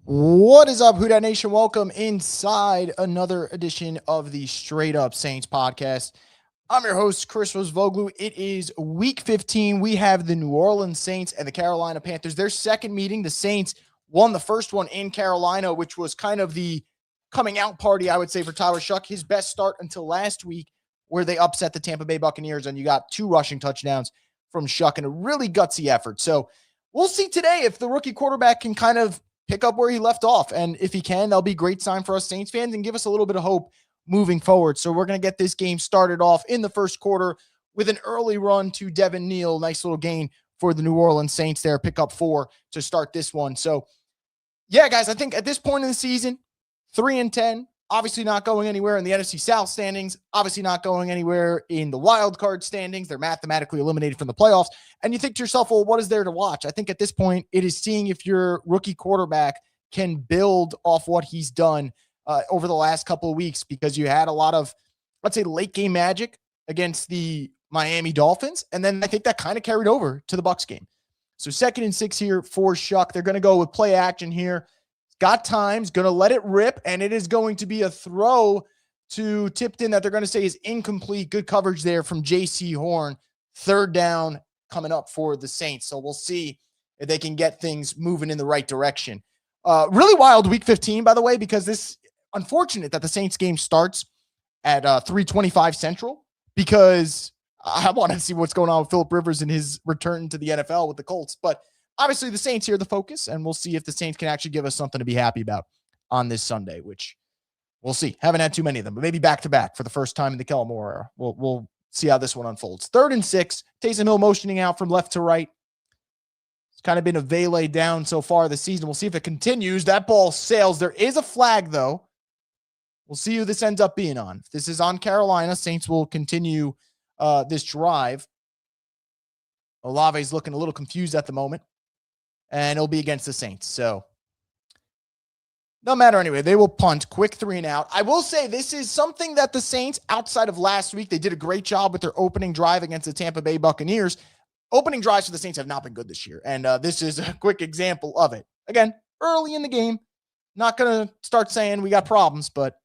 What is up, Who Dat Nation? Welcome inside another edition of the Straight Up Saints podcast. I'm your host, Chris Rosvoglu. It is week 15. We have the New Orleans Saints and the Carolina Panthers. Their second meeting, the Saints won the first one in Carolina, which was kind of the coming out party, I would say, for Tyler Shuck. His best start until last week, where they upset the Tampa Bay Buccaneers, and you got 2 rushing touchdowns from Shuck in a really gutsy effort. So we'll see today if the rookie quarterback can kind of pick up where he left off. And if he can, that'll be a great sign for us Saints fans and give us a little bit of hope moving forward. So we're going to get this game started off in the first quarter with an early run to Devin Neal. Nice little gain for the New Orleans Saints there. Pick up 4 to start this one. So yeah, guys, I think at this point in the season, 3-10, obviously not going anywhere in the NFC South standings, obviously not going anywhere in the wild card standings. They're mathematically eliminated from the playoffs. And you think to yourself, well, what is there to watch? I think at this point, it is seeing if your rookie quarterback can build off what he's done over the last couple of weeks, because you had a lot of, let's say, late game magic against the Miami Dolphins. And then I think that kind of carried over to the Bucs game. So 2nd and 6 here for Shuck. They're going to go with play action here. Got times, going to let it rip, and it is going to be a throw to Tipton that they're going to say is incomplete. Good coverage there from J.C. Horn. 3rd down coming up for the Saints. So we'll see if they can get things moving in the right direction. Really wild week 15, by the way, because this unfortunate that the Saints game starts at 3:25 Central, because I want to see what's going on with Phillip Rivers and his return to the NFL with the Colts. But obviously, the Saints here, the focus, and we'll see if the Saints can actually give us something to be happy about on this Sunday, which we'll see. Haven't had too many of them, but maybe back-to-back for the first time in the Kellen Moore era. We'll see how this one unfolds. 3rd and 6, Taysom Hill motioning out from left to right. It's kind of been a Valet down so far this season. We'll see if it continues. That ball sails. There is a flag, though. We'll see who this ends up being on. If this is on Carolina, Saints will continue this drive. Olave's looking a little confused at the moment. And it'll be against the Saints. So no matter anyway, they will punt, quick 3 and out. I will say this is something that the Saints, outside of last week, they did a great job with their opening drive against the Tampa Bay Buccaneers. Opening drives for the Saints have not been good this year. And this is a quick example of it. Again, early in the game, not going to start saying we got problems, but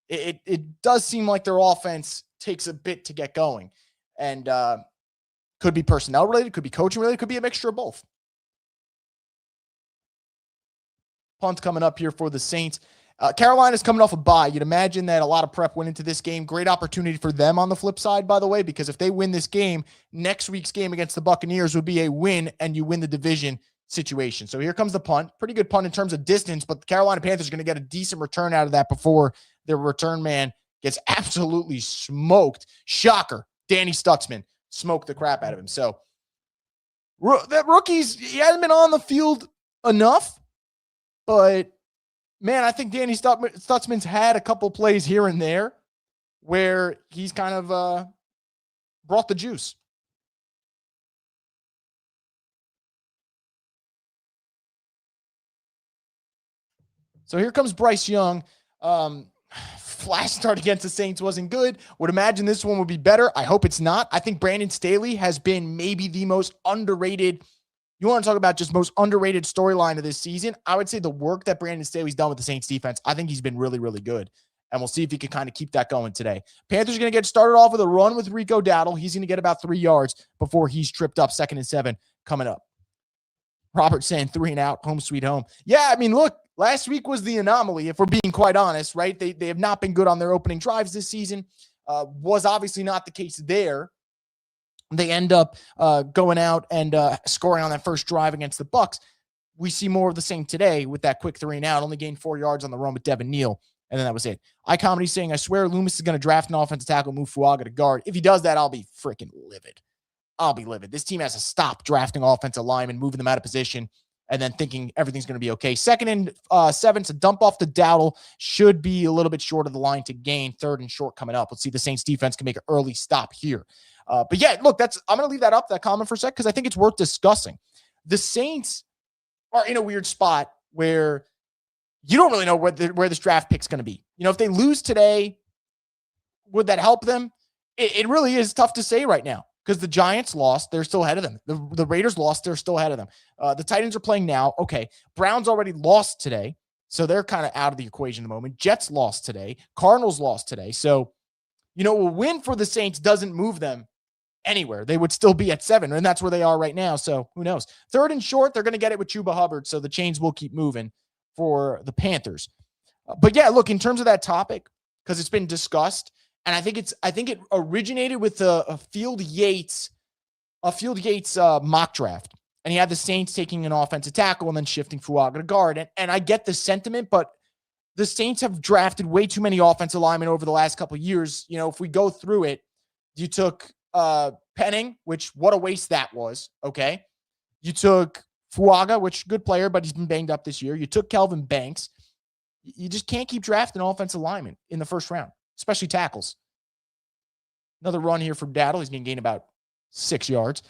it does seem like their offense takes a bit to get going. And could be personnel related, could be coaching related, could be a mixture of both. Punt coming up here for the Saints. Carolina's coming off a bye. You'd imagine that a lot of prep went into this game. Great opportunity for them on the flip side, by the way, because if they win this game, next week's game against the Buccaneers would be a win, and you win the division situation. So here comes the punt. Pretty good punt in terms of distance, but the Carolina Panthers are going to get a decent return out of that before their return man gets absolutely smoked. Shocker. Danny Stutzman smoked the crap out of him. So that he hasn't been on the field enough. But, man, I think Danny Stutzman's had a couple plays here and there where he's kind of brought the juice. So here comes Bryce Young. Flash start against the Saints wasn't good. Would imagine this one would be better. I hope it's not. I think Brandon Staley has been maybe the most underrated. You want to talk about just most underrated storyline of this season? I would say the work that Brandon Staley's done with the Saints defense, I think he's been really, really good. And we'll see if he can kind of keep that going today. Panthers are going to get started off with a run with Rico Dowdle. He's going to get about 3 yards before he's tripped up. 2nd and 7 coming up. Robert saying 3 and out, home sweet home. Yeah, I mean, look, last week was the anomaly, if we're being quite honest, right? They have not been good on their opening drives this season. Was obviously not the case there. They end up going out and scoring on that first drive against the Bucs. We see more of the same today with that quick 3 and out. Only gained 4 yards on the run with Devin Neal, and then that was it. iComedy saying, I swear Loomis is going to draft an offensive tackle, move Fuaga to guard. If he does that, I'll be freaking livid. I'll be livid. This team has to stop drafting offensive linemen, moving them out of position, and then thinking everything's going to be okay. 2nd and 7, so dump off the Dowdle. Should be a little bit short of the line to gain. 3rd and short coming up. Let's see if the Saints defense can make an early stop here. But yeah, look, I'm going to leave that comment for a sec because I think it's worth discussing. The Saints are in a weird spot where you don't really know where this draft pick's going to be. You know, if they lose today, would that help them? It really is tough to say right now. because the Giants lost. They're still ahead of them. The Raiders lost. They're still ahead of them. The Titans are playing now. Okay. Browns already lost today, so they're kind of out of the equation at the moment. Jets lost today. Cardinals lost today. So, a win for the Saints doesn't move them anywhere. They would still be at 7, and that's where they are right now. So who knows? Third and short, they're going to get it with Chuba Hubbard, so the chains will keep moving for the Panthers. But yeah, look, in terms of that topic, because it's been discussed, and I think it originated with a Field Yates mock draft, and he had the Saints taking an offensive tackle and then shifting Fuaga to guard. And I get the sentiment, but the Saints have drafted way too many offensive linemen over the last couple of years. If we go through it, you took Penning, which what a waste that was. Okay. You took Fuaga, which good player, but he's been banged up this year. You took Kelvin Banks. You just can't keep drafting offensive linemen in the first round, especially tackles. Another run here from Daddle. He's going to gain about 6 yards.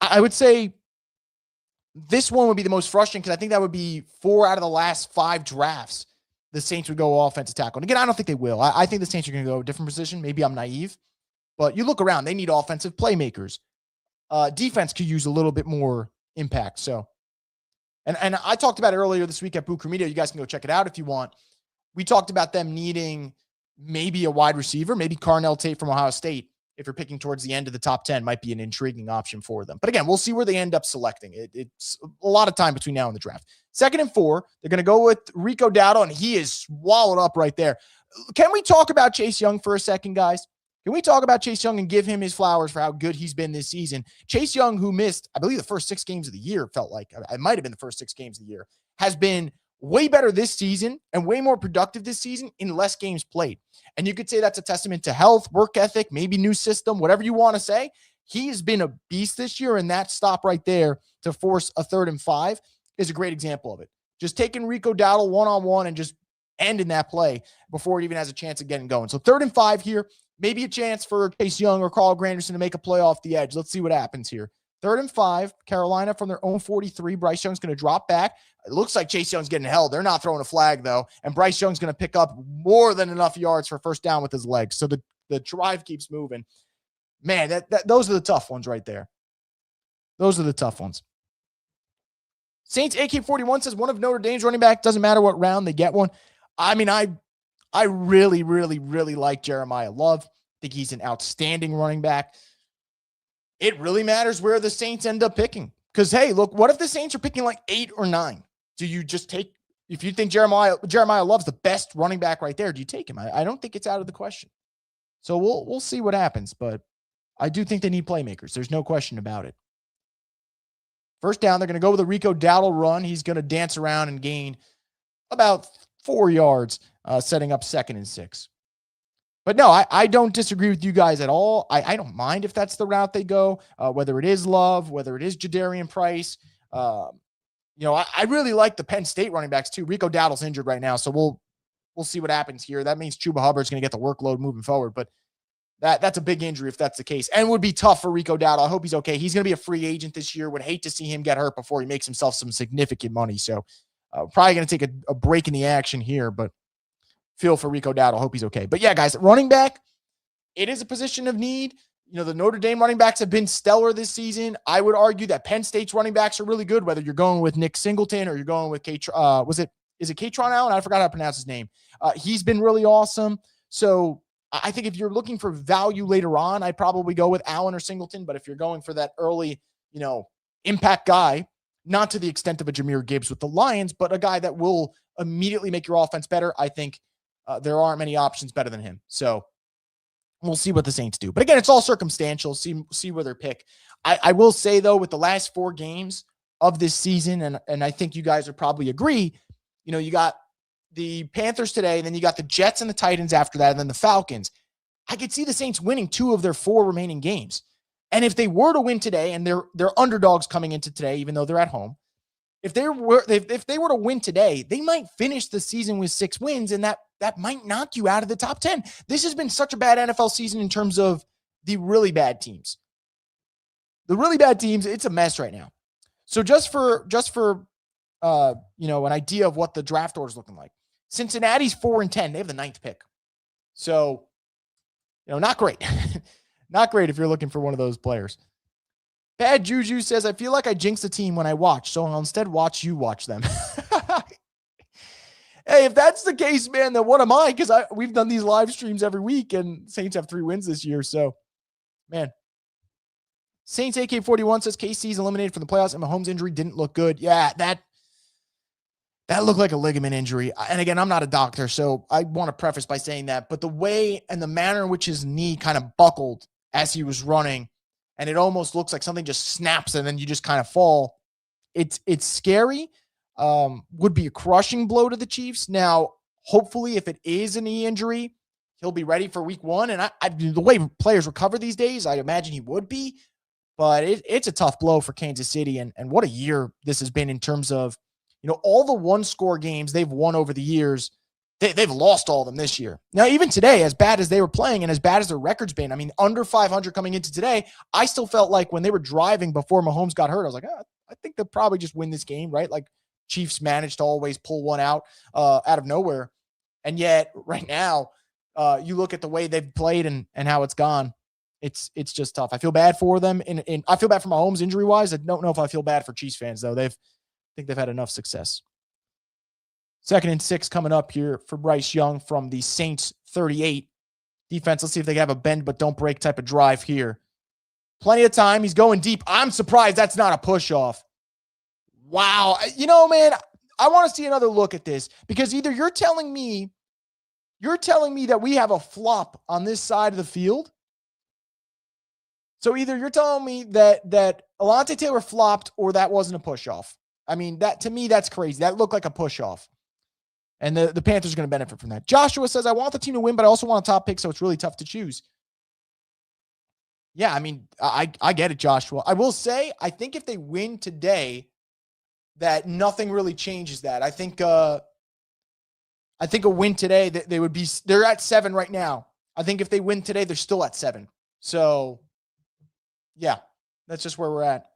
I would say this one would be the most frustrating because I think that would be 4 out of the last 5 drafts. The Saints would go offensive tackle. And again, I don't think they will. I think the Saints are going to go a different position. Maybe I'm naive. But you look around, they need offensive playmakers. Defense could use a little bit more impact. So, and I talked about it earlier this week at Booker Media. You guys can go check it out if you want. We talked about them needing maybe a wide receiver, maybe Carnell Tate from Ohio State. If you're picking towards the end of the top 10, might be an intriguing option for them. But again, we'll see where they end up selecting. It's a lot of time between now and the draft. 2nd and 4, they're going to go with Rico Dowdle, and he is swallowed up right there. Can we talk about Chase Young for a second, guys? Can we talk about Chase Young and give him his flowers for how good he's been this season? Chase Young, who missed, I believe, the first 6 games of the year, felt like it might have been the first 6 games of the year, has been way better this season and way more productive this season in less games played. And you could say that's a testament to health, work ethic, maybe new system, whatever you want to say. He's been a beast this year, and that stop right there to force a 3rd and 5 is a great example of it. Just taking Rico Dowdle one-on-one and just ending that play before it even has a chance of getting going. So 3rd and 5 here. Maybe a chance for Chase Young or Carl Granderson to make a play off the edge. Let's see what happens here. 3rd and 5, Carolina from their own 43. Bryce Young's going to drop back. It looks like Chase Young's getting held. They're not throwing a flag, though. And Bryce Young's going to pick up more than enough yards for first down with his legs. So the drive keeps moving. Man, those are the tough ones right there. Those are the tough ones. Saints AK41 says one of Notre Dame's running back. Doesn't matter what round they get one. I mean, I really, really, really like Jeremiah Love. I think he's an outstanding running back. It really matters where the Saints end up picking. Because, hey, look, what if the Saints are picking like 8 or 9? Do you just take, if you think Jeremiah Love's the best running back right there, do you take him? I don't think it's out of the question. So we'll see what happens. But I do think they need playmakers. There's no question about it. First down, they're going to go with a Rico Dowdle run. He's going to dance around and gain about 4 yards, setting up 2nd and 6. But no, I don't disagree with you guys at all. I don't mind if that's the route they go, whether it is Love, whether it is Jadarian Price. I really like the Penn State running backs too. Rico Dowdle's injured right now, so we'll see what happens here. That means Chuba Hubbard's going to get the workload moving forward, but that's a big injury if that's the case, and would be tough for Rico Dowdle. I hope he's okay. He's going to be a free agent this year. Would hate to see him get hurt before he makes himself some significant money. So probably going to take a break in the action here, but feel for Rico Dowdle. Hope he's okay. But yeah, guys, running back, it is a position of need. The Notre Dame running backs have been stellar this season. I would argue that Penn State's running backs are really good, whether you're going with Nick Singleton or you're going with is it Katron Allen? I forgot how to pronounce his name. He's been really awesome. So I think if you're looking for value later on, I'd probably go with Allen or Singleton. But if you're going for that early, impact guy, not to the extent of a Jahmyr Gibbs with the Lions, but a guy that will immediately make your offense better, I think there aren't many options better than him. So we'll see what the Saints do. But again, it's all circumstantial. See where they pick. I will say, though, with the last 4 games of this season, and I think you guys would probably agree, you got the Panthers today, and then you got the Jets and the Titans after that, and then the Falcons. I could see the Saints winning 2 of their 4 remaining games. And if they were to win today, and they're underdogs coming into today, even though they're at home, if they were to win today, they might finish the season with 6 wins, and that might knock you out of the top 10. This has been such a bad NFL season in terms of the really bad teams. The really bad teams, it's a mess right now. So just for an idea of what the draft order is looking like. Cincinnati's 4-10. They have the 9th pick. So, not great. Not great if you're looking for one of those players. Bad Juju says, I feel like I jinx the team when I watch, so I'll instead watch you watch them. Hey, if that's the case, man, then what am I? Because we've done these live streams every week, and Saints have 3 wins this year. So, man. Saints AK41 says KC's eliminated from the playoffs, and Mahomes' injury didn't look good. Yeah, that looked like a ligament injury. And again, I'm not a doctor, so I want to preface by saying that. But the way and the manner in which his knee kind of buckled as he was running, and it almost looks like something just snaps and then you just kind of fall. It's scary. Would be a crushing blow to the Chiefs. Now, hopefully, if it is a knee injury, he'll be ready for week 1. And the way players recover these days, I imagine he would be. But it's a tough blow for Kansas City. And what a year this has been in terms of, all the one-score games they've won over the years. They've lost all of them this year. Now, even today, as bad as they were playing and as bad as their record's been, I mean, under 500 coming into today, I still felt like when they were driving before Mahomes got hurt, I was like, I think they'll probably just win this game, right? Like, Chiefs managed to always pull one out of nowhere. And yet, right now, you look at the way they've played and how it's gone. It's just tough. I feel bad for them. And I feel bad for Mahomes injury-wise. I don't know if I feel bad for Chiefs fans, though. I think they've had enough success. 2nd and 6 coming up here for Bryce Young from the Saints 38. Defense, let's see if they have a bend but don't break type of drive here. Plenty of time. He's going deep. I'm surprised that's not a push-off. Wow. Man, I want to see another look at this because either you're telling me that we have a flop on this side of the field. So either you're telling me that Alontae Taylor flopped or that wasn't a push-off. I mean, that to me, that's crazy. That looked like a push-off. And the Panthers are going to benefit from that. Joshua says, I want the team to win, but I also want a top pick, so it's really tough to choose. Yeah, I mean, I get it, Joshua. I will say, I think if they win today, that nothing really changes that. I think a win today, they're at 7 right now. I think if they win today, they're still at 7. So, yeah, that's just where we're at.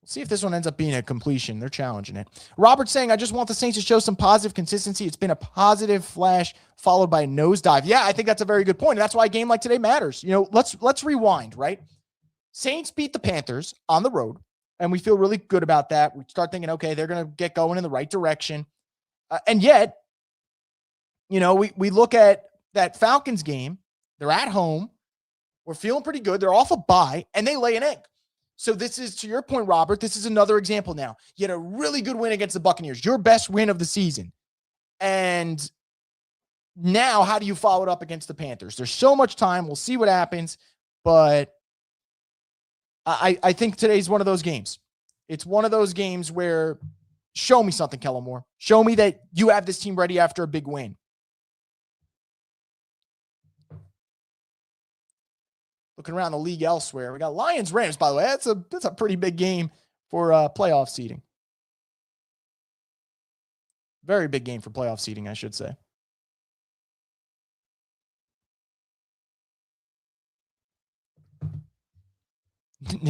See if this one ends up being a completion. They're challenging it. Robert's saying, I just want the Saints to show some positive consistency. It's been a positive flash followed by a nosedive. Yeah, I think that's a very good point. And that's why a game like today matters. Let's rewind, right? Saints beat the Panthers on the road, and we feel really good about that. We start thinking, okay, they're going to get going in the right direction. And yet, we look at that Falcons game. They're at home. We're feeling pretty good. They're off a bye, and they lay an egg. So this is, to your point, Robert, this is another example now. You had a really good win against the Buccaneers, your best win of the season. And now how do you follow it up against the Panthers? There's so much time. We'll see what happens. But I think today's one of those games. It's one of those games where show me something, Kellen Moore. Show me that you have this team ready after a big win. Looking around the league elsewhere, we got Lions-Rams, by the way. That's a pretty big game for playoff seeding. Very big game for playoff seeding, I should say.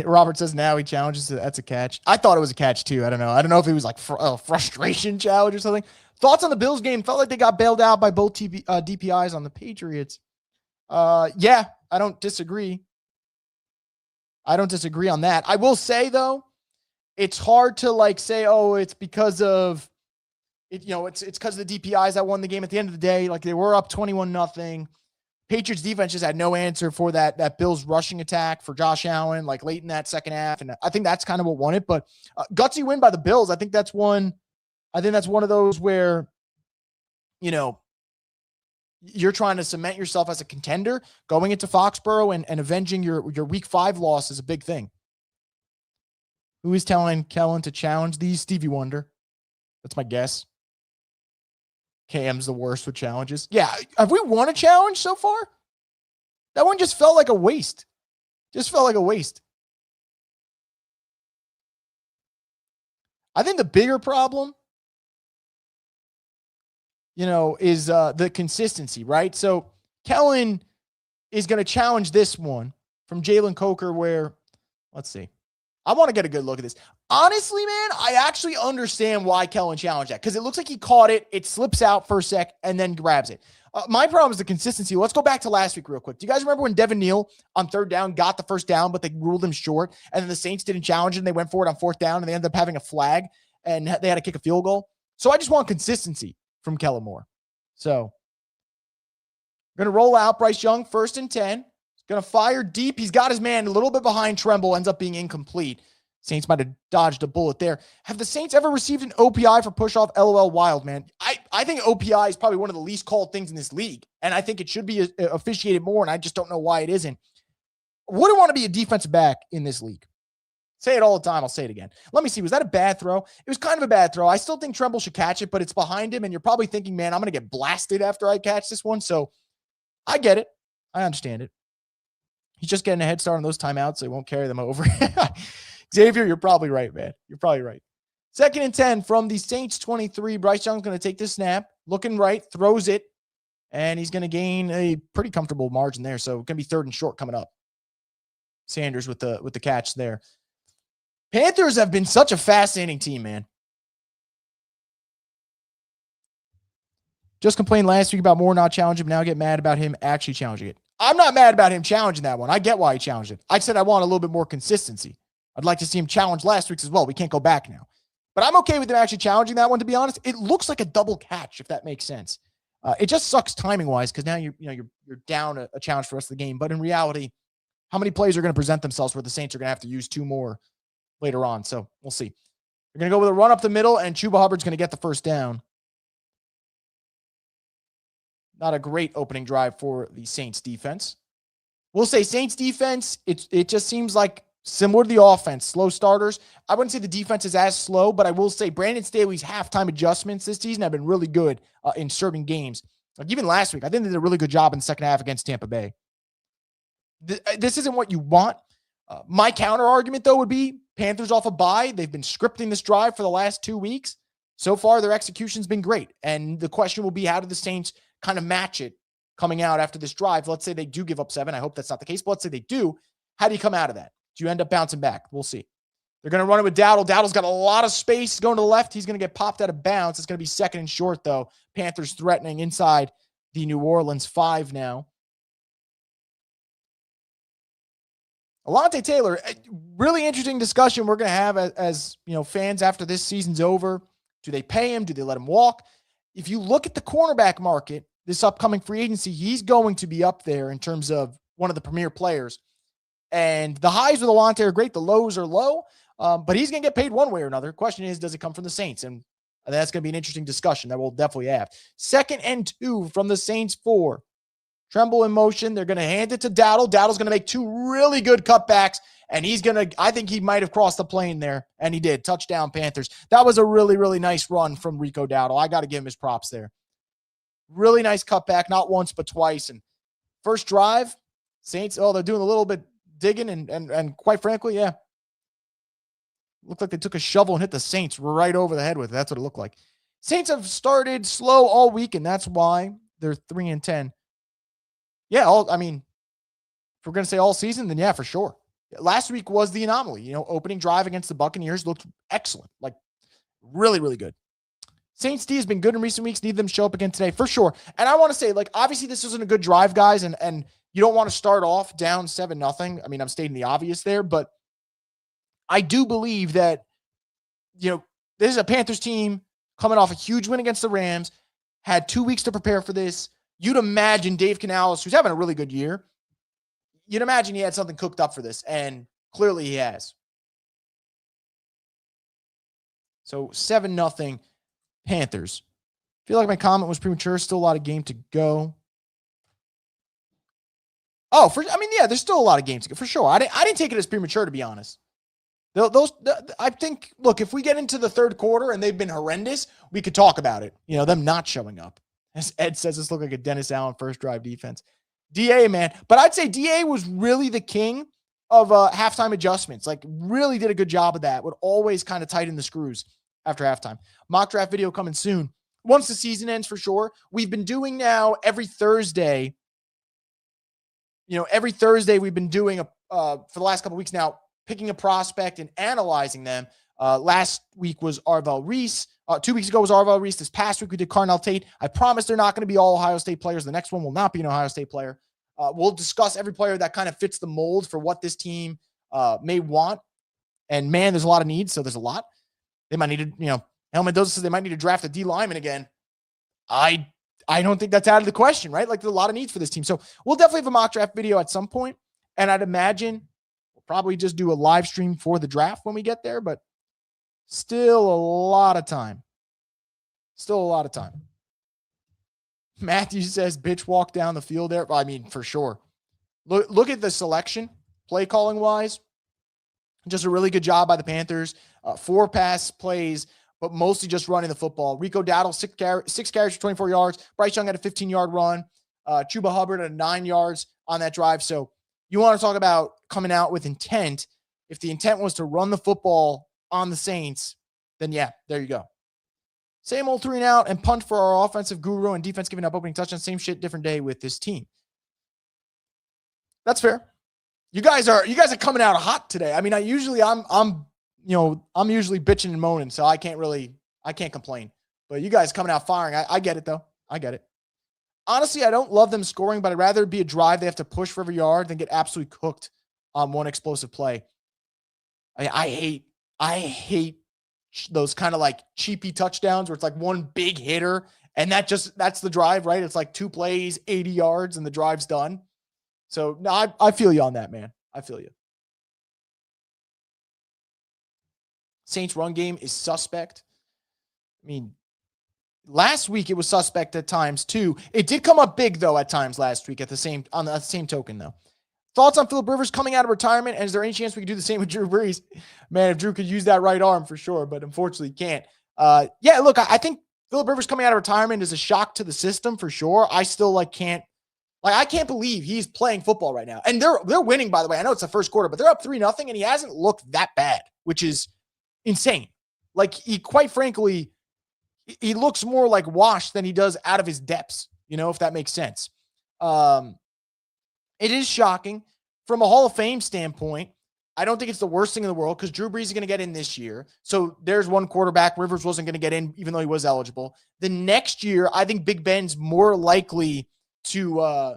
Robert says now he challenges. That's a catch. I thought it was a catch too. I don't know. I don't know if it was like a frustration challenge or something. Thoughts on the Bills game? Felt like they got bailed out by both DPIs on the Patriots. Yeah, I don't disagree. I don't disagree on that. I will say though, it's hard to say, oh, it's because of it. It's because of the DPIs that won the game. At the end of the day, they were up 21-0. Patriots defense just had no answer for that Bills rushing attack for Josh Allen, late in that second half. And I think that's kind of what won it, but gutsy win by the Bills. I think that's one of those where, you're trying to cement yourself as a contender going into Foxborough and avenging your week 5 loss is a big thing. Who is telling Kellen to challenge these? Stevie Wonder. That's my guess. Cam's the worst with challenges. Yeah. Have we won a challenge so far? That one just felt like a waste. I think the bigger problem, is the consistency, right? So Kellen is going to challenge this one from Jalen Coker where, let's see. I want to get a good look at this. Honestly, man, I actually understand why Kellen challenged that because it looks like he caught it. It slips out for a sec and then grabs it. My problem is the consistency. Let's go back to last week real quick. Do you guys remember when Devin Neal on third down got the first down, but they ruled him short, and then the Saints didn't challenge it, and they went for it on fourth down, and they ended up having a flag, and they had to kick a field goal? So I just want consistency from Kellen Moore. So going to roll out Bryce Young, 1st and 10. He's going to fire deep. He's got his man a little bit behind Tremble, ends up being incomplete. Saints might have dodged a bullet there. Have the Saints ever received an OPI for push-off? LOL wild, man. I think OPI is probably one of the least called things in this league, and I think it should be officiated more, and I just don't know why it isn't. Wouldn't want to be a defensive back in this league. Say it all the time. I'll say it again. Let me see. Was that a bad throw? It was kind of a bad throw. I still think Tremble should catch it, but it's behind him, and you're probably thinking, man, I'm going to get blasted after I catch this one. So I get it. I understand it. He's just getting a head start on those timeouts, so he won't carry them over. Xavier, you're probably right, man. You're probably right. 2nd and 10 from the Saints 23. Bryce Young's going to take this snap, looking right, throws it, and he's going to gain a pretty comfortable margin there. So it's going to be 3rd and short coming up. Sanders with the catch there. Panthers have been such a fascinating team, man. Just complained last week about Moore not challenging, but now get mad about him actually challenging it. I'm not mad about him challenging that one. I get why he challenged it. I said I want a little bit more consistency. I'd like to see him challenge last week's as well. We can't go back now. But I'm okay with him actually challenging that one, to be honest. It looks like a double catch, if that makes sense. It just sucks timing-wise because now you're down a challenge for the rest of the game. But in reality, how many plays are going to present themselves where the Saints are going to have to use 2 more later on? So we'll see. They're going to go with a run up the middle, and Chuba Hubbard's going to get the first down. Not a great opening drive for the Saints defense. We'll say Saints defense, it just seems like similar to the offense, slow starters. I wouldn't say the defense is as slow, but I will say Brandon Staley's halftime adjustments this season have been really good in certain games. Like even last week, I think they did a really good job in the second half against Tampa Bay. This isn't what you want. My counter argument, though, would be Panthers off a bye. They've been scripting this drive for the last 2 weeks. So far, their execution's been great. And the question will be, how do the Saints kind of match it coming out after this drive? Let's say they do give up 7. I hope that's not the case, but let's say they do. How do you come out of that? Do you end up bouncing back? We'll see. They're going to run it with Dowdle. Dowdle's got a lot of space going to the left. He's going to get popped out of bounds. It's going to be 2nd and short, though. Panthers threatening inside the New Orleans 5 now. Alontae Taylor, really interesting discussion we're going to have as fans after this season's over. Do they pay him? Do they let him walk? If you look at the cornerback market, this upcoming free agency, he's going to be up there in terms of one of the premier players. And the highs with Alontae are great. The lows are low, but he's going to get paid one way or another. Question is, does it come from the Saints? And that's going to be an interesting discussion that we'll definitely have. 2nd and 2 from the Saints 4. Tremble in motion. They're going to hand it to Dowdle. Dowdle's going to make 2 really good cutbacks, and he's going to, I think he might have crossed the plane there, and he did. Touchdown, Panthers. That was a really, really nice run from Rico Dowdle. I got to give him his props there. Really nice cutback, not once but twice. And first drive, Saints, they're doing a little bit digging, and quite frankly, yeah. Looked like they took a shovel and hit the Saints right over the head with it. That's what it looked like. Saints have started slow all week, and that's why they're 3 and 10. Yeah, if we're going to say all season, then yeah, for sure. Last week was the anomaly. Opening drive against the Buccaneers looked excellent. Like, really, really good. Saints D has been good in recent weeks. Need them to show up again today, for sure. And I want to say, obviously this isn't a good drive, guys, and you don't want to start off down 7-0. I'm stating the obvious there, but I do believe that, this is a Panthers team coming off a huge win against the Rams, had 2 weeks to prepare for this. You'd imagine Dave Canales, who's having a really good year, you'd imagine he had something cooked up for this, and clearly he has. So 7-0 Panthers. Feel like my comment was premature. Still a lot of game to go. Oh, there's still a lot of games to go, for sure. I didn't take it as premature, to be honest. I think, look, if we get into the third quarter and they've been horrendous, we could talk about it. Them not showing up. As Ed says, this looked like a Dennis Allen first drive defense. DA, man. But I'd say DA was really the king of halftime adjustments. Really did a good job of that. Would always kind of tighten the screws after halftime. Mock draft video coming soon. Once the season ends, for sure. We've been doing now every Thursday. Every Thursday we've been doing for the last couple of weeks now, picking a prospect and analyzing them. Last week was Arvell Reese. 2 weeks ago was Arvell Reese. This past week we did Carnell Tate. I promise they're not going to be all Ohio State players. The next one will not be an Ohio State player. We'll discuss every player that kind of fits the mold for what this team may want. And man, there's a lot of needs, so there's a lot. They might need to, El Mendoza says they might need to draft a D lineman again. I don't think that's out of the question, right? Like, there's a lot of needs for this team. So we'll definitely have a mock draft video at some point, and I'd imagine we'll probably just do a live stream for the draft when we get there, but still a lot of time. Still a lot of time. Matthew says, bitch walk down the field there. I mean, for sure. Look at the selection, play calling wise. Just a really good job by the Panthers. 4 pass plays, but mostly just running the football. Rico Dowdle, 6 carries for 24 yards. Bryce Young had a 15-yard run. Chuba Hubbard had 9 yards on that drive. So you want to talk about coming out with intent. If the intent was to run the football on the Saints, then yeah, there you go. Same old 3 and out and punt for our offensive guru and defense giving up opening touchdowns. Same shit, different day with this team. That's fair. You guys are coming out hot today. I mean, I'm usually bitching and moaning, so I can't complain. But you guys coming out firing. I get it though. I get it. Honestly, I don't love them scoring, but I'd rather it be a drive they have to push for every yard than get absolutely cooked on one explosive play. I hate those kind of like cheapy touchdowns where it's like one big hitter and that's the drive, right? It's like 2 plays, 80 yards, and the drive's done. So no, I feel you on that, man. I feel you. Saints run game is suspect. I mean, last week it was suspect at times too. It did come up big though at times last week on the same token though. Thoughts on Phillip Rivers coming out of retirement? And is there any chance we could do the same with Drew Brees? Man, if Drew could use that right arm for sure, but unfortunately can't. Yeah, look, I think Phillip Rivers coming out of retirement is a shock to the system for sure. I still I can't believe he's playing football right now. And they're winning, by the way. I know it's the first quarter, but they're up 3-0 and he hasn't looked that bad, which is insane. Like, he quite frankly, he looks more like washed than he does out of his depths, if that makes sense. It is shocking from a Hall of Fame standpoint. I don't think it's the worst thing in the world because Drew Brees is going to get in this year. So there's one quarterback. Rivers wasn't going to get in, even though he was eligible. The next year, I think Big Ben's more likely to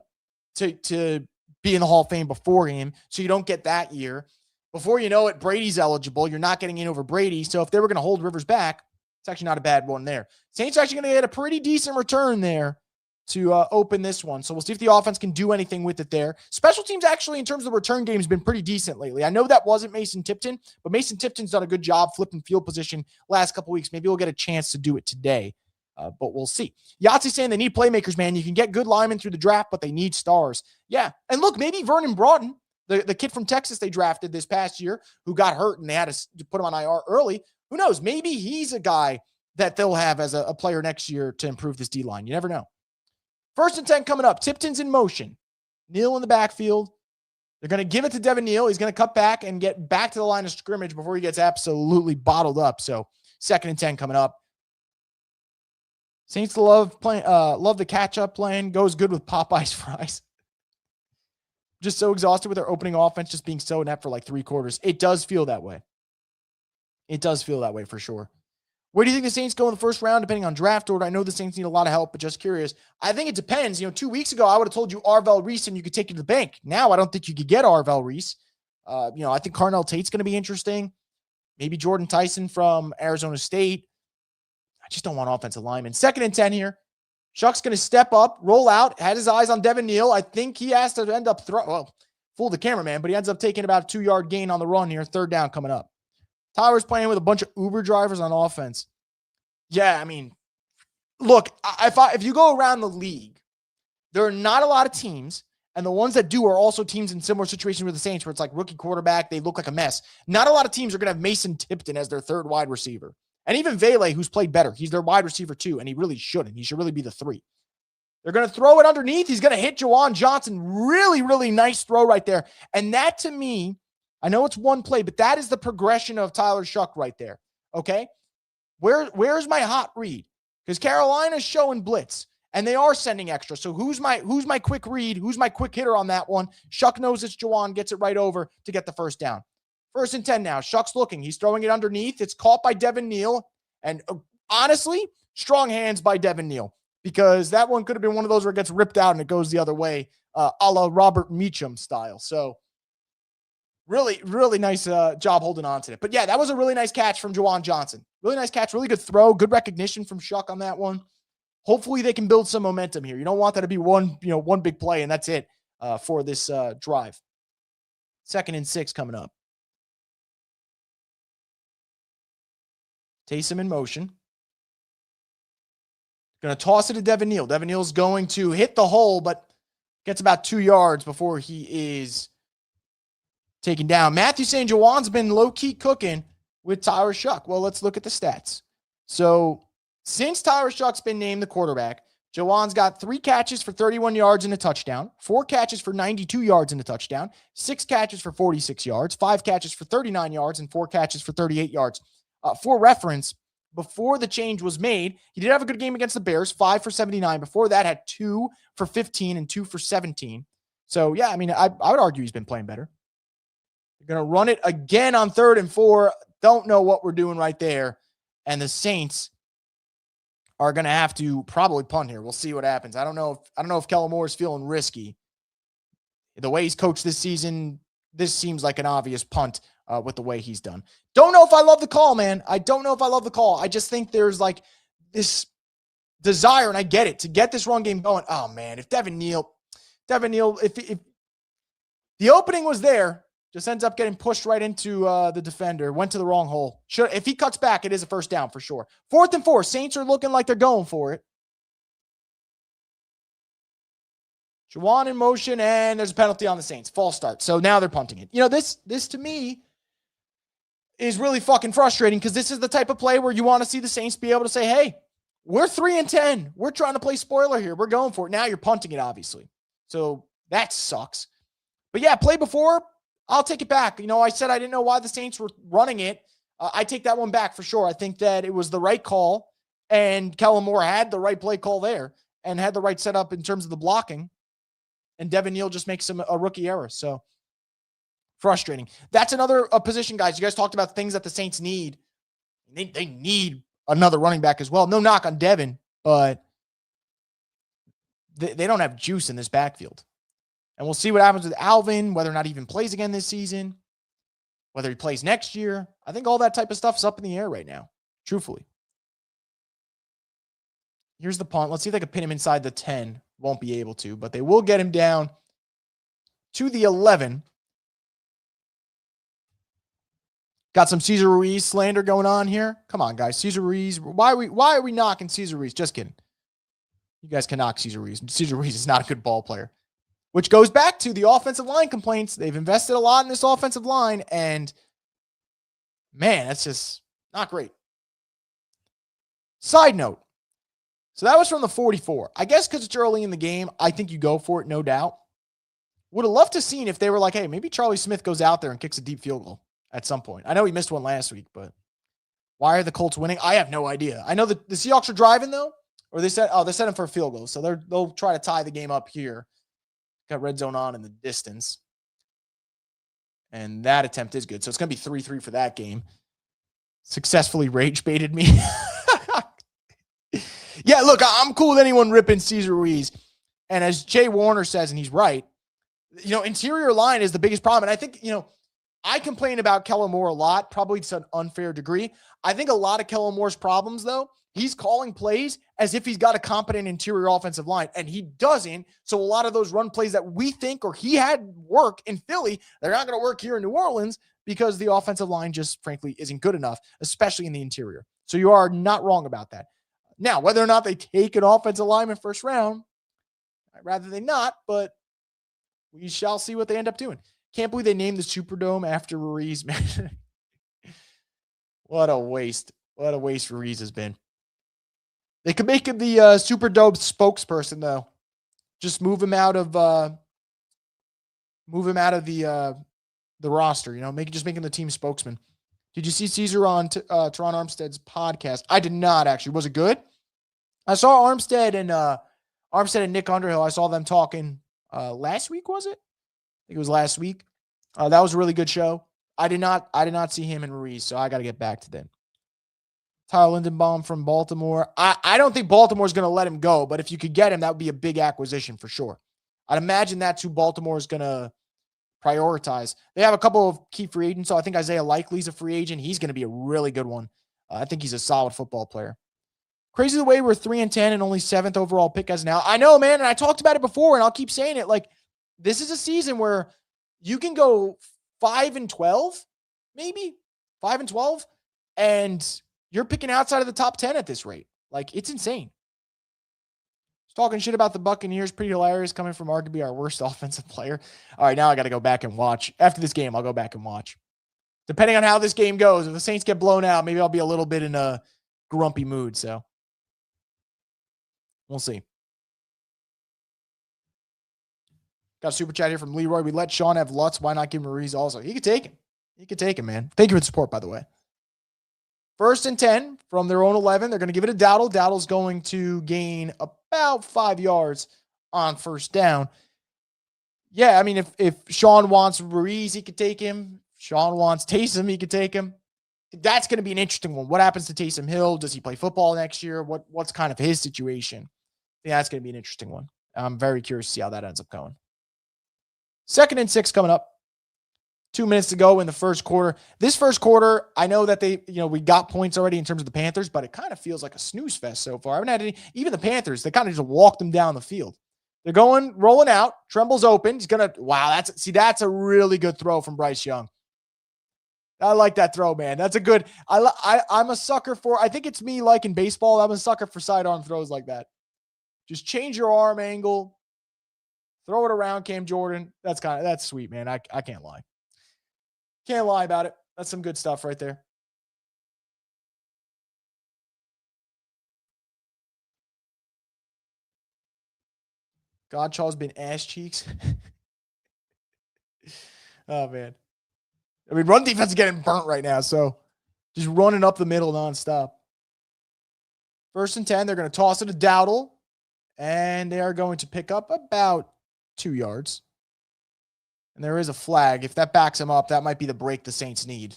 be in the Hall of Fame before him. So you don't get that year. Before you know it, Brady's eligible. You're not getting in over Brady. So if they were going to hold Rivers back, it's actually not a bad one there. Saints are actually going to get a pretty decent return there to open this one. So we'll see if the offense can do anything with it there. Special teams actually, in terms of the return game, has been pretty decent lately. I know that wasn't Mason Tipton, but Mason Tipton's done a good job flipping field position last couple weeks. Maybe we'll get a chance to do it today, but we'll see. Yahtzee saying they need playmakers, man. You can get good linemen through the draft, but they need stars. Yeah, and look, maybe Vernon Broughton, the kid from Texas they drafted this past year who got hurt and they had to put him on IR early. Who knows? Maybe he's a guy that they'll have as a player next year to improve this D-line. You never know. 1st and 10 coming up. Tipton's in motion. Neal in the backfield. They're going to give it to Devin Neal. He's going to cut back and get back to the line of scrimmage before he gets absolutely bottled up. So 2nd and 10 coming up. Saints love the catch-up plan. Goes good with Popeye's fries. Just so exhausted with their opening offense just being so inept for like 3 quarters. It does feel that way. It does feel that way for sure. Where do you think the Saints go in the first round, depending on draft order? I know the Saints need a lot of help, but just curious. I think it depends. 2 weeks ago, I would have told you Arvell Reese and you could take it to the bank. Now, I don't think you could get Arvell Reese. I think Carnell Tate's going to be interesting. Maybe Jordan Tyson from Arizona State. I just don't want offensive linemen. 2nd and 10 here. Shuck's going to step up, roll out, had his eyes on Devin Neal. I think he has to end up fool the cameraman, but he ends up taking about a 2-yard gain on the run here. 3rd down coming up. Tyler's playing with a bunch of Uber drivers on offense. Yeah, I mean, look, if you go around the league, there are not a lot of teams, and the ones that do are also teams in similar situations with the Saints where it's like rookie quarterback, they look like a mess. Not a lot of teams are going to have Mason Tipton as their 3rd wide receiver. And even Vele, who's played better, he's their wide receiver too, and he really shouldn't. He should really be the 3. They're going to throw it underneath. He's going to hit Jawan Johnson. Really, really nice throw right there. And that, to me, I know it's one play, but that is the progression of Tyler Shuck right there. Okay? Where's my hot read? Because Carolina's showing blitz, and they are sending extra. So who's my quick read? Who's my quick hitter on that one? Shuck knows it's Jawan, gets it right over to get the 1st down. 1st and 10 now. Shuck's looking. He's throwing it underneath. It's caught by Devin Neal, and honestly, strong hands by Devin Neal, because that one could have been one of those where it gets ripped out and it goes the other way, a la Robert Meacham style. So really, really nice job holding on to it. But yeah, that was a really nice catch from Juwan Johnson. Really nice catch, really good throw, good recognition from Shuck on that one. Hopefully they can build some momentum here. You don't want that to be one big play and that's it for this drive. 2nd and 6 coming up. Taysom in motion. Going to toss it to Devin Neal. Devin Neal's going to hit the hole, but gets about 2 yards before he is taken down. Matthew saying Juwan's been low-key cooking with Tyler Shuck. Well, let's look at the stats. So since Tyler Shuck's been named the quarterback, Juwan's got 3 catches for 31 yards and a touchdown, 4 catches for 92 yards and a touchdown, 6 catches for 46 yards, 5 catches for 39 yards, and 4 catches for 38 yards. For reference, before the change was made, he did have a good game against the Bears, 5 for 79. Before that, had 2 for 15 and 2 for 17. So, yeah, I mean, I would argue he's been playing better. They're going to run it again on 3rd and 4. Don't know what we're doing right there. And the Saints are going to have to probably punt here. We'll see what happens. I don't know if Kellen Moore is feeling risky. The way he's coached this season, this seems like an obvious punt with the way he's done. Don't know if I love the call, man. I don't know if I love the call. I just think there's like this desire, and I get it, to get this run game going. Oh, man, if Devin Neal, if the opening was there, just ends up getting pushed right into the defender, went to the wrong hole. If he cuts back, it is a first down for sure. 4th and 4. Saints are looking like they're going for it. Juwan in motion, and there's a penalty on the Saints. False start. So now they're punting it. You know, this to me is really fucking frustrating, because this is the type of play where you want to see the Saints be able to say, hey, we're 3-10. We're trying to play spoiler here. We're going for it. Now you're punting it, obviously. So that sucks. But yeah, play before, I'll take it back. You know, I said I didn't know why the Saints were running it. I take that one back for sure. I think that it was the right call, and Kellen Moore had the right play call there and had the right setup in terms of the blocking. And Devin Neal just makes a rookie error. So frustrating. That's another position, guys. You guys talked about things that the Saints need. They need another running back as well. No knock on Devin, but they don't have juice in this backfield. And we'll see what happens with Alvin, whether or not he even plays again this season, whether he plays next year. I think all that type of stuff is up in the air right now, truthfully. Here's the punt. Let's see if they can pin him inside the 10. Won't be able to, but they will get him down to the 11. Got some Cesar Ruiz slander going on here. Come on, guys. Cesar Ruiz. Why are we knocking Cesar Ruiz? Just kidding. You guys can knock Cesar Ruiz. Cesar Ruiz is not a good ball player, which goes back to the offensive line complaints. They've invested a lot in this offensive line, and man, that's just not great. Side note. So that was from the 44. I guess because it's early in the game, I think you go for it, no doubt. Would have loved to seen if they were like, hey, maybe Charlie Smith goes out there and kicks a deep field goal at some point. I know he missed one last week, but why are the Colts winning? I have no idea. I know the Seahawks are driving, though, or they set him for a field goal. So they'll try to tie the game up here. Got red zone on in the distance. And that attempt is good. So it's going to be 3-3 for that game. Successfully rage baited me. Yeah, look, I'm cool with anyone ripping Cesar Ruiz. And as Jay Warner says, and he's right, you know, interior line is the biggest problem. And I think, you know, I complain about Kellen Moore a lot, probably to an unfair degree. I think a lot of Kellen Moore's problems, though, he's calling plays as if he's got a competent interior offensive line, and he doesn't. So a lot of those run plays that we think or he had work in Philly, they're not going to work here in New Orleans because the offensive line just, frankly, isn't good enough, especially in the interior. So you are not wrong about that. Now, whether or not they take an offensive lineman first round, I'd rather they not, but we shall see what they end up doing. Can't believe they named the Superdome after Ruiz, man. What a waste. What a waste Ruiz has been. They could make him the Superdome spokesperson, though. Just move him out of the roster, you know, just make him the team spokesman. Did you see Caesar on Teron Armstead's podcast? I did not, actually. Was it good? I saw Armstead and Nick Underhill. I saw them talking last week, was it? I think it was last week. That was a really good show. I did not see him and Ruiz, so I got to get back to them. Tyler Lindenbaum from Baltimore. I don't think Baltimore's going to let him go, but if you could get him, that would be a big acquisition for sure. I'd imagine that's who Baltimore is going to prioritize. They have a couple of key free agents, so I think Isaiah Likely's a free agent. He's going to be a really good one. I think he's a solid football player. Crazy the way we're 3-10 and only 7th overall pick as now. I know, man, and I talked about it before, and I'll keep saying it. Like, this is a season where you can go 5-12, maybe 5-12, and you're picking outside of the top 10 at this rate. Like, it's insane. Talking shit about the Buccaneers, pretty hilarious, coming from arguably our worst offensive player. All right, now I got to go back and watch. After this game, I'll go back and watch. Depending on how this game goes, if the Saints get blown out, maybe I'll be a little bit in a grumpy mood. So we'll see. Got a super chat here from Leroy. We let Sean have Lutz. Why not give him Reid also? He could take him. He could take him, man. Thank you for the support, by the way. 1st and 10 from their own 11. They're going to give it to Dowdle. Dowdle's going to gain about 5 yards on 1st down. Yeah, I mean, if Sean wants Reid, he could take him. Sean wants Taysom, he could take him. That's going to be an interesting one. What happens to Taysom Hill? Does he play football next year? What's kind of his situation? Yeah, that's going to be an interesting one. I'm very curious to see how that ends up going. 2nd and 6 coming up. 2 minutes to go in the first quarter. This first quarter, I know that we got points already in terms of the Panthers, but it kind of feels like a snooze fest so far. I haven't had any, even the Panthers, they kind of just walked them down the field. They're rolling out. Tremble's open. He's going to, wow, that's a really good throw from Bryce Young. I like that throw, man. That's a good, I'm a sucker for, I think it's me like in baseball. I'm a sucker for sidearm throws like that. Just change your arm angle, throw it around Cam Jordan. That's sweet, man. I can't lie. Can't lie about it. That's some good stuff right there. Godchall's been ass cheeks. Oh, man. I mean, run defense is getting burnt right now, so just running up the middle nonstop. 1st and 10, they're going to toss it to Dowdle, and they are going to pick up about 2 yards. And there is a flag. If that backs him up, that might be the break the Saints need.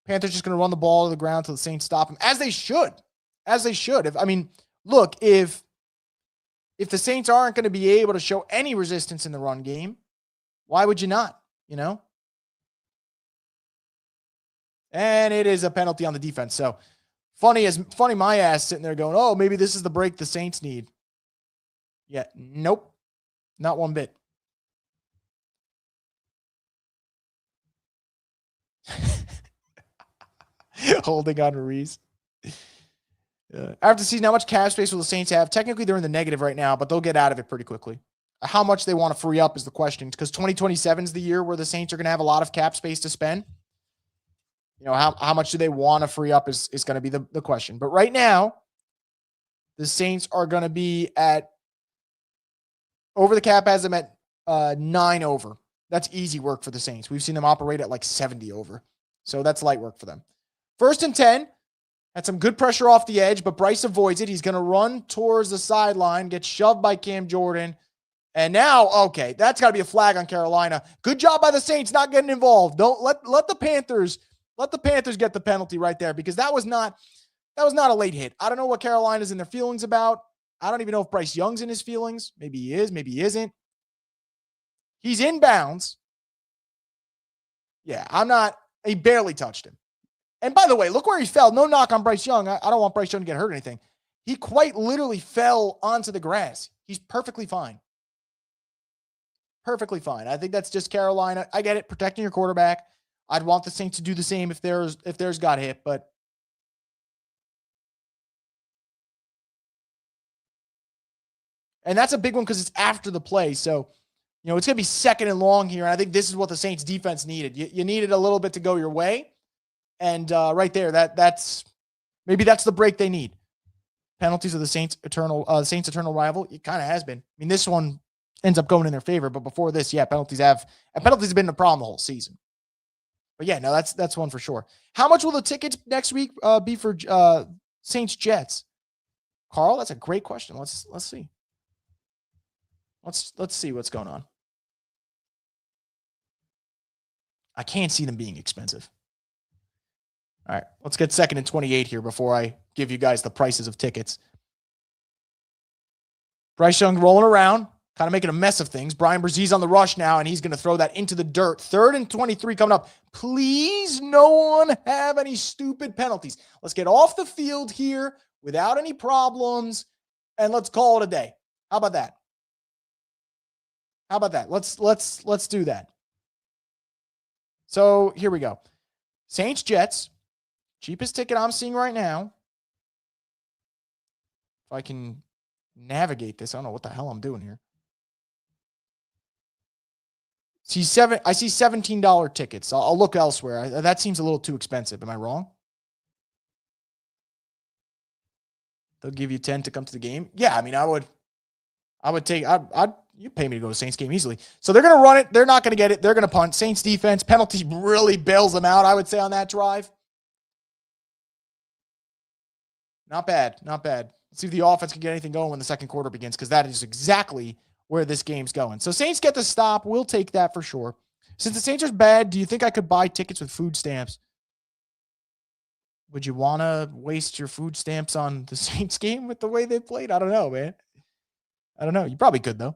Panthers just going to run the ball to the ground until the Saints stop him, as they should. As they should. Look, if the Saints aren't going to be able to show any resistance in the run game, why would you not? And it is a penalty on the defense. So funny my ass sitting there going, oh, maybe this is the break the Saints need. Yeah, nope. Not one bit. Holding on to Reese. After the season, how much cap space will the Saints have? Technically, they're in the negative right now, but they'll get out of it pretty quickly. How much they want to free up is the question, because 2027 is the year where the Saints are going to have a lot of cap space to spend. How much do they want to free up is going to be the question. But right now, the Saints are going to be at over the cap has them at 9 over. That's easy work for the Saints. We've seen them operate at like 70 over. So that's light work for them. 1st and 10. Had some good pressure off the edge, but Bryce avoids it. He's going to run towards the sideline, get shoved by Cam Jordan. And now, okay, that's got to be a flag on Carolina. Good job by the Saints not getting involved. Don't let the Panthers get the penalty right there, because that was not a late hit. I don't know what Carolina's in their feelings about. I don't even know if Bryce Young's in his feelings. Maybe he is, maybe he isn't. He's inbounds. Yeah, he barely touched him. And by the way, look where he fell. No knock on Bryce Young. I don't want Bryce Young to get hurt or anything. He quite literally fell onto the grass. He's perfectly fine. Perfectly fine. I think that's just Carolina. I get it, protecting your quarterback. I'd want the Saints to do the same if theirs got hit, but and that's a big one because it's after the play. So, it's going to be 2nd and long here. And I think this is what the Saints defense needed. You needed a little bit to go your way. And right there, that's the break they need. Penalties of the Saints' eternal rival. It kind of has been. I mean, this one ends up going in their favor, but before this, penalties have been a problem the whole season. But yeah, no, that's one for sure. How much will the tickets next week be for Saints Jets? Carl, that's a great question. Let's see. Let's see what's going on. I can't see them being expensive. All right, let's get 2nd and 28 here before I give you guys the prices of tickets. Bryce Young rolling around, kind of making a mess of things. Brian Brzee on the rush now, and he's going to throw that into the dirt. 3rd and 23 coming up. Please, no one have any stupid penalties. Let's get off the field here without any problems, and let's call it a day. How about that? How about that? Let's do that. So here we go. Saints Jets, cheapest ticket I'm seeing right now. If I can navigate this, I don't know what the hell I'm doing here. I see $17 tickets. I'll look elsewhere. That seems a little too expensive. Am I wrong? They'll give you 10 to come to the game. Yeah, I mean, you pay me to go to Saints game easily. So they're going to run it. They're not going to get it. They're going to punt. Saints defense, penalty really bails them out, I would say, on that drive. Not bad. Not bad. Let's see if the offense can get anything going when the second quarter begins, because that is exactly where this game's going. So Saints get the stop. We'll take that for sure. Since the Saints are bad, do you think I could buy tickets with food stamps? Would you want to waste your food stamps on the Saints game with the way they played? I don't know, man. I don't know. You probably could, though.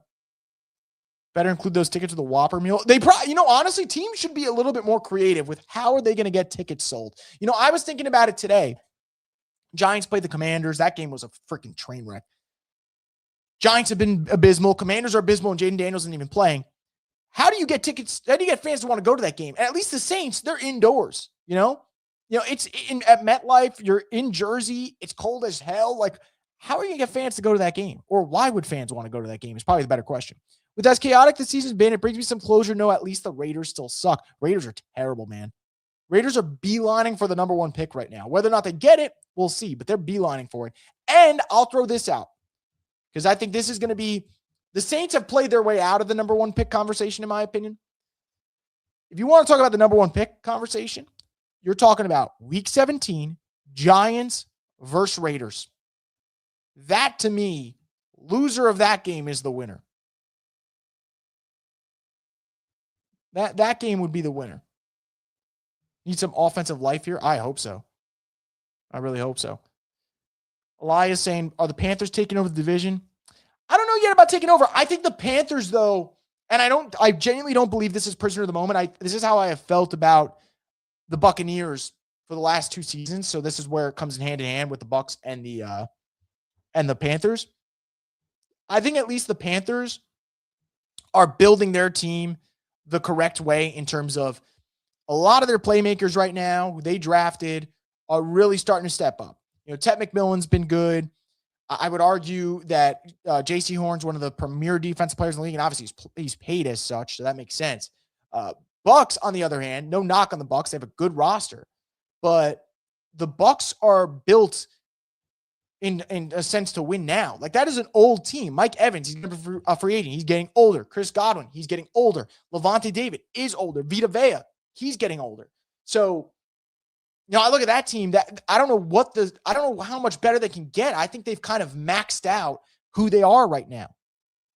Better include those tickets with a Whopper meal. They probably, honestly, teams should be a little bit more creative with how are they going to get tickets sold. I was thinking about it today. Giants played the Commanders. That game was a freaking train wreck. Giants have been abysmal. Commanders are abysmal, and Jaden Daniels isn't even playing. How do you get tickets? How do you get fans to want to go to that game? And at least the Saints, they're indoors, it's at MetLife. You're in Jersey. It's cold as hell. Like, how are you going to get fans to go to that game? Or why would fans want to go to that game is probably the better question. With as chaotic the season's been, it brings me some closure. No, at least the Raiders still suck. Raiders are terrible, man. Raiders are beelining for the number 1 pick right now. Whether or not they get it, we'll see, but they're beelining for it. And I'll throw this out, because I think this is going to be, the Saints have played their way out of the number 1 pick conversation, in my opinion. If you want to talk about the number 1 pick conversation, you're talking about week 17, Giants versus Raiders. That, to me, loser of that game is the winner. That game would be the winner. Need some offensive life here? I hope so. I really hope so. Elias saying, are the Panthers taking over the division? I don't know yet about taking over. I think the Panthers, though, and I genuinely don't believe this is prisoner of the moment. This is how I have felt about the Buccaneers for the last 2 seasons. So this is where it comes in hand with the Bucs and the Panthers. I think at least the Panthers are building their team the correct way in terms of a lot of their playmakers right now who they drafted are really starting to step up. Ted McMillan's been good. I would argue that J.C. Horn's one of the premier defensive players in the league, and obviously he's paid as such, so that makes sense. Bucs, on the other hand, no knock on the Bucs. They have a good roster, but the Bucs are built in a sense to win now. Like, that is an old team. Mike Evans, he's a free agent. He's getting older. Chris Godwin, he's getting older. Levante David is older. Vita Vea, he's getting older. So, I look at that team that I don't know how much better they can get. I think they've kind of maxed out who they are right now.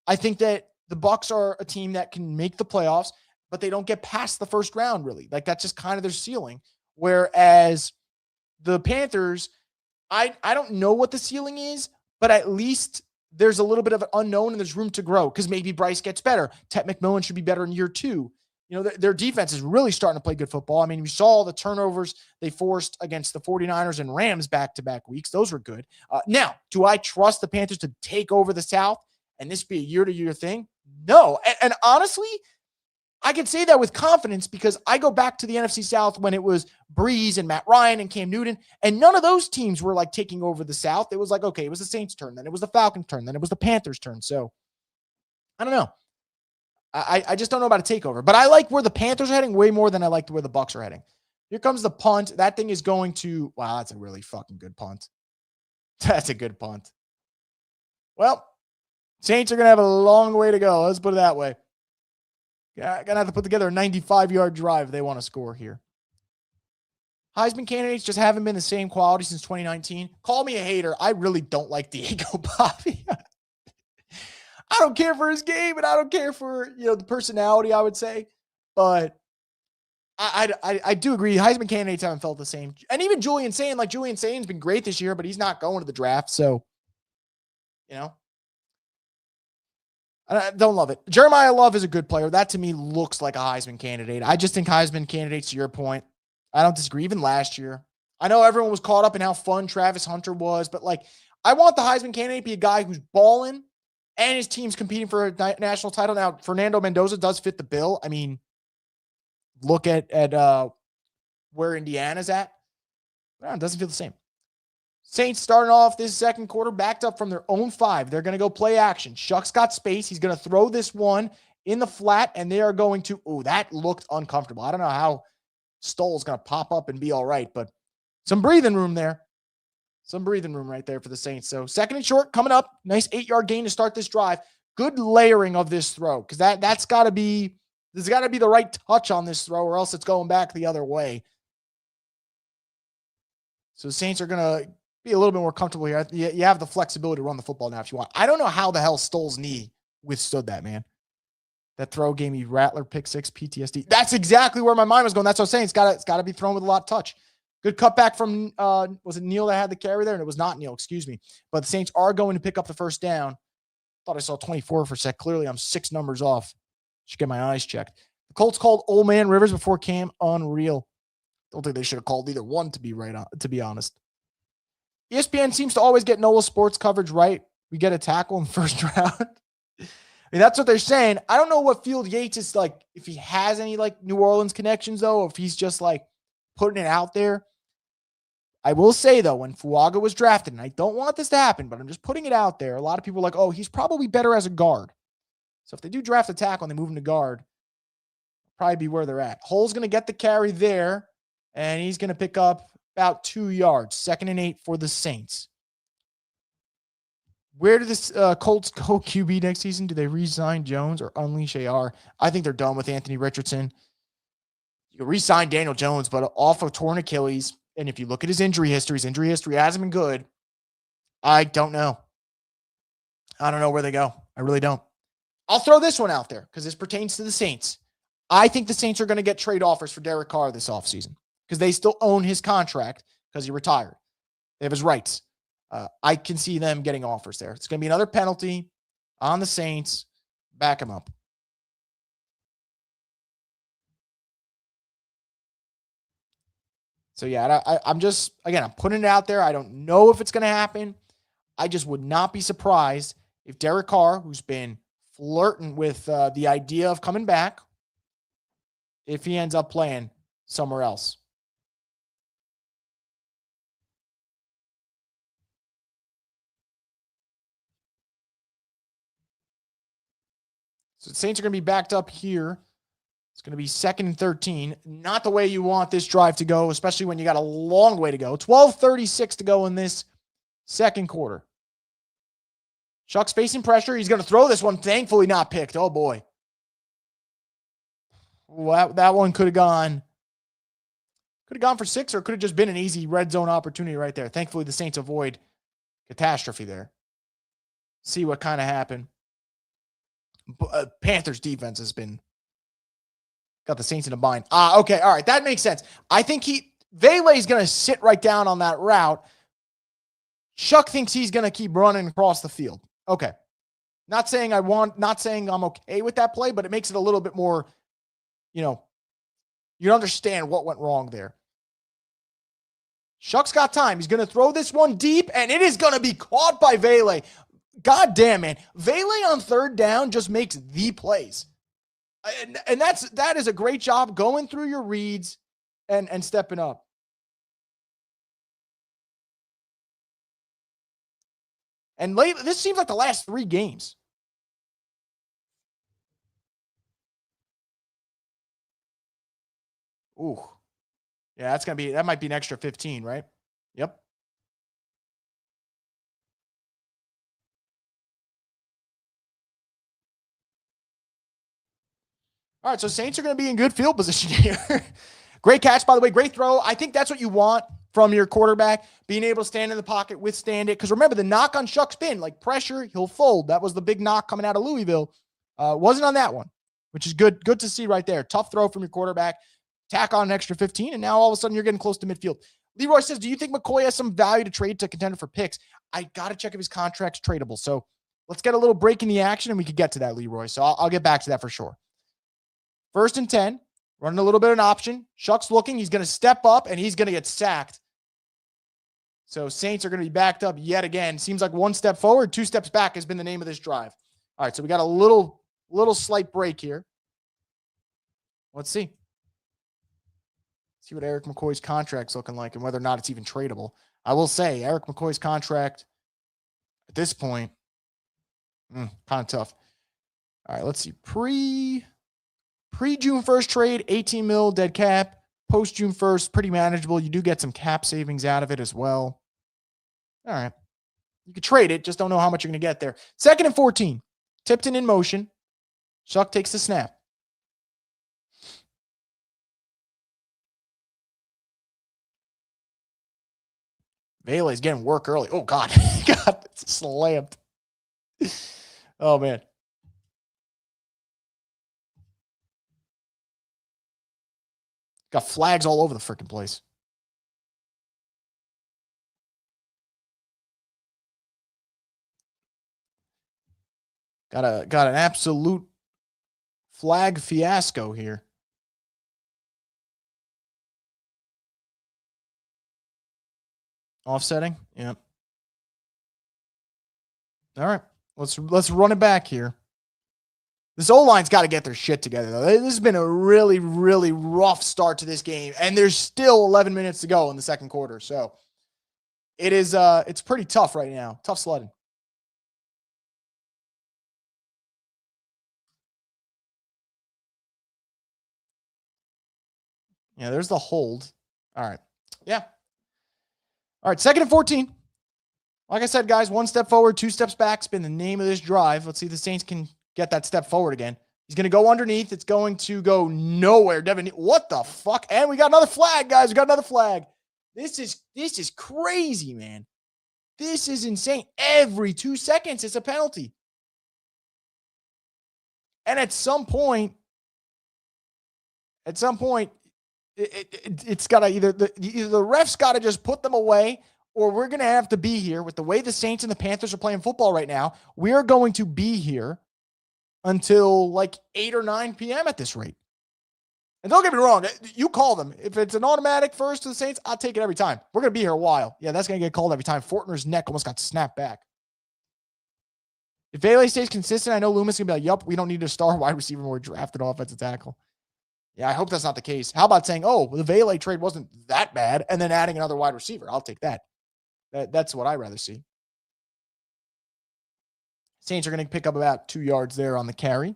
I think that the Bucs are a team that can make the playoffs, but they don't get past the first round, really. Like, that's just kind of their ceiling. Whereas the Panthers, I don't know what the ceiling is, but at least there's a little bit of an unknown and there's room to grow, because maybe Bryce gets better. Ted McMillan should be better in year 2. Their defense is really starting to play good football. I mean, we saw the turnovers they forced against the 49ers and Rams back-to-back weeks. Those were good. Now, do I trust the Panthers to take over the South and this be a year-to-year thing? No. And honestly, I can say that with confidence because I go back to the NFC South when it was Breeze and Matt Ryan and Cam Newton, and none of those teams were like taking over the South. It was like, okay, it was the Saints' turn, then it was the Falcons' turn, then it was the Panthers' turn. So, I don't know. I just don't know about a takeover. But I like where the Panthers are heading way more than I like where the Bucs are heading. Here comes the punt. That thing is going to, wow, that's a really fucking good punt. That's a good punt. Well, Saints are going to have a long way to go. Let's put it that way. Going to have to put together a 95-yard drive if they want to score here. Heisman candidates just haven't been the same quality since 2019. Call me a hater. I really don't like Diego Bobby. I don't care for his game, and I don't care for, the personality, I would say. But I do agree. Heisman candidates haven't felt the same. And even Julian Saint's been great this year, but he's not going to the draft. So, you know, I don't love it. Jeremiah Love is a good player. That to me looks like a Heisman candidate. I just think Heisman candidates, to your point, I don't disagree. Even last year, I know everyone was caught up in how fun Travis Hunter was, but like, I want the Heisman candidate to be a guy who's balling and his team's competing for a national title. Now, Fernando Mendoza does fit the bill. I mean, look at where Indiana's at. It doesn't feel the same. Saints starting off this second quarter, backed up from their own 5. They're going to go play action. Shuck's got space. He's going to throw this one in the flat, and they are going to, that looked uncomfortable. I don't know how Stoll's going to pop up and be all right, but some breathing room there. Some breathing room right there for the Saints. So second and short coming up. Nice 8-yard gain to start this drive. Good layering of this throw, because there's got to be the right touch on this throw, or else it's going back the other way. So the Saints are going to be a little bit more comfortable here. You have the flexibility to run the football now if you want. I don't know how the hell Stoll's knee withstood that, man. That throw gave me Rattler pick 6 PTSD. That's exactly where my mind was going. That's what I'm saying. It's got to be thrown with a lot of touch. Good cutback from, was it Neal that had the carry there? And it was not Neal, excuse me. But the Saints are going to pick up the first down. Thought I saw 24 for a sec. Clearly, I'm 6 numbers off. Should get my eyes checked. The Colts called Old Man Rivers before Cam. Unreal. Don't think they should have called either one, to be honest. ESPN seems to always get NOLA sports coverage right. We get a tackle in the first round. I mean, that's what they're saying. I don't know what Field Yates is like, if he has any like New Orleans connections though, or if he's just like putting it out there. I will say though, when Fuaga was drafted, and I don't want this to happen, but I'm just putting it out there. A lot of people are like, oh, he's probably better as a guard. So if they do draft a tackle and they move him to guard, probably be where they're at. Hull's going to get the carry there, and he's going to pick up about 2 yards. 2nd and 8 for the Saints. Where do the Colts go QB next season? Do they re-sign Jones or unleash AR? I think they're done with Anthony Richardson. You can re-sign Daniel Jones, but off of torn Achilles. And if you look at his injury history hasn't been good. I don't know. I don't know where they go. I really don't. I'll throw this one out there because this pertains to the Saints. I think the Saints are going to get trade offers for Derek Carr this offseason because they still own his contract because he retired. They have his rights. I can see them getting offers there. It's going to be another penalty on the Saints. Back him up. So, yeah, I'm putting it out there. I don't know if it's going to happen. I just would not be surprised if Derek Carr, who's been flirting with the idea of coming back, if he ends up playing somewhere else. So the Saints are going to be backed up here. It's going to be 2nd and 13. Not the way you want this drive to go, especially when you got a long way to go. 12:36 to go in this second quarter. Shuck's facing pressure. He's going to throw this one. Thankfully not picked. Oh, boy. Well, that one could have gone for 6, or it could have just been an easy red zone opportunity right there. Thankfully, the Saints avoid catastrophe there. See what kind of happened. Panthers defense has been got the Saints in a bind. Okay. All right. That makes sense. I think Vele is going to sit right down on that route. Shuck thinks he's going to keep running across the field. Okay. Not saying I'm okay with that play, but it makes it a little bit more, you understand what went wrong there. Shuck's got time. He's going to throw this one deep, and it is going to be caught by Vele. God damn, man. Vele on 3rd down just makes the plays. And that is a great job going through your reads and stepping up. And this seems like the last 3 games. Ooh. Yeah, that might be an extra 15, right? Yep. All right, so Saints are going to be in good field position here. Great catch, by the way. Great throw. I think that's what you want from your quarterback, being able to stand in the pocket, withstand it. Because remember, the knock on Shuck's been like pressure, he'll fold. That was the big knock coming out of Louisville. Wasn't on that one, which is good. Good to see right there. Tough throw from your quarterback. tack on an extra 15, and now all of a sudden you're getting close to midfield. Leroy says, do you think McCoy has some value to trade to contender for picks? I got to check if his contract's tradable. So let's get a little break in the action, and we could get to that, Leroy. So I'll get back to that for sure. 1st and 10, running a little bit of an option. Shuck's looking. He's going to step up, and he's going to get sacked. So Saints are going to be backed up yet again. Seems like 1 step forward, 2 steps back has been the name of this drive. All right, so we got a little slight break here. Let's see. See what Eric McCoy's contract's looking like and whether or not it's even tradable. I will say, Eric McCoy's contract at this point, kind of tough. All right, let's see. Pre-June 1st trade, 18 mil dead cap. Post-June 1st, pretty manageable. You do get some cap savings out of it as well. All right. You could trade it, just don't know how much you're going to get there. 2nd and 14. Tipton in motion. Shuck takes the snap. Vele's getting work early. Oh, God. God, it's slammed. Oh, man. Got flags all over the freaking place. Got an absolute flag fiasco here. Offsetting? Yeah. All right. Let's run it back here. This O-line's got to get their shit together, though. This has been a really, really rough start to this game, and there's still 11 minutes to go in the second quarter. So it's pretty tough right now. Tough sledding. Yeah, there's the hold. All right. Yeah. All right, 2nd and 14. Like I said, guys, 1 step forward, 2 steps back. It's been the name of this drive. Let's see if the Saints can get that step forward again. He's going to go underneath. It's going to go nowhere. Devin, what the fuck? And we got another flag, guys. We got another flag. This is crazy, man. This is insane. Every 2 seconds, it's a penalty. And at some point, it's got to either the refs got to just put them away, or we're going to have to be here with the way the Saints and the Panthers are playing football right now. We're going to be here until like 8 or 9 p.m. at this rate. And don't get me wrong, you call them. If it's an automatic first to the Saints, I'll take it every time. We're going to be here a while. Yeah, that's going to get called every time. Fortner's neck almost got snapped back. If Vele stays consistent, I know Loomis is going to be like, yup, we don't need a star wide receiver. We're drafted offensive tackle. Yeah, I hope that's not the case. How about saying, oh, the Vele trade wasn't that bad, and then adding another wide receiver? I'll take that. That's what I'd rather see. Saints are going to pick up about 2 yards there on the carry.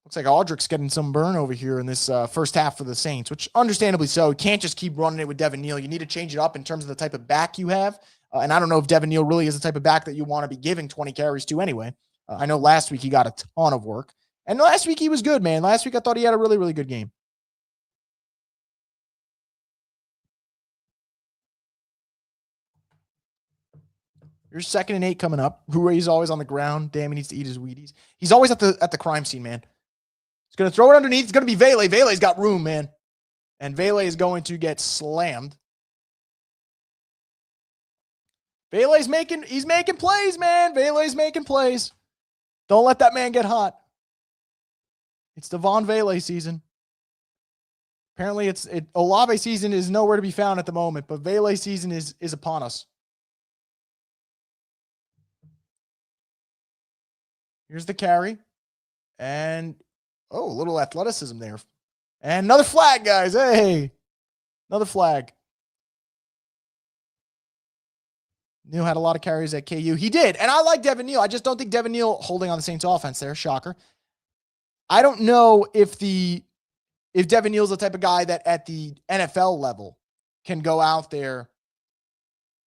Looks like Aldrich's getting some burn over here in this first half for the Saints, which understandably so. You can't just keep running it with Devin Neal. You need to change it up in terms of the type of back you have. And I don't know if Devin Neal really is the type of back that you want to be giving 20 carries to anyway. I know last week he got a ton of work. And last week he was good, man. Last week I thought he had a really, really good game. Here's 2nd and 8 coming up. Rui's always on the ground. Damn, he needs to eat his Wheaties. He's always at the crime scene, man. He's going to throw it underneath. It's going to be Vele. Vele's got room, man. And Vele is going to get slammed. Vele's making plays, man. Vele's making plays. Don't let that man get hot. It's Devon Vele season. Apparently, Olave season is nowhere to be found at the moment, but Vele season is upon us. Here's the carry. And, a little athleticism there. And another flag, guys. Hey, another flag. Neal had a lot of carries at KU. He did. And I like Devin Neal. I just don't think Devin Neal holding on the Saints offense there. Shocker. I don't know if Devin Neal's the type of guy that at the NFL level can go out there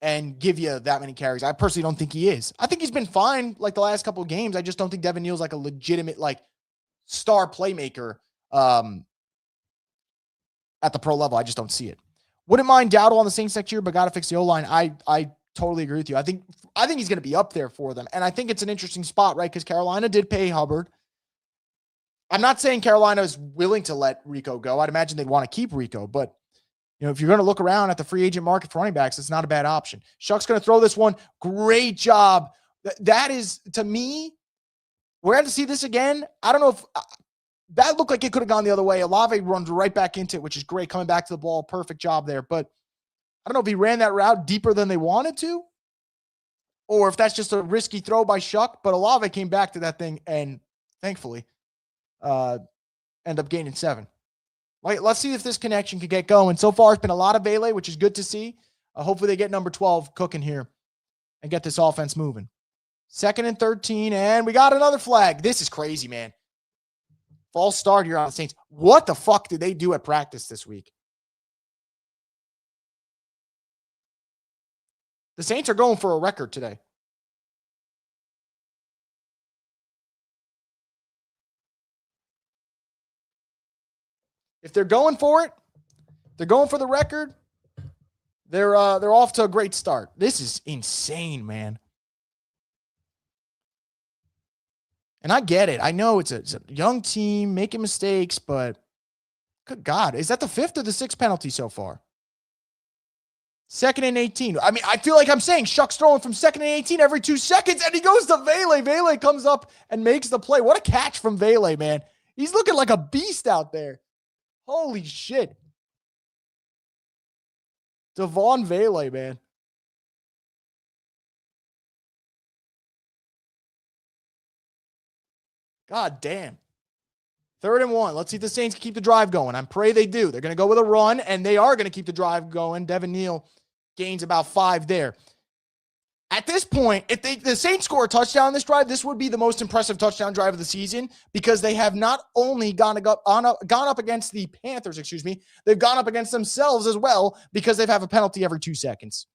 and give you that many carries. I personally don't think he is. I think he's been fine like the last couple of games. I just don't think Devin Neal's like a legitimate like star playmaker at the pro level. I just don't see it. Wouldn't mind Dowdle on the Saints next year, but got to fix the O-line. I totally agree with you. I think he's going to be up there for them. And I think it's an interesting spot, right? Because Carolina did pay Hubbard. I'm not saying Carolina is willing to let Rico go. I'd imagine they'd want to keep Rico, but if you're going to look around at the free agent market for running backs, it's not a bad option. Shuck's going to throw this one. Great job. That is, to me, we're going to see this again. I don't know if that looked like it could have gone the other way. Olave runs right back into it, which is great. Coming back to the ball. Perfect job there. But I don't know if he ran that route deeper than they wanted to, or if that's just a risky throw by Shuck. But Olave came back to that thing and thankfully end up gaining 7. Let's see if this connection can get going. So far, it's been a lot of Vele, which is good to see. Hopefully they get number 12 cooking here and get this offense moving. 2nd and 13, and we got another flag. This is crazy, man. False start here on the Saints. What the fuck did they do at practice this week? The Saints are going for a record today. If they're going for it, they're going for the record, they're off to a great start. This is insane, man. And I get it. I know it's a young team making mistakes, but good God, is that the 5th or the 6th penalty so far? 2nd and 18. I mean, I feel like I'm saying Shuck's throwing from 2nd and 18 every 2 seconds, and he goes to Vele. Vele comes up and makes the play. What a catch from Vele, man. He's looking like a beast out there. Holy shit. Devon Vele, man. God damn. 3rd and 1. Let's see if the Saints can keep the drive going. I pray they do. They're going to go with a run, and they are going to keep the drive going. Devin Neal gains about 5 there. At this point, if the Saints score a touchdown on this drive, this would be the most impressive touchdown drive of the season because they have not only gone up against the Panthers, they've gone up against themselves as well because they have a penalty every 2 seconds.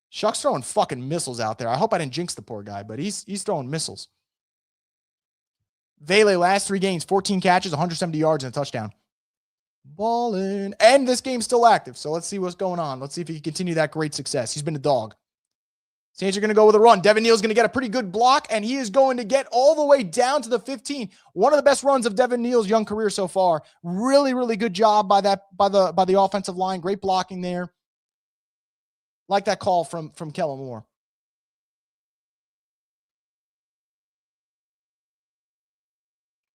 Shuck's throwing fucking missiles out there. I hope I didn't jinx the poor guy, but he's throwing missiles. Vele, last 3 games, 14 catches, 170 yards, and a touchdown. Ballin'. And this game's still active, so let's see what's going on. Let's see if he can continue that great success. He's been a dog. Saints are going to go with a run. Devin Neal's going to get a pretty good block, and he is going to get all the way down to the 15. One of the best runs of Devin Neal's young career so far. Really, really good job by the offensive line. Great blocking there. Like that call from Kellen Moore.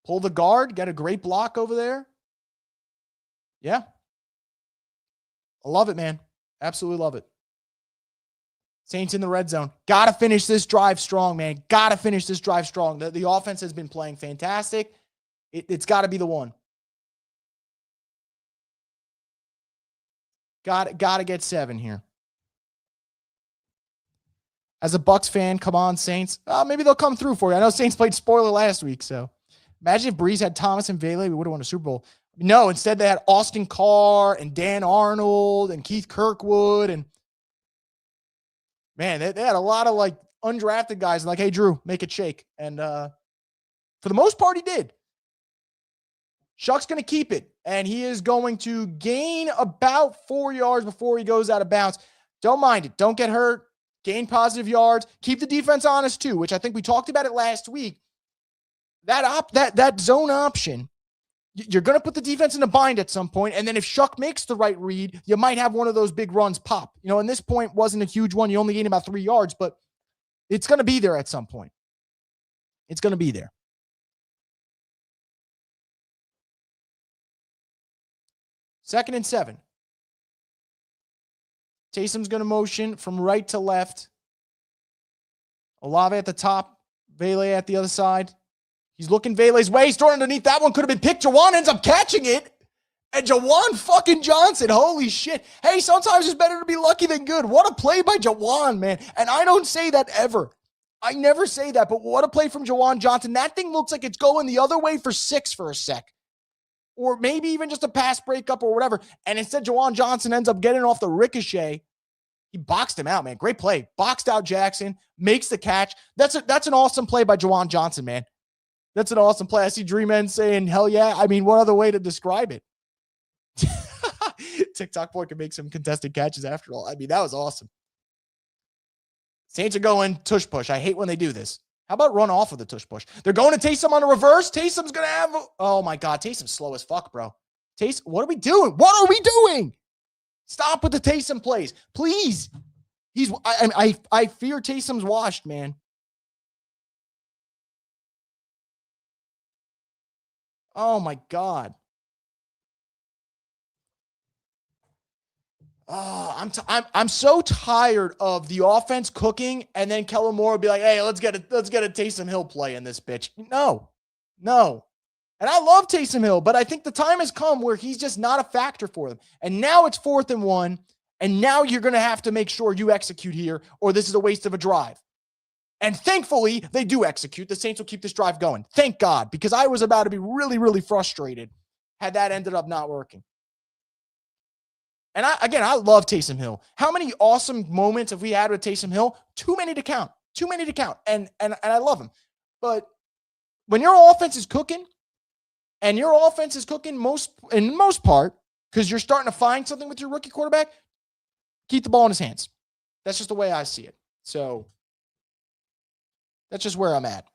Pull the guard. Get a great block over there. Yeah. I love it, man. Absolutely love it. Saints in the red zone. Got to finish this drive strong, man. Got to finish this drive strong. The offense has been playing fantastic. It's got to be the one. Got to get 7 here. As a Bucs fan, come on, Saints. Maybe they'll come through for you. I know Saints played spoiler last week, so imagine if Breeze had Thomas and Vele, we would have won a Super Bowl. No, instead they had Austin Carr and Dan Arnold and Keith Kirkwood. And man, they had a lot of like undrafted guys like, hey, Drew, make it shake. And for the most part, he did. Shuck's going to keep it, and he is going to gain about 4 yards before he goes out of bounds. Don't mind it. Don't get hurt. Gain positive yards. Keep the defense honest too, which I think we talked about it last week. That zone option, you're going to put the defense in a bind at some point, and then if Shuck makes the right read, you might have one of those big runs pop. And this point wasn't a huge one. You only gained about 3 yards, but it's going to be there at some point. It's going to be there. Second and 7. Taysom's going to motion from right to left. Olave at the top. Vele at the other side. He's looking Vele's way. He's throwing underneath. That one could have been picked. Jawan ends up catching it. And Jawan fucking Johnson. Holy shit. Hey, sometimes it's better to be lucky than good. What a play by Jawan, man. And I don't say that ever. I never say that, but what a play from Jawan Johnson. That thing looks like it's going the other way for 6 for a sec. Or maybe even just a pass breakup or whatever. And instead, Jawan Johnson ends up getting off the ricochet. He boxed him out, man. Great play. Boxed out Jackson. Makes the catch. That's an awesome play by Jawan Johnson, man. That's an awesome play. I see Dreamman saying, hell yeah. I mean, what other way to describe it? TikTok boy can make some contested catches after all. I mean, that was awesome. Saints are going tush push. I hate when they do this. How about run off with the tush push? They're going to Taysom on a reverse. Taysom's going to have, oh my God, Taysom's slow as fuck, bro. Taysom, what are we doing? What are we doing? Stop with the Taysom plays, please. I fear Taysom's washed, man. Oh my God. Oh, I'm so tired of the offense cooking, and then Kellen Moore will be like, "Hey, let's get a Taysom Hill play in this bitch." No. And I love Taysom Hill, but I think the time has come where he's just not a factor for them. And now it's 4th and 1, and now you're going to have to make sure you execute here, or this is a waste of a drive. And thankfully, they do execute. The Saints will keep this drive going. Thank God, because I was about to be really, really frustrated had that ended up not working. And I love Taysom Hill. How many awesome moments have we had with Taysom Hill? Too many to count. And I love him. But when your offense is cooking, and your offense is cooking in most part, because you're starting to find something with your rookie quarterback, keep the ball in his hands. That's just the way I see it. So that's just where I'm at.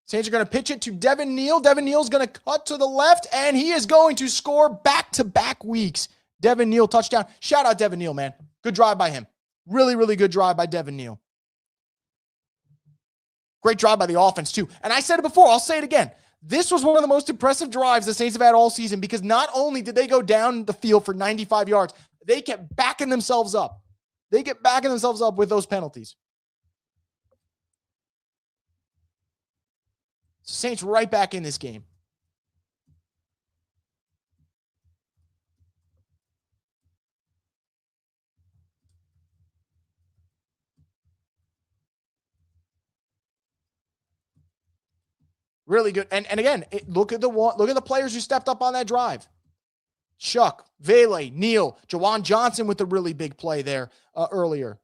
Saints are going to pitch it to Devin Neal. Devin Neal's going to cut to the left, and he is going to score back-to-back weeks. Devin Neal touchdown. Shout out Devin Neal, man. Good drive by him. Really, really good drive by Devin Neal. Great drive by the offense, too. And I said it before. I'll say it again. This was one of the most impressive drives the Saints have had all season, because not only did they go down the field for 95 yards, they kept backing themselves up. They get backing themselves up with those penalties. Saints right back in this game. Really good. And again, look at the players who stepped up on that drive. Chuck, Vele, Neal, Jawan Johnson with a really big play there earlier.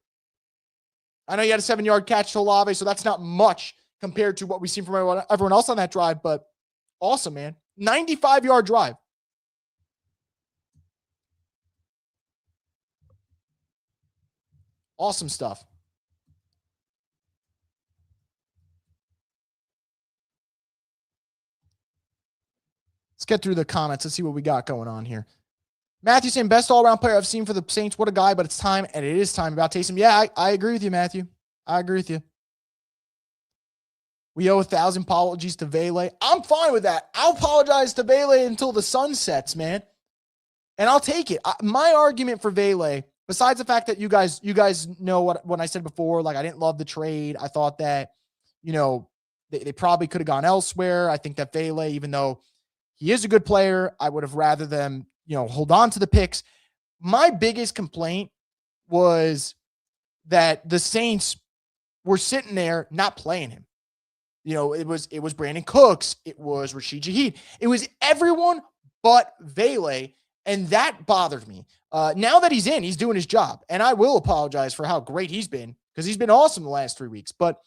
I know you had a 7-yard catch to Olave, so that's not much compared to what we've seen from everyone else on that drive, but awesome, man. 95-yard drive. Awesome stuff. Let's get through the comments. Let's see what we got going on here. Matthew saying, best all-around player I've seen for the Saints. What a guy, but it's time, and it is time about Taysom. Yeah, I agree with you, Matthew. I agree with you. We owe 1,000 apologies to Vele. I'm fine with that. I'll apologize to Vele until the sun sets, man. And I'll take it. My argument for Vele, besides the fact that you guys know what I said before, like I didn't love the trade. I thought that, they probably could have gone elsewhere. I think that Vele, even though he is a good player, I would have rather them, hold on to the picks. My biggest complaint was that the Saints were sitting there not playing him. It was Brandon Cooks. It was Rashid Shaheed. It was everyone but Vele, and that bothered me. Now that he's in, he's doing his job, and I will apologize for how great he's been, because he's been awesome the last 3 weeks. But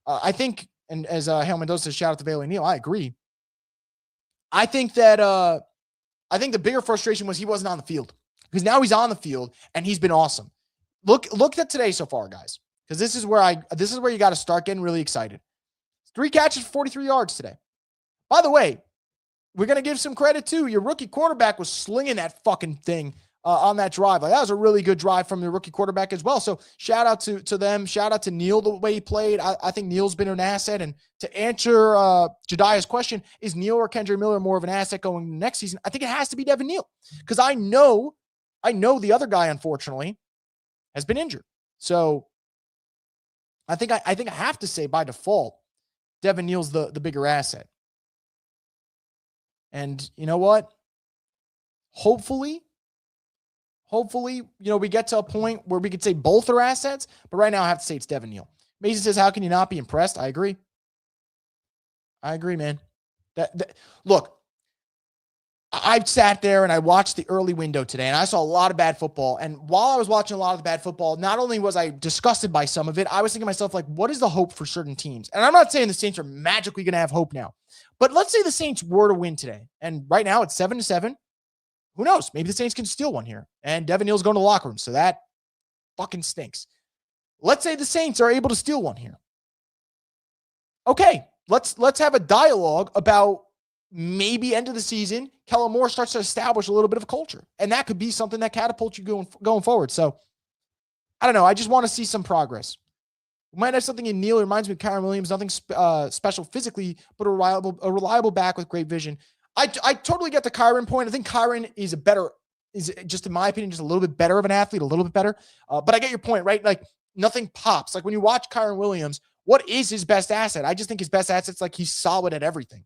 I think, and as Hale Mendoza says, shout out to Vele Neal, I agree. I think that the bigger frustration was he wasn't on the field, because now he's on the field and he's been awesome. Look at today so far, guys, because this is where you got to start getting really excited. 3 catches for 43 yards today. By the way, we're going to give some credit too. Your rookie quarterback was slinging that fucking thing on that drive. Like, that was a really good drive from the rookie quarterback as well. So shout out to them. Shout out to Neal, the way he played. I think Neal's been an asset. And to answer Jediah's question, is Neal or Kendre Miller more of an asset going next season? I think it has to be Devin Neal, because I know the other guy, unfortunately, has been injured. So I think I have to say by default, Devin Neal's the bigger asset. And you know what? Hopefully, we get to a point where we could say both are assets, but right now I have to say it's Devin Neal. Mason says, how can you not be impressed? I agree, man. Look, I've sat there and I watched the early window today, and I saw a lot of bad football. And while I was watching a lot of the bad football, not only was I disgusted by some of it, I was thinking to myself, like, what is the hope for certain teams? And I'm not saying the Saints are magically going to have hope now, but let's say the Saints were to win today, and right now it's 7-7. Who knows? Maybe the Saints can steal one here. And Devin Neal's going to the locker room, so that fucking stinks. Let's say the Saints are able to steal one here. Okay, let's have a dialogue about maybe end of the season, Kellen Moore starts to establish a little bit of a culture. And that could be something that catapults you going forward. So, I don't know. I just want to see some progress. We might have something in Neal. It reminds me of Kyren Williams. Nothing special physically, but a reliable back with great vision. I totally get the Kyren point. I think Kyren is just in my opinion, just a little bit better of an athlete, a little bit better. But I get your point, right? Like, nothing pops. Like, when you watch Kyren Williams, what is his best asset? I just think his best asset's like he's solid at everything.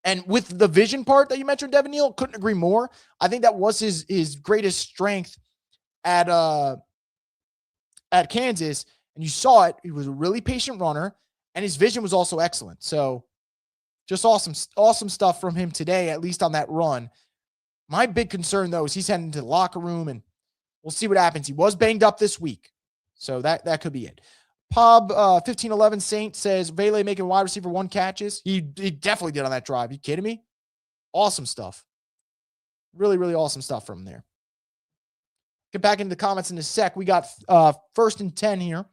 And with the vision part that you mentioned, Devin Neal, couldn't agree more. I think that was his greatest strength at Kansas, and you saw it. He was a really patient runner, and his vision was also excellent. So just awesome stuff from him today, at least on that run. My big concern, though, is he's heading to the locker room, and we'll see what happens. He was banged up this week, so that could be it. Pub 1511 Saint says, Vele making wide receiver 1 catches. He definitely did on that drive. You kidding me? Awesome stuff. Really, really awesome stuff from him there. Get back into the comments in a sec. We got 1st and 10 here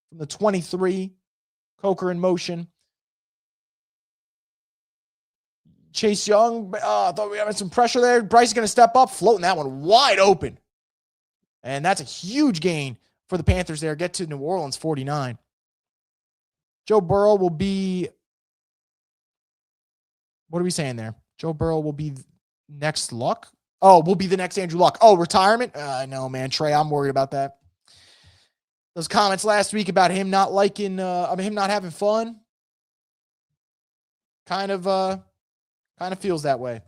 from the 23. Coker in motion. Chase Young, thought we were having some pressure there. Bryce is going to step up, floating that one wide open. And that's a huge gain for the Panthers there. Get to New Orleans, 49. Joe Burrow will be, what are we saying there? Joe Burrow will be next Luck? Oh, will be the next Andrew Luck. Oh, retirement? I know, man. Trey, I'm worried about that. Those comments last week about him not liking, him not having fun. Kind of feels that way.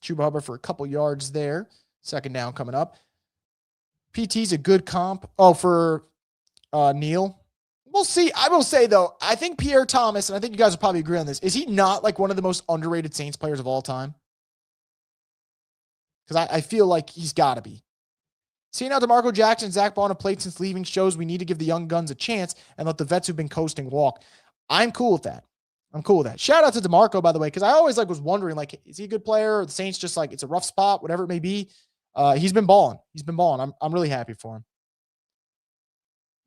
Chuba Hubbard for a couple yards there. 2nd down coming up. PT's a good comp. Oh, for Neal. We'll see. I will say, though, I think Pierre Thomas, and I think you guys will probably agree on this, is he not like one of the most underrated Saints players of all time? Because I feel like he's got to be. Seeing how DeMarco Jackson and Zach Bond have played since leaving shows we need to give the young guns a chance and let the vets who've been coasting walk. I'm cool with that. Shout out to DeMarco, by the way, because I always was wondering, is he a good player? Or the Saints just it's a rough spot, whatever it may be. He's been balling. I'm really happy for him.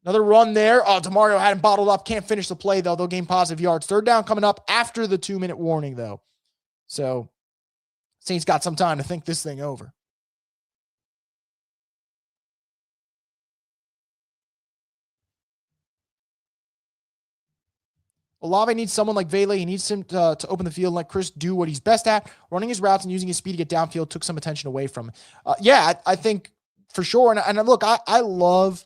Another run there. Oh, DeMario had him bottled up. Can't finish the play, though. They'll gain positive yards. 3rd down coming up after the 2-minute warning, though. So Saints got some time to think this thing over. Olave needs someone like Vele. He needs him to open the field and let Chris do what he's best at. Running his routes and using his speed to get downfield took some attention away from him. I think for sure. And look, I love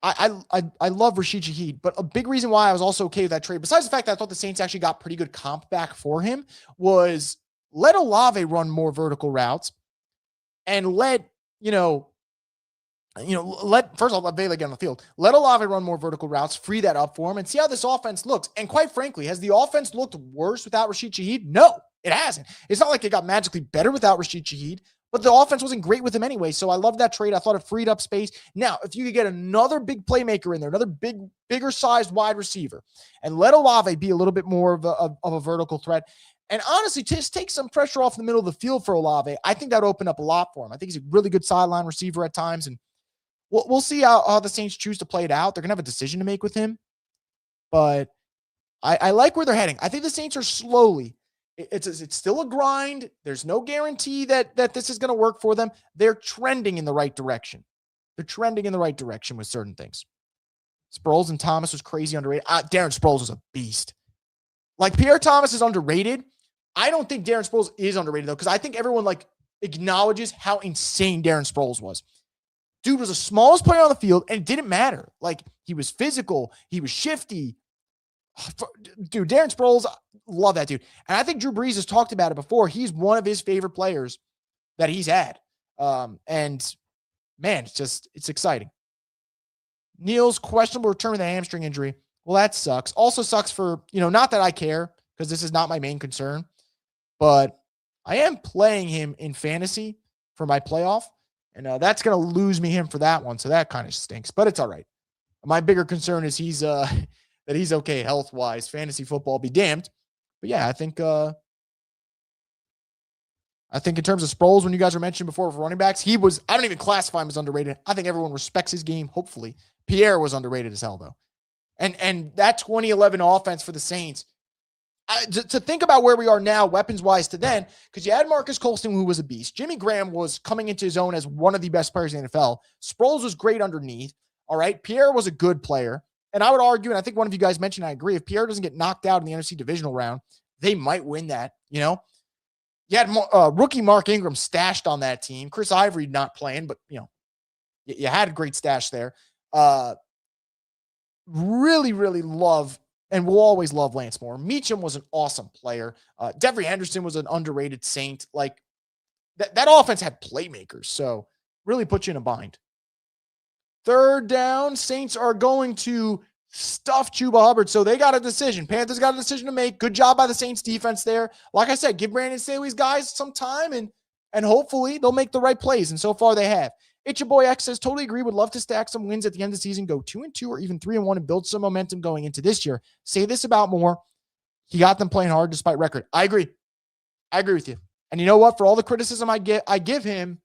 Rashid Shaheed, but a big reason why I was also okay with that trade, besides the fact that I thought the Saints actually got pretty good comp back for him, was let Olave run more vertical routes and let first of all, let Vele get on the field. Let Olave run more vertical routes, free that up for him, and see how this offense looks. And quite frankly, has the offense looked worse without Rashid Shaheed? No, it hasn't. It's not like it got magically better without Rashid Shaheed, but the offense wasn't great with him anyway. So I love that trade. I thought it freed up space. Now, if you could get another big playmaker in there, another bigger sized wide receiver, and let Olave be a little bit more of a vertical threat, and honestly, just take some pressure off the middle of the field for Olave, I think that would open up a lot for him. I think he's a really good sideline receiver at times, and we'll see how the Saints choose to play it out. They're going to have a decision to make with him. But I like where they're heading. I think the Saints are slowly. It's still a grind. There's no guarantee that this is going to work for them. They're trending in the right direction. They're trending in the right direction with certain things. Sproles and Thomas was crazy underrated. Darren Sproles was a beast. Like, Pierre Thomas is underrated. I don't think Darren Sproles is underrated, though, because I think everyone acknowledges how insane Darren Sproles was. Dude was the smallest player on the field, and it didn't matter. He was physical. He was shifty. Dude, Darren Sproles, love that dude. And I think Drew Brees has talked about it before. He's one of his favorite players that he's had. And, man, it's exciting. Neal's questionable return with a hamstring injury. Well, that sucks. Also sucks for, not that I care, because this is not my main concern, but I am playing him in fantasy for my playoff. And that's going to lose me him for that one. So that kind of stinks, but it's all right. My bigger concern is he's that he's okay health-wise. Fantasy football be damned. But yeah, I think in terms of Sproles, when you guys were mentioning before for running backs, I don't even classify him as underrated. I think everyone respects his game, hopefully. Pierre was underrated as hell, though. And that 2011 offense for the Saints, to think about where we are now, weapons-wise to then, because you had Marcus Colston, who was a beast. Jimmy Graham was coming into his own as one of the best players in the NFL. Sproles was great underneath, all right? Pierre was a good player. And I would argue, and I think one of you guys mentioned, I agree, if Pierre doesn't get knocked out in the NFC divisional round, they might win that, You had rookie Mark Ingram stashed on that team. Chris Ivory not playing, but, you had a great stash there. Really, really love and will always love Lance Moore. Meacham was an awesome player. Devery Henderson was an underrated Saint. Like, that offense had playmakers, so really put you in a bind. Third down, Saints are going to stuff Chuba Hubbard, so they got a decision. Panthers got a decision to make. Good job by the Saints defense there. Like I said, give Brandon Staley's guys some time, and hopefully they'll make the right plays, and so far they have. It's your boy X says, totally agree. Would love to stack some wins at the end of the season, go 2-2 or even 3-1 and build some momentum going into this year. Say this about Moore. He got them playing hard despite record. I agree. I agree with you. And you know what? For all the criticism I give him,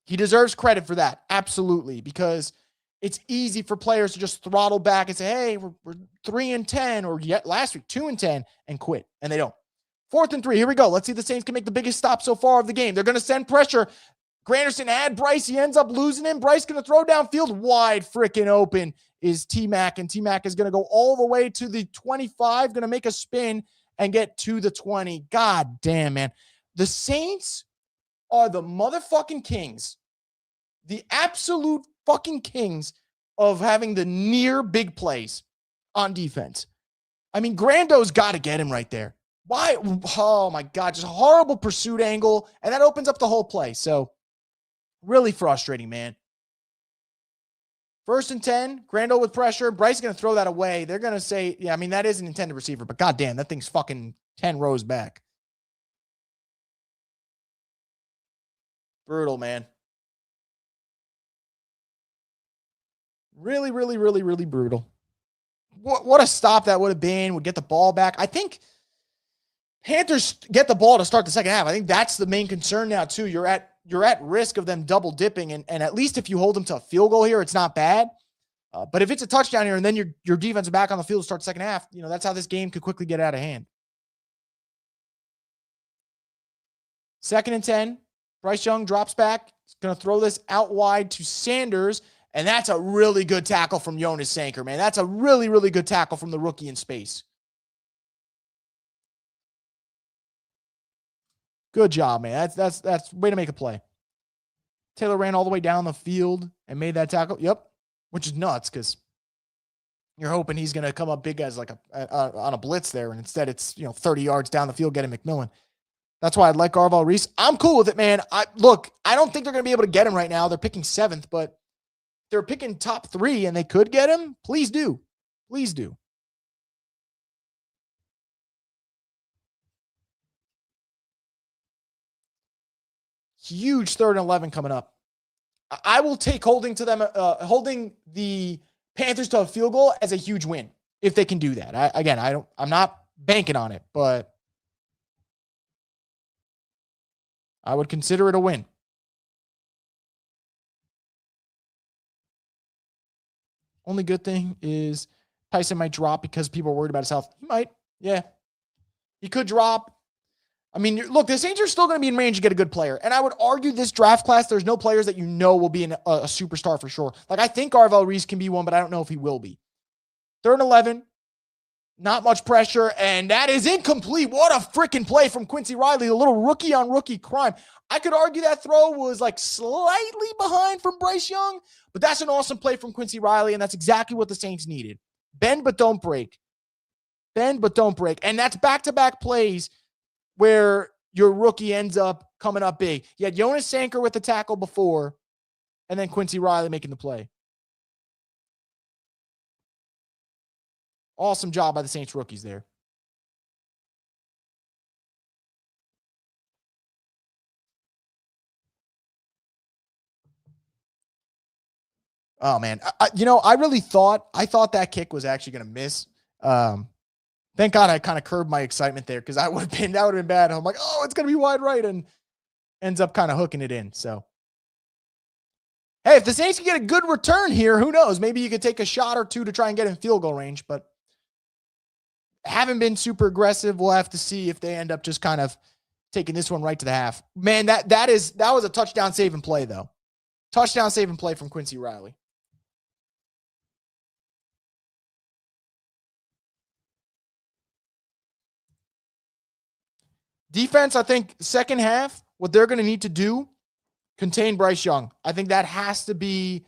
he deserves credit for that. Absolutely. Because it's easy for players to just throttle back and say, hey, we're 3-10, or yet last week 2-10, and quit. And they don't. 4th and 3. Here we go. Let's see if the Saints can make the biggest stop so far of the game. They're going to send pressure. Granderson had Bryce. He ends up losing him. Bryce going to throw downfield. Wide freaking open is T-Mac, and T-Mac is going to go all the way to the 25, going to make a spin and get to the 20. God damn, man. The Saints are the motherfucking kings, the absolute fucking kings of having the near big plays on defense. I mean, Grando's got to get him right there. Why? Oh, my God. Just a horrible pursuit angle, and that opens up the whole play. So, really frustrating, man. 1st and 10, Grando with pressure. Bryce is going to throw that away. They're going to say, yeah, I mean, that is an intended receiver, but goddamn, that thing's fucking 10 rows back. Brutal, man. Really, really, really, really brutal. What a stop that would have been. Would get the ball back. I think Panthers get the ball to start the second half. I think that's the main concern now, too. You're at risk of them double dipping, and at least if you hold them to a field goal here, it's not bad. But if it's a touchdown here and then your defense is back on the field to start the second half, that's how this game could quickly get out of hand. 2nd and 10, Bryce Young drops back. He's going to throw this out wide to Sanders, and that's a really good tackle from Jonas Sanker, man. That's a really, really good tackle from the rookie in space. Good job, man. That's way to make a play. Taylor ran all the way down the field and made that tackle. Yep. Which is nuts because you're hoping he's going to come up big as like on a blitz there. And instead it's, 30 yards down the field getting McMillan. That's why I'd like Garval Reese. I'm cool with it, man. I don't think they're going to be able to get him right now. They're picking 7th, but they're picking top 3 and they could get him. Please do. Please do. Huge 3rd and 11 coming up. I will take holding the Panthers to a field goal as a huge win if they can do that. I'm not banking on it, but I would consider it a win. Only good thing is Tyson might drop because people are worried about his health. He might. Yeah. He could drop. I mean, look, the Saints are still going to be in range to get a good player. And I would argue this draft class, there's no players that will be a superstar for sure. Like, I think Garval Reese can be one, but I don't know if he will be. 3rd and 11, not much pressure, and that is incomplete. What a freaking play from Quincy Riley, a little rookie-on-rookie crime. I could argue that throw was like slightly behind from Bryce Young, but that's an awesome play from Quincy Riley, and that's exactly what the Saints needed. Bend but don't break. Bend but don't break. And that's back-to-back plays where your rookie ends up coming up big. You had Jonas Sanker with the tackle before, and then Quincy Riley making the play. Awesome job by the Saints rookies there. Oh man, I thought that kick was actually going to miss. Thank God I kind of curbed my excitement there because that would have been bad. I'm like, oh, it's going to be wide right, and ends up kind of hooking it in. So, hey, if the Saints can get a good return here, who knows? Maybe you could take a shot or two to try and get in field goal range, but haven't been super aggressive. We'll have to see if they end up just kind of taking this one right to the half. Man, that was a touchdown saving play though. Touchdown saving play from Quincy Riley. Defense, I think second half, what they're going to need to do, contain Bryce Young. I think that has to be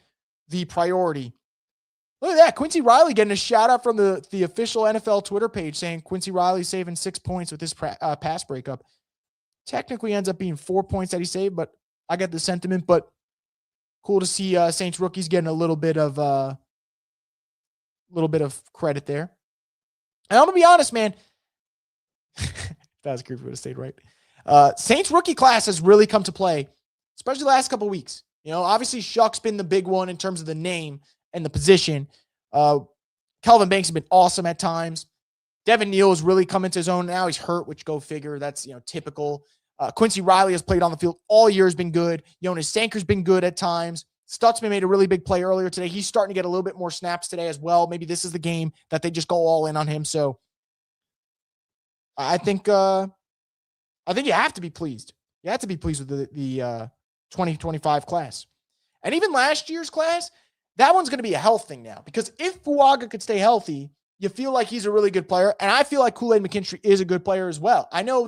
the priority. Look at that. Quincy Riley getting a shout out from the official NFL Twitter page saying Quincy Riley saving 6 points with this pass breakup. Technically ends up being 4 points that he saved, but I get the sentiment. But cool to see Saints rookies getting a little bit of credit there. And I'm going to be honest, man. That was creepy. Would have stayed right. Saints rookie class has really come to play, especially the last couple of weeks. You know, obviously Shuck's been the big one in terms of the name and the position. Kelvin Banks has been awesome at times. Devin Neal has really come into his own. Now he's hurt, which go figure. That's, typical. Quincy Riley has played on the field all year, has been good. Jonas Sanker's been good at times. Stutzman made a really big play earlier today. He's starting to get a little bit more snaps today as well. Maybe this is the game that they just go all in on him. So I think you have to be pleased. You have to be pleased with the 2025 class. And even last year's class, that one's going to be a health thing now. Because if Fuaga could stay healthy, you feel like he's a really good player. And I feel like Kool-Aid McKinstry is a good player as well. I know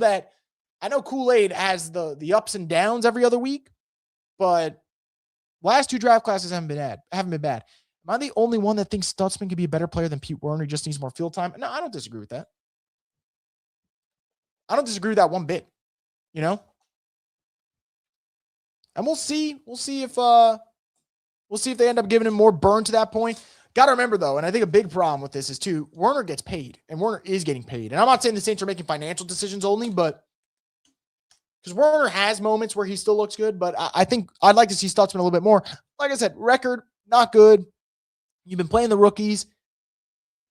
Kool-Aid has the ups and downs every other week, but last two draft classes haven't been bad. Am I the only one that thinks Stutzman could be a better player than Pete Werner? He just needs more field time? No, I don't disagree with that. I don't disagree with that one bit, And we'll see if they end up giving him more burn to that point. Got to remember though, and I think a big problem with this is too, Werner gets paid, and Werner is getting paid. And I'm not saying the Saints are making financial decisions only, but because Werner has moments where he still looks good, but I think I'd like to see Stutzman a little bit more. Like I said, record not good. You've been playing the rookies.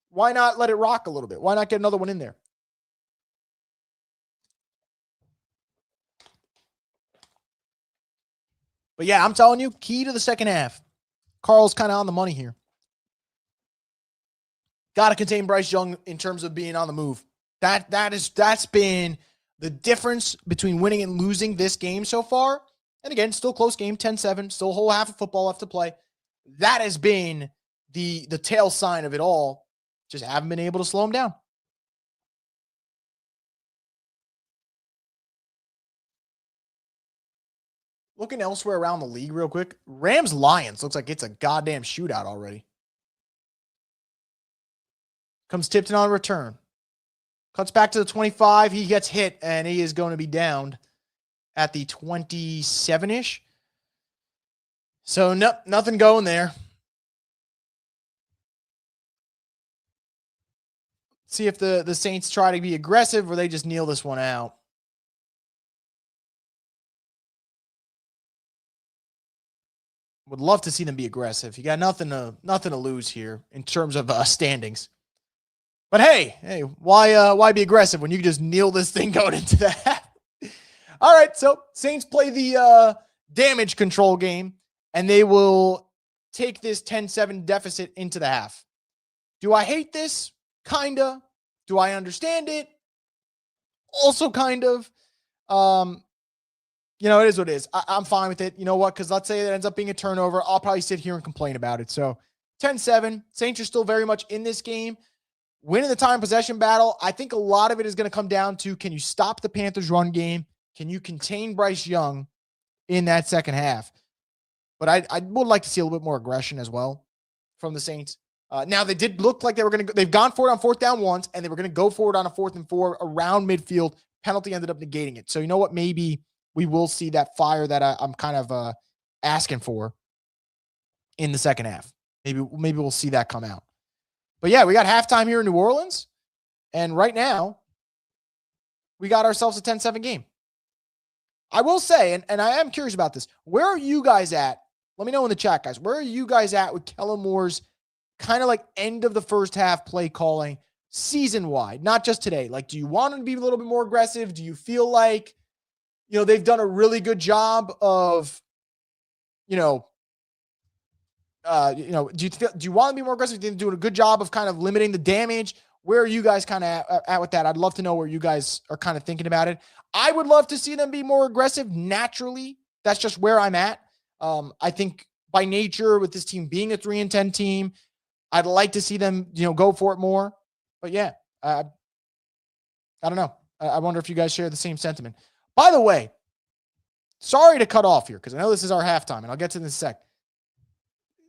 Why not let it rock a little bit? Why not get another one in there? But yeah, I'm telling you, key to the second half. Carl's kind of on the money here. Got to contain Bryce Young in terms of being on the move. That's been the difference between winning and losing this game so far. And again, still close game, 10-7, still a whole half of football left to play. That has been the tail sign of it all. Just haven't been able to slow him down. Looking elsewhere around the league real quick, Rams-Lions looks like it's a goddamn shootout already. Comes Tipton on return. Cuts back to the 25. He gets hit, and he is going to be downed at the 27-ish. So, nothing going there. See if the Saints try to be aggressive or they just kneel this one out. Would love to see them be aggressive. You got nothing to lose here in terms of standings. But hey, why be aggressive when you can just kneel this thing going into the half? All right, so Saints play the damage control game, and they will take this 10-7 deficit into the half. Do I hate this? Kinda. Do I understand it? Also kind of. It is what it is. I'm fine with it. You know what? Because let's say it ends up being a turnover. I'll probably sit here and complain about it. So 10-7. Saints are still very much in this game. Winning the time possession battle, I think a lot of it is going to come down to, can you stop the Panthers run game? Can you contain Bryce Young in that second half? But I would like to see a little bit more aggression as well from the Saints. Now, they did look like they've gone for it on fourth down once, and they were going to go for it on a 4th and 4 around midfield. Penalty ended up negating it. So you know what? Maybe we will see that fire that I'm kind of asking for in the second half. Maybe we'll see that come out. But yeah, we got halftime here in New Orleans. And right now, we got ourselves a 10-7 game. I will say, and I am curious about this, where are you guys at Let me know in the chat, guys. Where are you guys at with Kellen Moore's kind of like end of the first half play calling season-wide, not just today? Like, do you want him to be a little bit more aggressive? Do you feel like, they've done a really good job of, do you want to be more aggressive? Do you doing a good job of kind of limiting the damage? Where are you guys kind of at with that? I'd love to know where you guys are kind of thinking about it. I would love to see them be more aggressive naturally. That's just where I'm at. I think by nature, with this team being a 3-10 team, I'd like to see them, go for it more. But yeah, I don't know. I wonder if you guys share the same sentiment. By the way, sorry to cut off here because I know this is our halftime, and I'll get to this in a sec.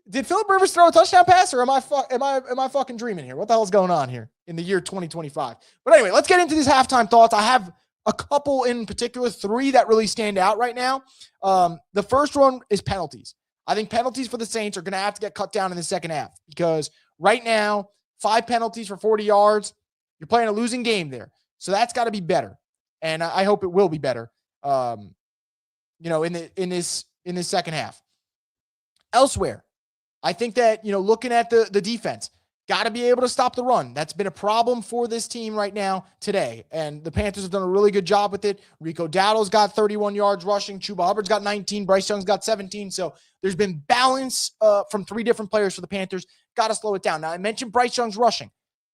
Did Phillip Rivers throw a touchdown pass, or am I fucking dreaming here? What the hell is going on here in the year 2025? But anyway, let's get into these halftime thoughts. I have a couple in particular, 3 that really stand out right now. The first one is penalties. I think penalties for the Saints are going to have to get cut down in the second half because right now, 5 penalties for 40 yards. You're playing a losing game there. So that's got to be better. And I hope it will be better, in this second half. Elsewhere, I think that, looking at the defense, got to be able to stop the run. That's been a problem for this team right now today. And the Panthers have done a really good job with it. Rico Dowdle's got 31 yards rushing. Chuba Hubbard's got 19. Bryce Young's got 17. So there's been balance from 3 different players for the Panthers. Got to slow it down. Now, I mentioned Bryce Young's rushing.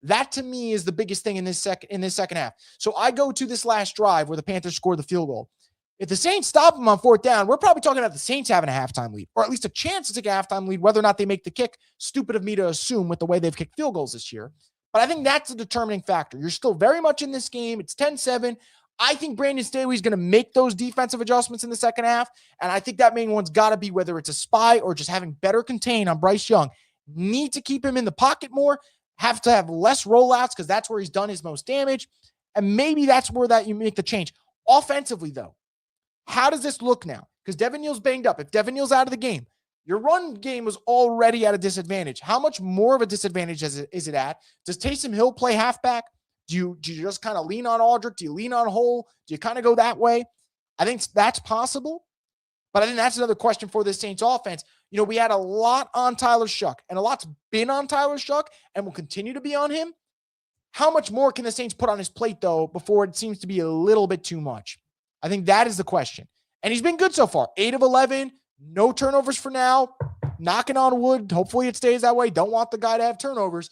That, to me, is the biggest thing in this second half. So I go to this last drive where the Panthers scored the field goal. If the Saints stop them on 4th down, we're probably talking about the Saints having a halftime lead, or at least a chance to take a halftime lead, whether or not they make the kick. Stupid of me to assume with the way they've kicked field goals this year. But I think that's a determining factor. You're still very much in this game. It's 10-7. I think Brandon Staley's going to make those defensive adjustments in the second half, and I think that main one's got to be whether it's a spy or just having better contain on Bryce Young. Need to keep him in the pocket more, have to have less rollouts because that's where he's done his most damage, and maybe that's where that you make the change. Offensively, though, how does this look now? Because Devin Neal's banged up. If Devin Neal's out of the game, your run game was already at a disadvantage. How much more of a disadvantage is it at? Does Taysom Hill play halfback? Do you just kind of lean on Aldrich? Do you lean on Hole? Do you kind of go that way? I think that's possible. But I think that's another question for this Saints offense. We had a lot on Tyler Shuck, and a lot's been on Tyler Shuck and will continue to be on him. How much more can the Saints put on his plate, though, before it seems to be a little bit too much? I think that is the question. And he's been good so far. 8 of 11, no turnovers for now. Knocking on wood. Hopefully it stays that way. Don't want the guy to have turnovers.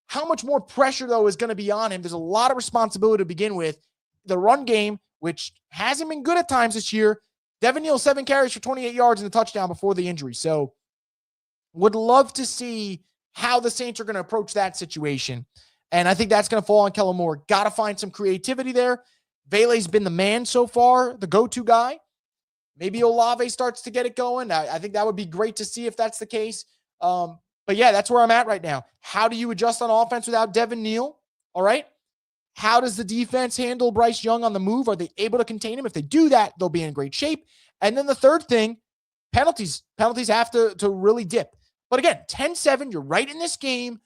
How much more pressure, though, is going to be on him? There's a lot of responsibility to begin with. The run game, which hasn't been good at times this year. Devin Neal, 7 carries for 28 yards and a touchdown before the injury. So would love to see how the Saints are going to approach that situation. And I think that's going to fall on Kellen Moore. Got to find some creativity there. Vele's been the man so far, the go-to guy. Maybe Olave starts to get it going. I think that would be great to see if that's the case. But yeah, that's where I'm at right now. How do you adjust on offense without Devin Neal? All right. How does the defense handle Bryce Young on the move? Are they able to contain him? If they do that, they'll be in great shape. And then the third thing, penalties. Penalties have to really dip. But again, 10-7, you're right in this game.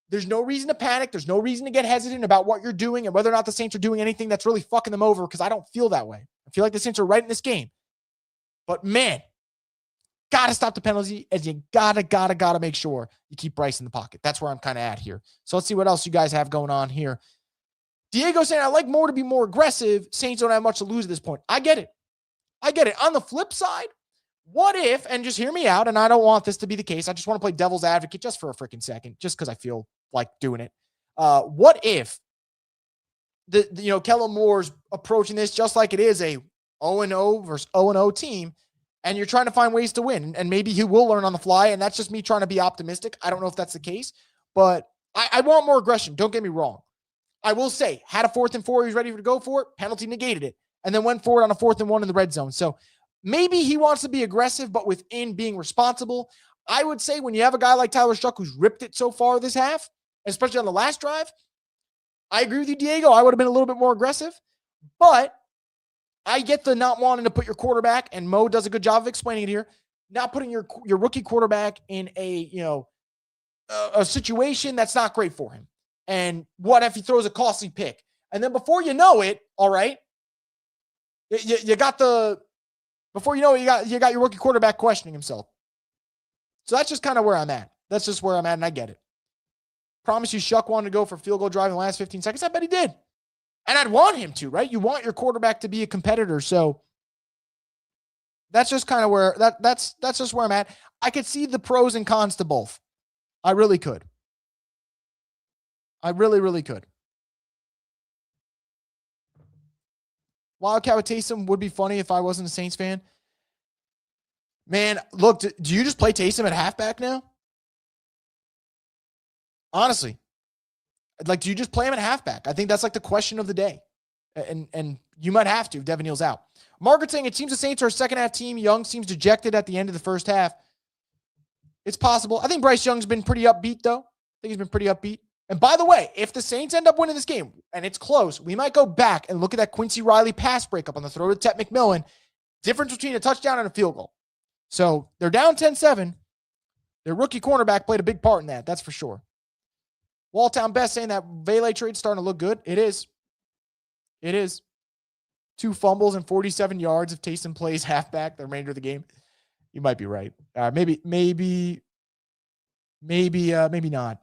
There's no reason to panic. There's no reason to get hesitant about what you're doing and whether or not the Saints are doing anything that's really fucking them over, because I don't feel that way. I feel like the Saints are right in this game. But man, got to stop the penalty, as you gotta make sure you keep Bryce in the pocket. That's where I'm kind of at here. So let's see what else you guys have going on here. Diego saying, I like Moore to be more aggressive. Saints don't have much to lose at this point. I get it. On the flip side, what if, and just hear me out, and I don't want this to be the case. I just want to play devil's advocate just for a freaking second, just because I feel like doing it. What if Kellen Moore's approaching this just like it is a 0-0 versus 0-0 team, and you're trying to find ways to win, and maybe he will learn on the fly, and that's just me trying to be optimistic. I don't know if that's the case, but I want more aggression. Don't get me wrong. I will say, had a 4th and 4, he was ready to go for it. Penalty negated it, and then went forward on a 4th and 1 in the red zone. So maybe he wants to be aggressive, but within being responsible. I would say when you have a guy like Tyler Shuck who's ripped it so far this half, especially on the last drive, I agree with you, Diego. I would have been a little bit more aggressive, but I get the not wanting to put your quarterback, and Mo does a good job of explaining it here, not putting your rookie quarterback in a situation that's not great for him. And what if he throws a costly pick? And then before you know it, all right, you got your rookie quarterback questioning himself. So that's just kind of where I'm at. That's just where I'm at, and I get it. Promise you Shuck wanted to go for field goal drive in the last 15 seconds. I bet he did. And I'd want him to, right? You want your quarterback to be a competitor. So that's just kind of where that's just where I'm at. I could see the pros and cons to both. I really could. I really, really could. Wildcat with Taysom would be funny if I wasn't a Saints fan. Man, look, do you just play Taysom at halfback now? Honestly. Like, do you just play him at halfback? I think that's like the question of the day. And you might have to if Devin Neal's out. Margaret saying, it seems the Saints are a second-half team. Young seems dejected at the end of the first half. It's possible. I think Bryce Young's been pretty upbeat, though. I think he's been pretty upbeat. And by the way, if the Saints end up winning this game, and it's close, we might go back and look at that Quincy Riley pass breakup on the throw to Tet McMillan. Difference between a touchdown and a field goal. So they're down 10-7. Their rookie cornerback played a big part in that. That's for sure. Walltown Best saying that Vele trade's starting to look good. It is. It is. 2 fumbles and 47 yards if Taysom plays halfback the remainder of the game. You might be right. Maybe not.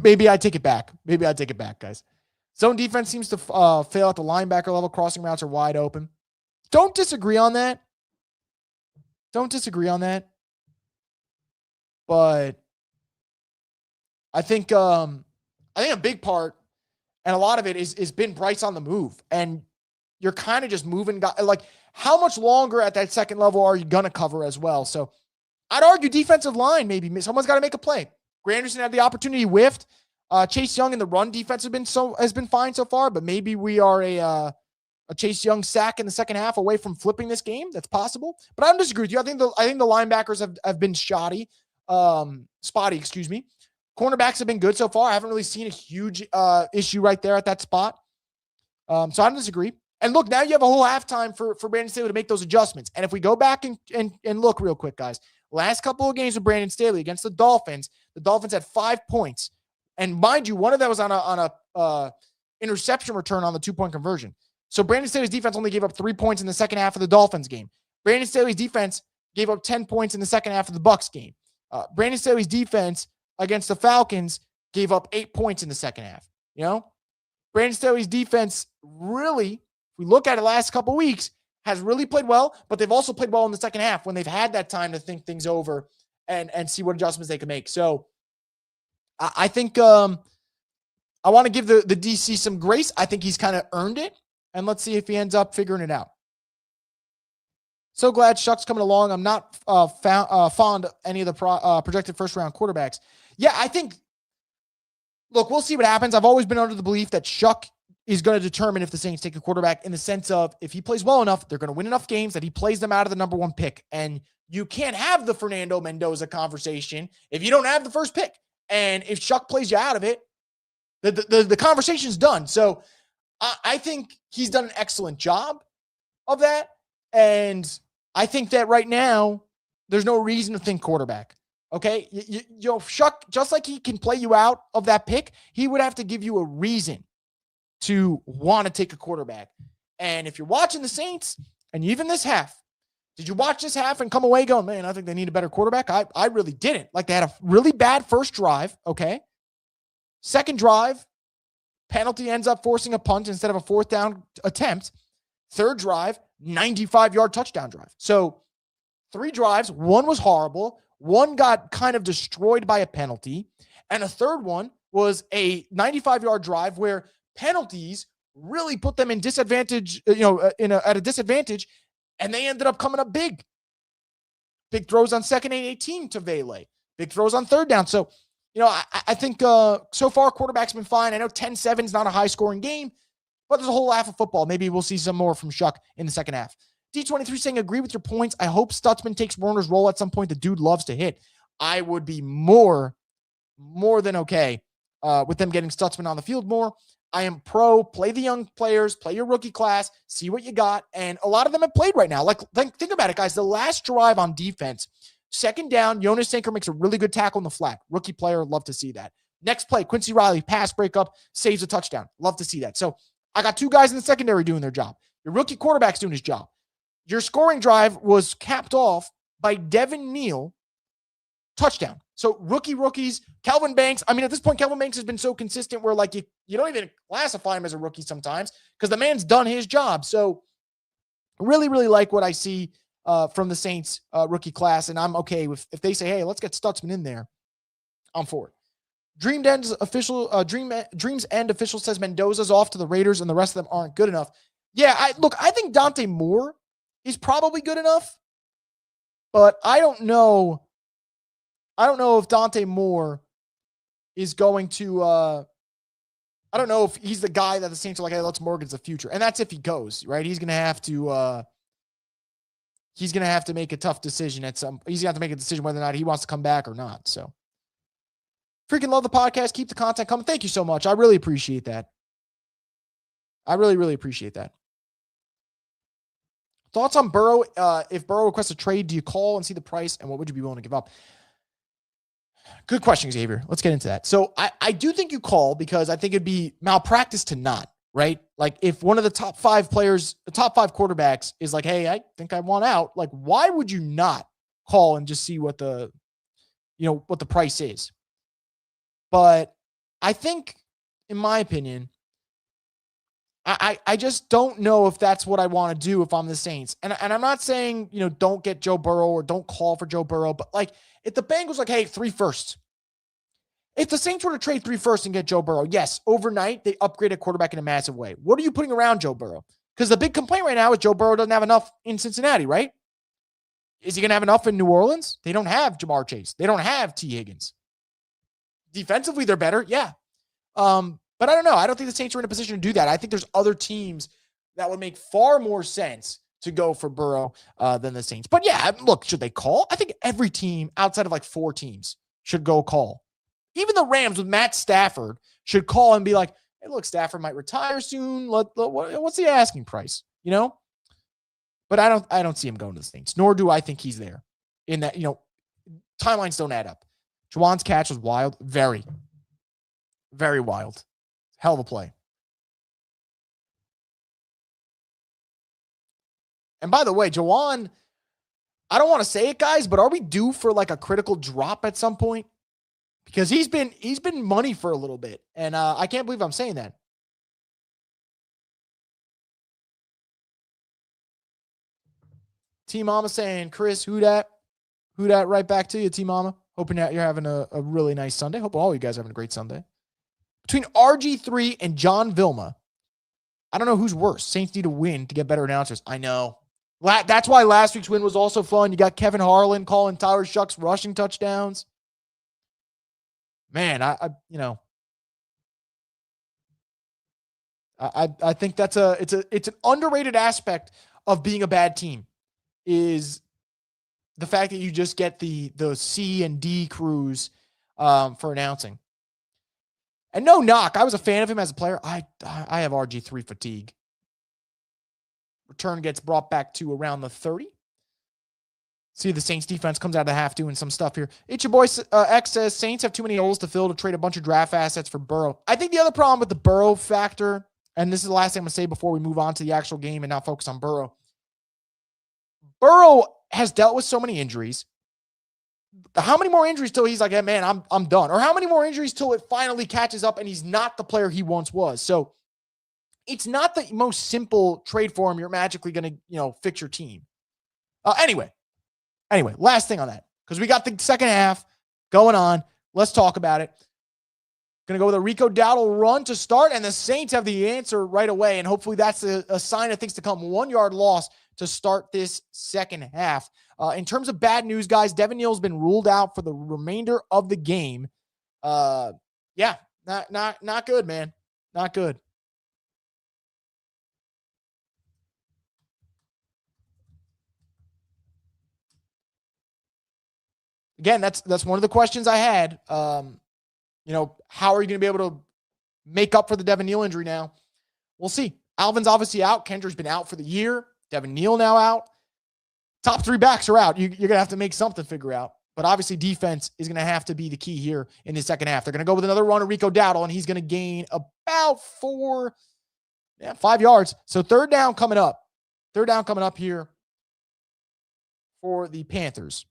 Maybe I take it back. Maybe I take it back, guys. Zone defense seems to fail at the linebacker level. Crossing routes are wide open. Don't disagree on that. But I think a big part, and a lot of it is been Bryce on the move. And you're kind of just moving. Like, how much longer at that second level are you going to cover as well? So I'd argue defensive line, maybe. Someone's got to make a play. Granderson had the opportunity, whiffed. Chase Young in the run defense has been fine so far, but maybe we are a Chase Young sack in the second half away from flipping this game. That's possible. But I don't disagree with you. I think the linebackers have been spotty, excuse me. Cornerbacks have been good so far. I haven't really seen a huge issue right there at that spot. So I don't disagree. And look, now you have a whole halftime for Brandon Staley to make those adjustments. And if we go back and look real quick, guys, last couple of games with Brandon Staley against the Dolphins had 5 points. And mind you, one of them was on a interception return on the 2-point conversion. So Brandon Staley's defense only gave up 3 points in the second half of the Dolphins game. Brandon Staley's defense gave up 10 points in the second half of the Bucs game. Brandon Staley's defense against the Falcons gave up 8 points in the second half. You know, Brandon Staley's defense really, if we look at it last couple of weeks, has really played well, but they've also played well in the second half when they've had that time to think things over and see what adjustments they can make. So I think I want to give the DC some grace. I think he's kind of earned it, and let's see if he ends up figuring it out. So glad Shuck's coming along. I'm not fond of any of the projected first-round quarterbacks. Yeah, I think, look, we'll see what happens. I've always been under the belief that Shuck is going to determine if the Saints take a quarterback, in the sense of if he plays well enough, they're going to win enough games that he plays them out of the number 1 pick. And you can't have the Fernando Mendoza conversation if you don't have the first pick. And if Shuck plays you out of it, the conversation's done. So I think he's done an excellent job of that. And I think that right now, there's no reason to think quarterback. Okay? Shuck, just like he can play you out of that pick, he would have to give you a reason to want to take a quarterback. And if you're watching the Saints, and even this half, did you watch this half and come away going, man, I think they need a better quarterback? I really didn't. Like, they had a really bad first drive, okay? Second drive, penalty ends up forcing a punt instead of a 4th down attempt. Third drive, 95-yard touchdown drive. So 3 drives, 1 was horrible, 1 got kind of destroyed by a penalty, and a third one was a 95-yard drive where penalties really put them in disadvantage, at a disadvantage, and they ended up coming up big. Big throws on 2nd and 18 to Vele. Big throws on 3rd down. So, I think so far quarterback's been fine. I know 10-7 is not a high-scoring game, but there's a whole half of football. Maybe we'll see some more from Shuck in the second half. D23 saying, agree with your points. I hope Stutzman takes Warner's role at some point. The dude loves to hit. I would be more than okay with them getting Stutzman on the field more. I am pro. Play the young players. Play your rookie class. See what you got. And a lot of them have played right now. Like think about it, guys. The last drive on defense, 2nd down, Jonas Sinker makes a really good tackle in the flat. Rookie player, love to see that. Next play, Quincy Riley, pass breakup, saves a touchdown. Love to see that. So I got 2 guys in the secondary doing their job. Your rookie quarterback's doing his job. your scoring drive was capped off by Devin Neal, touchdown. So rookies, Kelvin Banks. I mean, at this point, Kelvin Banks has been so consistent where like you don't even classify him as a rookie sometimes because the man's done his job. So really, really like what I see from the Saints rookie class. And I'm okay with if they say, hey, let's get Stutzman in there. I'm for it. Dreams End official says Mendoza's off to the Raiders and the rest of them aren't good enough. Yeah, I think Dante Moore is probably good enough, but I don't know if Dante Moore is going to I don't know if he's the guy that the Saints are like, hey, let's mortgage the future. And that's if he goes, right? He's going to have to make a tough decision he's going to have to make a decision whether or not he wants to come back or not. So freaking love the podcast. Keep the content coming. Thank you so much. I really appreciate that. I really, really appreciate that. Thoughts on Burrow? If Burrow requests a trade, do you call and see the price? And what would you be willing to give up? Good question, Xavier. Let's get into that. So I do think you call because I think it'd be malpractice to not, right? Like if one of the top 5 players, the top 5 quarterbacks is like, hey, I think I want out. Like, why would you not call and just see what the price is? But I think, in my opinion, I just don't know if that's what I want to do if I'm the Saints. And I'm not saying, don't get Joe Burrow or don't call for Joe Burrow, but like if the Bengals like, hey, 3 firsts. If the Saints were to trade 3 firsts and get Joe Burrow, yes, overnight they upgrade a quarterback in a massive way. What are you putting around Joe Burrow? Because the big complaint right now is Joe Burrow doesn't have enough in Cincinnati, right? Is he going to have enough in New Orleans? They don't have Jamar Chase. They don't have T. Higgins. Defensively, they're better. Yeah. But I don't know. I don't think the Saints are in a position to do that. I think there's other teams that would make far more sense to go for Burrow than the Saints. But yeah, look, should they call? I think every team outside of like 4 teams should go call. Even the Rams with Matt Stafford should call and be like, hey, look, Stafford might retire soon. What's the asking price? But I don't see him going to the Saints, nor do I think he's there in that, timelines don't add up. Juwan's catch was wild. Very, very wild. Hell of a play. And by the way, Juwan, I don't want to say it, guys, but are we due for like a critical drop at some point? Because he's been money for a little bit. And I can't believe I'm saying that. T-Mama saying, Chris, who dat? Right back to you, T-Mama. Hoping that you're having a really nice Sunday. Hope all you guys are having a great Sunday. Between RG3 and John Vilma, I don't know who's worse. Saints need to win to get better announcers. I know. That's why last week's win was also fun. You got Kevin Harlan calling Tyler Shucks rushing touchdowns. Man, I think it's an underrated aspect of being a bad team is the fact that you just get the C and D crews for announcing. And no knock. I was a fan of him as a player. I have RG3 fatigue. Return gets brought back to around the 30. See, the Saints defense comes out of the half doing some stuff here. It's your boy X says, Saints have too many holes to fill to trade a bunch of draft assets for Burrow. I think the other problem with the Burrow factor, and this is the last thing I'm going to say before we move on to the actual game and now focus on Burrow. Burrow has dealt with so many injuries. How many more injuries till he's like, hey, man, I'm done? Or how many more injuries till it finally catches up and he's not the player he once was? So it's not the most simple trade for him. You're magically going to, fix your team. Anyway, last thing on that, because we got the second half going on. Let's talk about it. Going to go with a Rico Dowdle run to start, and the Saints have the answer right away, and hopefully that's a sign of things to come. 1-yard loss to start this second half. In terms of bad news, guys, Devin Neal's been ruled out for the remainder of the game. Not good, man. Not good. Again, that's one of the questions I had. How are you going to be able to make up for the Devin Neal injury now? We'll see. Alvin's obviously out. Kendra's been out for the year. Devin Neal now out. Top 3 backs are out. You're going to have to make something to figure out. But obviously defense is going to have to be the key here in the second half. They're going to go with another run of Rico Dowdle, and he's going to gain about 5 yards. So third down coming up. Third down coming up here for the Panthers.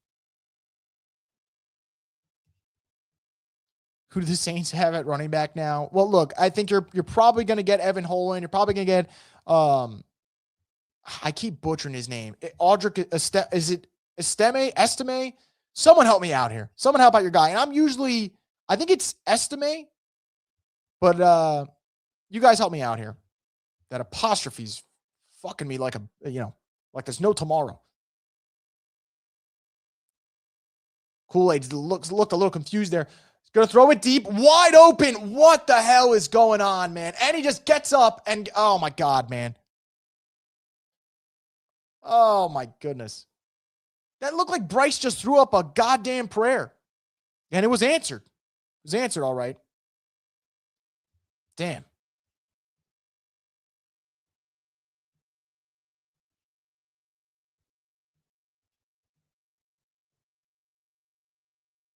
Who do the Saints have at running back now? Well, look, I think you're probably going to get Evan Holland. You're probably going to get I keep butchering his name. Audric is it Estime? Someone help me out here. Someone help out your guy. And I think it's Estime, but you guys help me out here. That apostrophe's fucking me like like there's no tomorrow. Kool-Aid looked a little confused there. He's going to throw it deep, wide open. What the hell is going on, man? And he just gets up and, oh my God, man. Oh my goodness. That looked like Bryce just threw up a goddamn prayer. And it was answered. It was answered all right. Damn.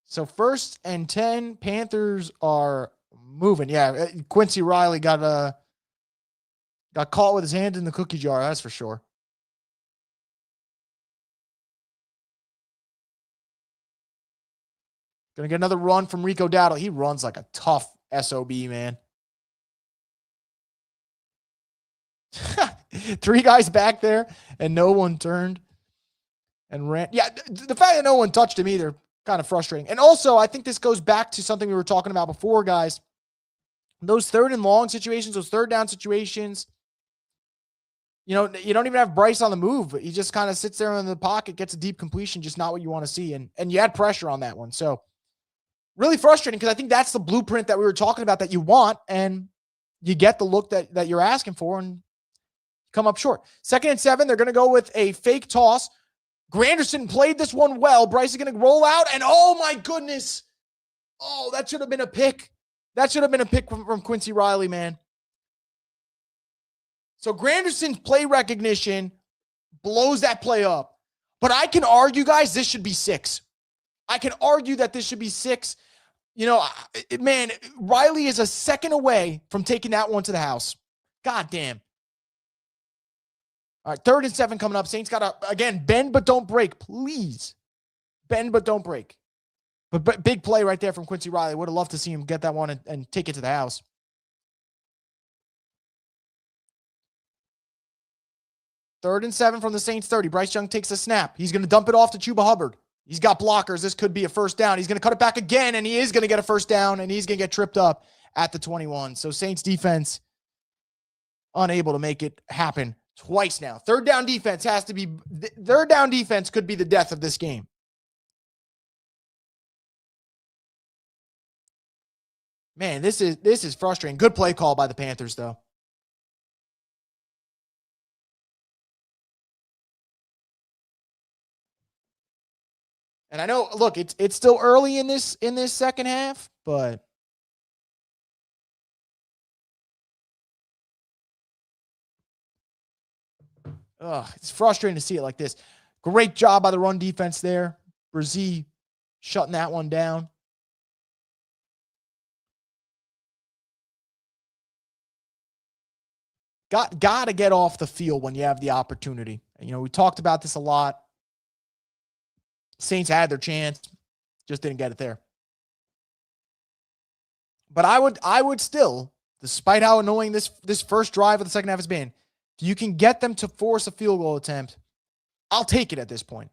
So 1st and 10, Panthers are moving. Yeah, Quincy Riley got caught with his hand in the cookie jar, that's for sure. Gonna get another run from Rico Dowdle. He runs like a tough SOB, man. 3 guys back there, and no one turned and ran. Yeah, the fact that no one touched him either, kind of frustrating. And also, I think this goes back to something we were talking about before, guys. Those 3rd and long situations, those 3rd down situations, you don't even have Bryce on the move. He just kind of sits there in the pocket, gets a deep completion, just not what you want to see. And you had pressure on that one. So really frustrating, because I think that's the blueprint that we were talking about that you want, and you get the look that you're asking for and come up short. 2nd and 7, they're going to go with a fake toss. Granderson played this one well. Bryce is going to roll out, and oh my goodness. Oh, that should have been a pick. That should have been a pick from Quincy Riley, man. So Granderson's play recognition blows that play up. But I can argue, guys, this should be 6. I can argue that this should be 6. Man, Riley is a second away from taking that one to the house. God damn. All right, 3rd and 7 coming up. Saints got to, again, bend but don't break. Please. Bend but don't break. But big play right there from Quincy Riley. Would have loved to see him get that one and take it to the house. Third and 7 from the Saints 30. Bryce Young takes a snap. He's going to dump it off to Chuba Hubbard. He's got blockers. This could be a first down. He's going to cut it back again, and he is going to get a first down, and he's going to get tripped up at the 21. So Saints defense unable to make it happen twice now. Third down defense could be the death of this game. Man, this is frustrating. Good play call by the Panthers, though. And I know, look, it's still early in this second half, but it's frustrating to see it like this. Great job by the run defense there. Reid shutting that one down. Got to get off the field when you have the opportunity. You know, we talked about this a lot. Saints had their chance, just didn't get it there. But I would still, despite how annoying this first drive of the second half has been, if you can get them to force a field goal attempt, I'll take it at this point.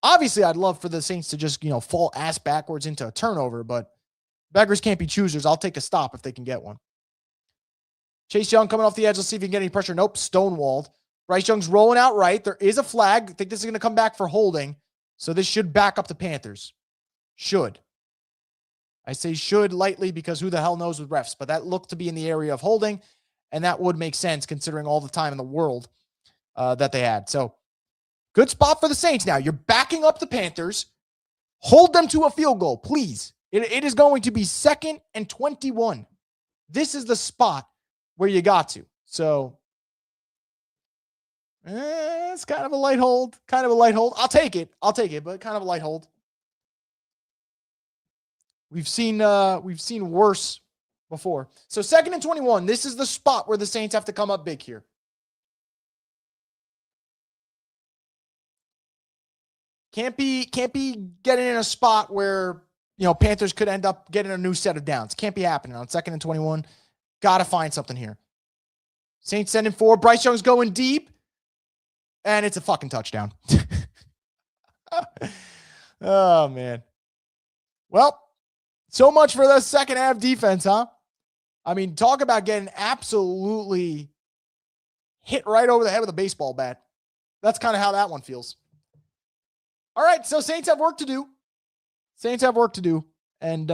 Obviously, I'd love for the Saints to just, fall ass backwards into a turnover, but beggars can't be choosers. I'll take a stop if they can get one. Chase Young coming off the edge. Let's see if he can get any pressure. Nope, stonewalled. Bryce Young's rolling out right. There is a flag. I think this is going to come back for holding. So this should back up the Panthers. Should. I say should lightly because who the hell knows with refs, but that looked to be in the area of holding, and that would make sense considering all the time in the world that they had. So good spot for the Saints now. You're backing up the Panthers. Hold them to a field goal, please. It is going to be 2nd and 21. This is the spot where you got to. So it's kind of a light hold. I'll take it, but kind of a light hold. We've seen worse before. So 2nd and 21. This is the spot where the Saints have to come up big here. Can't be getting in a spot where, Panthers could end up getting a new set of downs. Can't be happening on 2nd and 21. Got to find something here. Saints sending 4. Bryce Young's going deep. And it's a fucking touchdown. Oh, man. Well, so much for the second half defense, huh? I mean, talk about getting absolutely hit right over the head with a baseball bat. That's kind of how that one feels. All right, so Saints have work to do. And,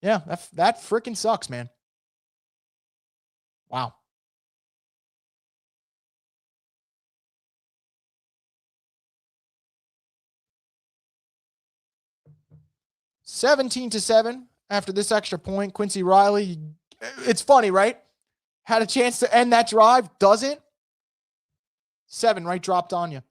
yeah, that freaking sucks, man. Wow. (17-7) after this extra point. Quincy Riley, it's funny, right? Had a chance to end that drive, doesn't. 7 right dropped on you.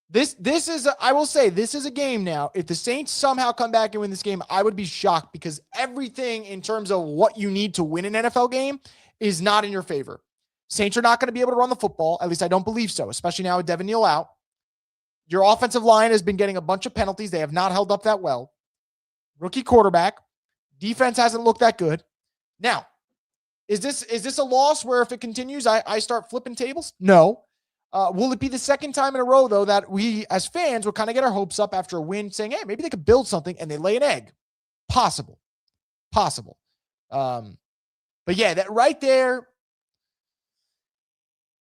This is, I will say, this is a game now. If the Saints somehow come back and win this game, I would be shocked because everything in terms of what you need to win an NFL game is not in your favor. Saints are not going to be able to run the football. At least I don't believe so, especially now with Devin Neal out. Your offensive line has been getting a bunch of penalties. They have not held up that well. Rookie quarterback. Defense hasn't looked that good. Now, is this a loss where if it continues, I start flipping tables? No. Will it be the second time in a row, though, that we as fans will kind of get our hopes up after a win saying, hey, maybe they could build something and they lay an egg? Possible. But yeah, that right there,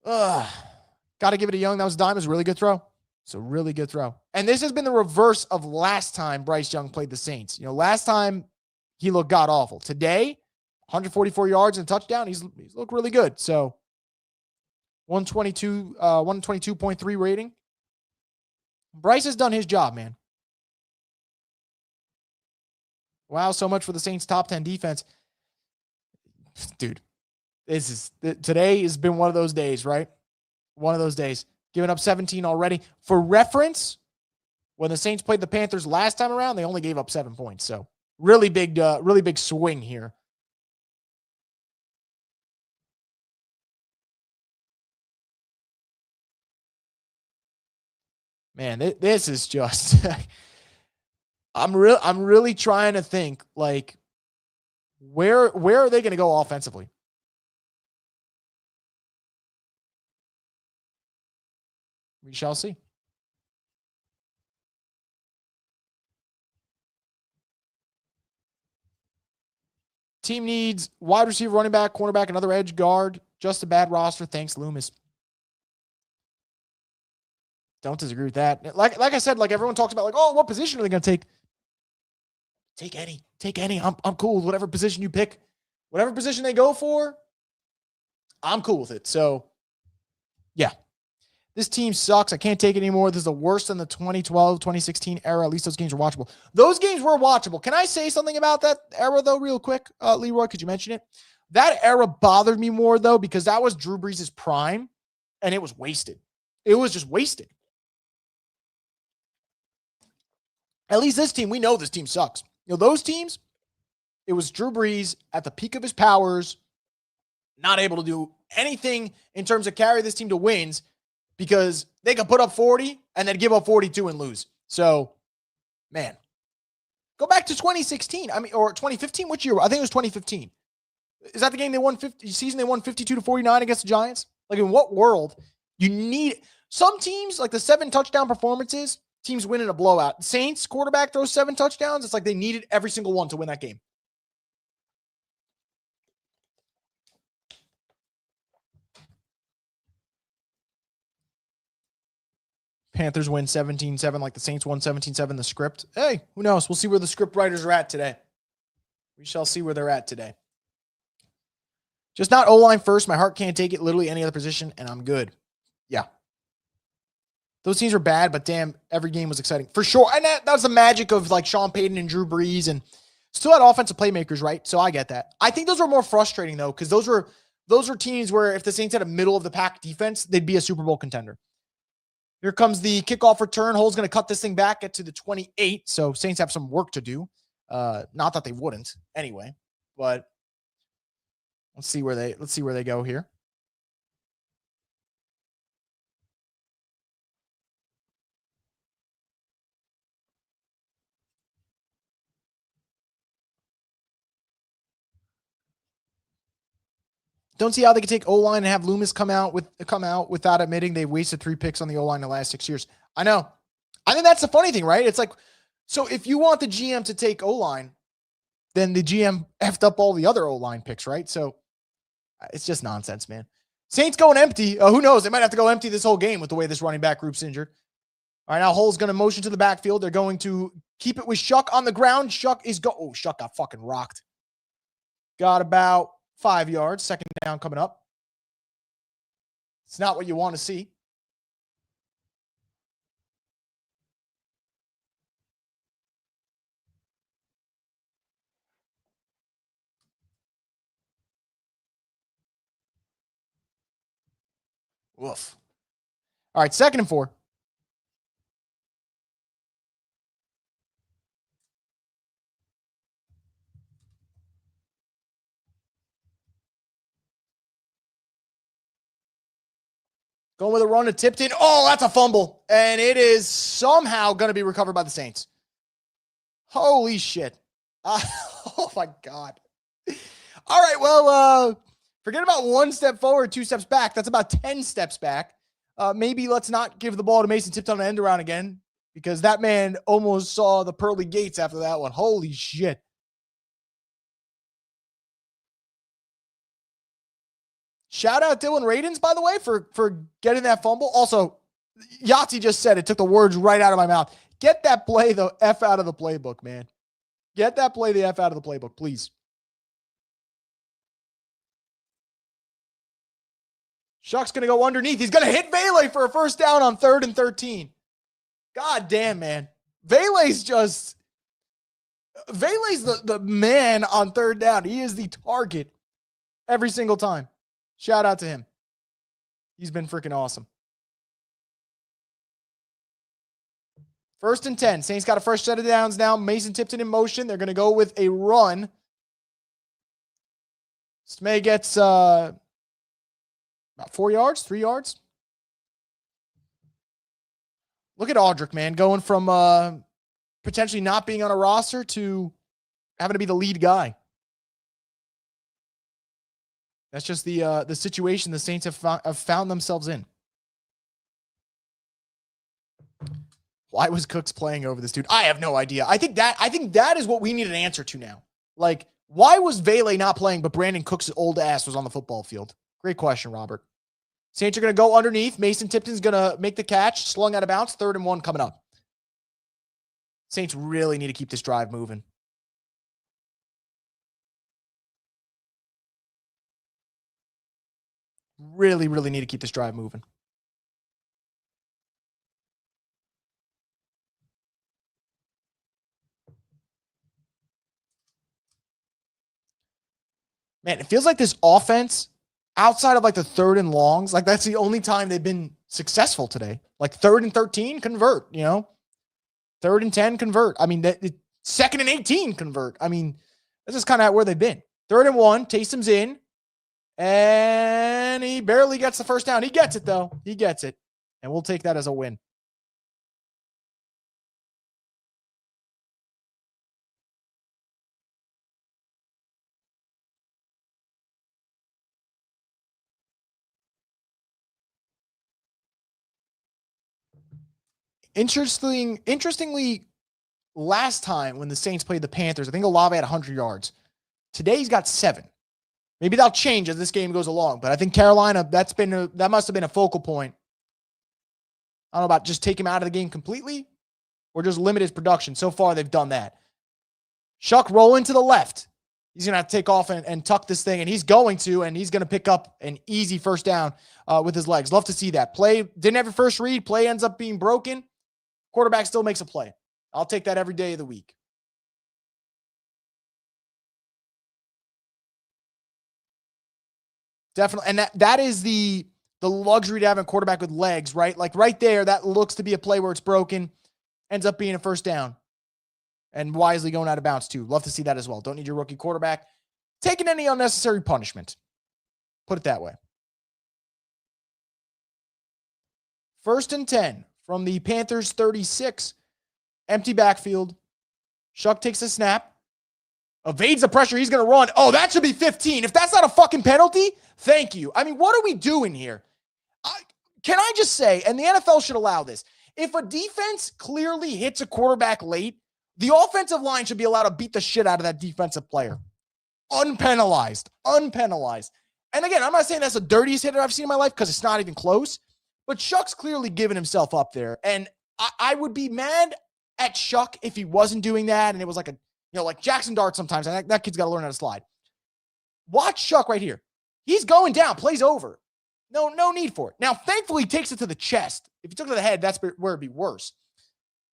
got to give it to Young. That was a dime. It was a really good throw. It's a really good throw. And this has been the reverse of last time Bryce Young played the Saints. Last time he looked god-awful. Today, 144 yards and a touchdown. He's looked really good. So 122.3 rating. Bryce has done his job, man. Wow, so much for the Saints' top 10 defense. Dude, today has been one of those days, right? One of those days. Giving up 17 already. For reference, when the Saints played the Panthers last time around, they only gave up 7 points. So really big swing here. Man, this is just I'm really trying to think, like, where are they going to go offensively? We shall see. Team needs wide receiver, running back, cornerback, another edge guard. Just a bad roster. Thanks, Loomis. Don't disagree with that. Like I said, like everyone talks about, like, oh, what position are they going to take? Take any. I'm cool with whatever position you pick. Whatever position they go for, I'm cool with it. So, yeah. This team sucks. I can't take it anymore. This is the worst than the 2012, 2016 era. At least those games were watchable. Those games were watchable. Can I say something about that era, though, real quick? Leroy, could you mention it? That era bothered me more, though, because that was Drew Brees' prime, and it was wasted. It was just wasted. At least this team, we know this team sucks. Those teams, it was Drew Brees at the peak of his powers, not able to do anything in terms of carry this team to wins because they could put up 40 and then give up 42 and lose. So, man, go back to 2016. Or 2015. Which year? I think it was 2015. Is that the game they won? Season they won 52-49 against the Giants? Like, in what world you need some teams like the 7 touchdown performances? Teams winning a blowout. Saints quarterback throws 7 touchdowns. It's like they needed every single one to win that game. Panthers win 17-7 like the Saints won 17-7 the script. Hey, who knows? We'll see where the script writers are at today. We shall see where they're at today. Just not O-line first. My heart can't take it. Literally any other position, and I'm good. Yeah. Those teams are bad, but damn, every game was exciting. For sure. And that was the magic of like Sean Payton and Drew Brees and still had offensive playmakers, right? So I get that. I think those were more frustrating, though, because those were teams where if the Saints had a middle-of-the-pack defense, they'd be a Super Bowl contender. Here comes the kickoff return. Hull's going to cut this thing back, get to the 28. So Saints have some work to do. Not that they wouldn't anyway, but let's see where they go here. Don't see how they could take O-line and have Loomis come out without admitting they wasted 3 picks on the O-line in the last 6 years. I know. I think that's the funny thing, right? It's like, so if you want the GM to take O-line, then the GM effed up all the other O-line picks, right? So it's just nonsense, man. Saints going empty. Who knows? They might have to go empty this whole game with the way this running back group's injured. All right, now Hull's going to motion to the backfield. They're going to keep it with Shuck on the ground. Shuck got fucking rocked. Got about 5 yards. Second down coming up. It's not what you want to see. Woof. All right, 2nd and 4. Going with a run to Tipton. Oh, that's a fumble. And it is somehow going to be recovered by the Saints. Holy shit. Oh, my God. All right, well, forget about 1 step forward, 2 steps back. That's about 10 steps back. Maybe let's not give the ball to Mason Tipton on an end around again, because that man almost saw the pearly gates after that one. Holy shit. Shout out Dylan Radins, by the way, for getting that fumble. Also, Yahtzee just said it, took the words right out of my mouth. Get that play the F out of the playbook, man. Get that play the F out of the playbook, please. Shuck's going to go underneath. He's going to hit Vele for a first down on 3rd and 13. God damn, man. Vele's the man on 3rd down. He is the target every single time. Shout out to him. He's been freaking awesome. 1st and 10. Saints got a fresh set of downs now. Mason Tipton in motion. They're going to go with a run. Smay gets about 4 yards, 3 yards. Look at Audric, man, going from potentially not being on a roster to having to be the lead guy. That's just the situation the Saints have found themselves in. Why was Cooks playing over this dude? I have no idea. I think that is what we need an answer to now. Like, why was Vele not playing, but Brandon Cooks' old ass was on the football field? Great question, Robert. Saints are going to go underneath. Mason Tipton's going to make the catch. Slung out of bounds. 3rd and 1 coming up. Saints really need to keep this drive moving. Really, really need to keep this drive moving. Man, it feels like this offense, outside of like the 3rd and longs, like that's the only time they've been successful today. Like 3rd and 13, convert, 3rd and 10, convert. I mean, 2nd and 18, convert. I mean, this is kind of where they've been. 3rd and 1, Taysom's in. And he barely gets the first down. He gets it, though. He gets it. And we'll take that as a win. Interestingly, last time when the Saints played the Panthers, I think Olave had 100 yards. Today he's got 7. Maybe that'll change as this game goes along. But I think Carolina, that must have been a focal point. I don't know about just take him out of the game completely or just limit his production. So far, they've done that. Shuck rolling to the left. He's going to have to take off and tuck this thing, and he's going to pick up an easy first down with his legs. Love to see that. Play didn't have your first read. Play ends up being broken. Quarterback still makes a play. I'll take that every day of the week. Definitely. And that is the luxury to have a quarterback with legs, right? Like right there, that looks to be a play where it's broken, ends up being a first down. And wisely going out of bounds too. Love to see that as well. Don't need your rookie quarterback taking any unnecessary punishment. Put it that way. 1st and 10 from the Panthers 36. Empty backfield. Shuck takes a snap. Evades the pressure. He's going to run. Oh, that should be 15. If that's not a fucking penalty, thank you. I mean, what are we doing here? Can I just say, and the NFL should allow this, if a defense clearly hits a quarterback late, the offensive line should be allowed to beat the shit out of that defensive player. Unpenalized. And again, I'm not saying that's the dirtiest hitter I've seen in my life because it's not even close, but Shuck's clearly given himself up there. And I would be mad at Shuck if he wasn't doing that and it was like like Jackson Dart sometimes, and that kid's got to learn how to slide. Watch Shuck right here. He's going down, plays over. No need for it. Now, thankfully, he takes it to the chest. If he took it to the head, that's where it'd be worse.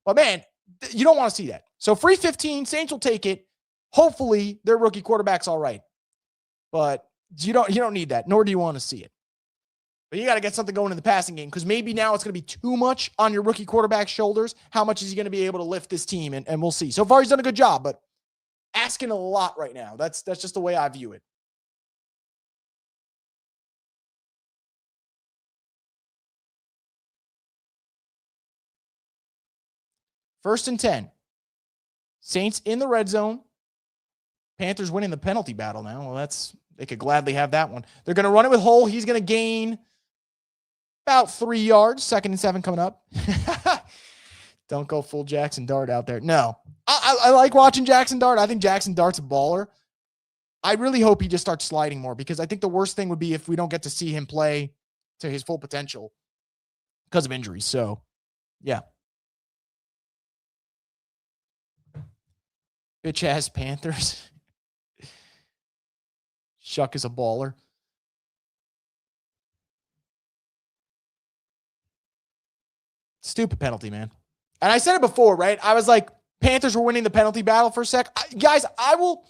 But man, you don't want to see that. So free 15, Saints will take it. Hopefully, their rookie quarterback's all right. But you don't need that, nor do you want to see it. But you got to get something going in the passing game because maybe now it's going to be too much on your rookie quarterback's shoulders. How much is he going to be able to lift this team? And we'll see. So far, he's done a good job, but asking a lot right now. That's just the way I view it. First and 10. Saints in the red zone. Panthers winning the penalty battle now. Well, they could gladly have that one. They're going to run it with Hull. He's going to gain about 3 yards. 2nd and 7 coming up. Don't go full Jackson Dart out there. No. I like watching Jackson Dart. I think Jackson Dart's a baller. I really hope he just starts sliding more because I think the worst thing would be if we don't get to see him play to his full potential because of injuries. So, yeah. Bitch ass Panthers. Shuck is a baller. Stupid penalty, man. And I said it before, right? I was like, Panthers were winning the penalty battle for a sec. Guys, I'll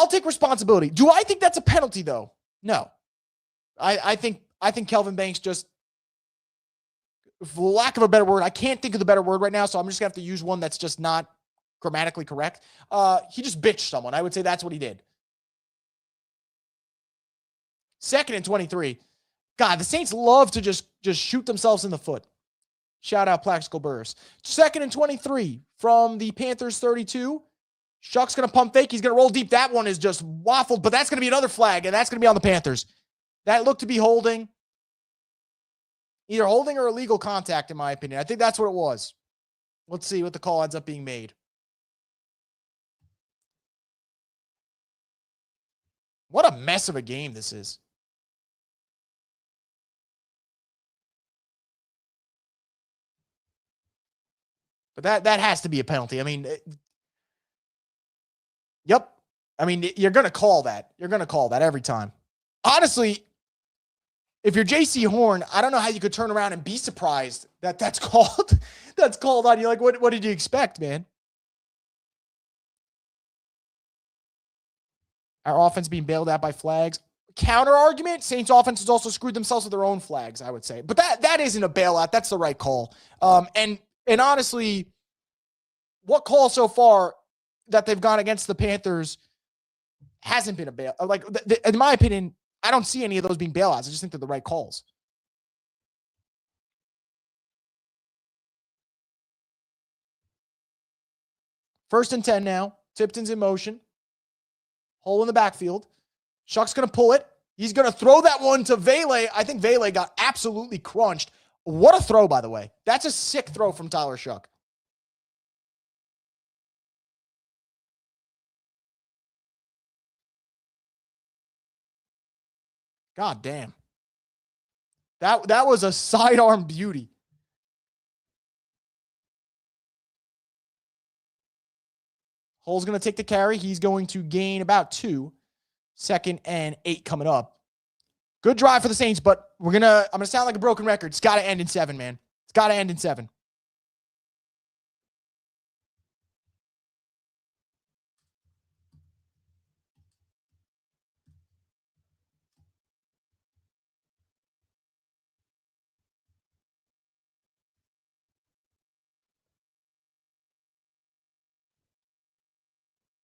take responsibility. Do I think that's a penalty, though? No. I think Kelvin Banks just, for lack of a better word, I can't think of the better word right now, so I'm just going to have to use one that's just not grammatically correct. He just bitched someone. I would say that's what he did. 2nd and 23. God, the Saints love to just shoot themselves in the foot. Shout out Plaxico Burris. 2nd and 23 from the Panthers 32. Shuck's going to pump fake. He's going to roll deep. That one is just waffled, but that's going to be another flag, and that's going to be on the Panthers. That looked to be holding. Either holding or illegal contact, in my opinion. I think that's what it was. Let's see what the call ends up being made. What a mess of a game this is. But that has to be a penalty. I mean, yep. I mean, you're going to call that. You're going to call that every time. Honestly, if you're JC Horn, I don't know how you could turn around and be surprised that that's called. That's called on you. Like, what did you expect, man? Our offense being bailed out by flags. Counter argument, Saints offense has also screwed themselves with their own flags, I would say. But that isn't a bailout. That's the right call. And honestly, what call so far that they've gone against the Panthers hasn't been a bail. Like, in my opinion, I don't see any of those being bailouts. I just think they're the right calls. First and 10 now. Tipton's in motion. Hole in the backfield. Shuck's going to pull it. He's going to throw that one to Vele. I think Vele got absolutely crunched. What a throw, by the way. That's a sick throw from Tyler Shuck. God damn. That was a sidearm beauty. Hull's going to take the carry. He's going to gain about 2. 2nd and 8 coming up. Good drive for the Saints, but I'm going to sound like a broken record. It's got to end in 7, man. It's got to end in 7.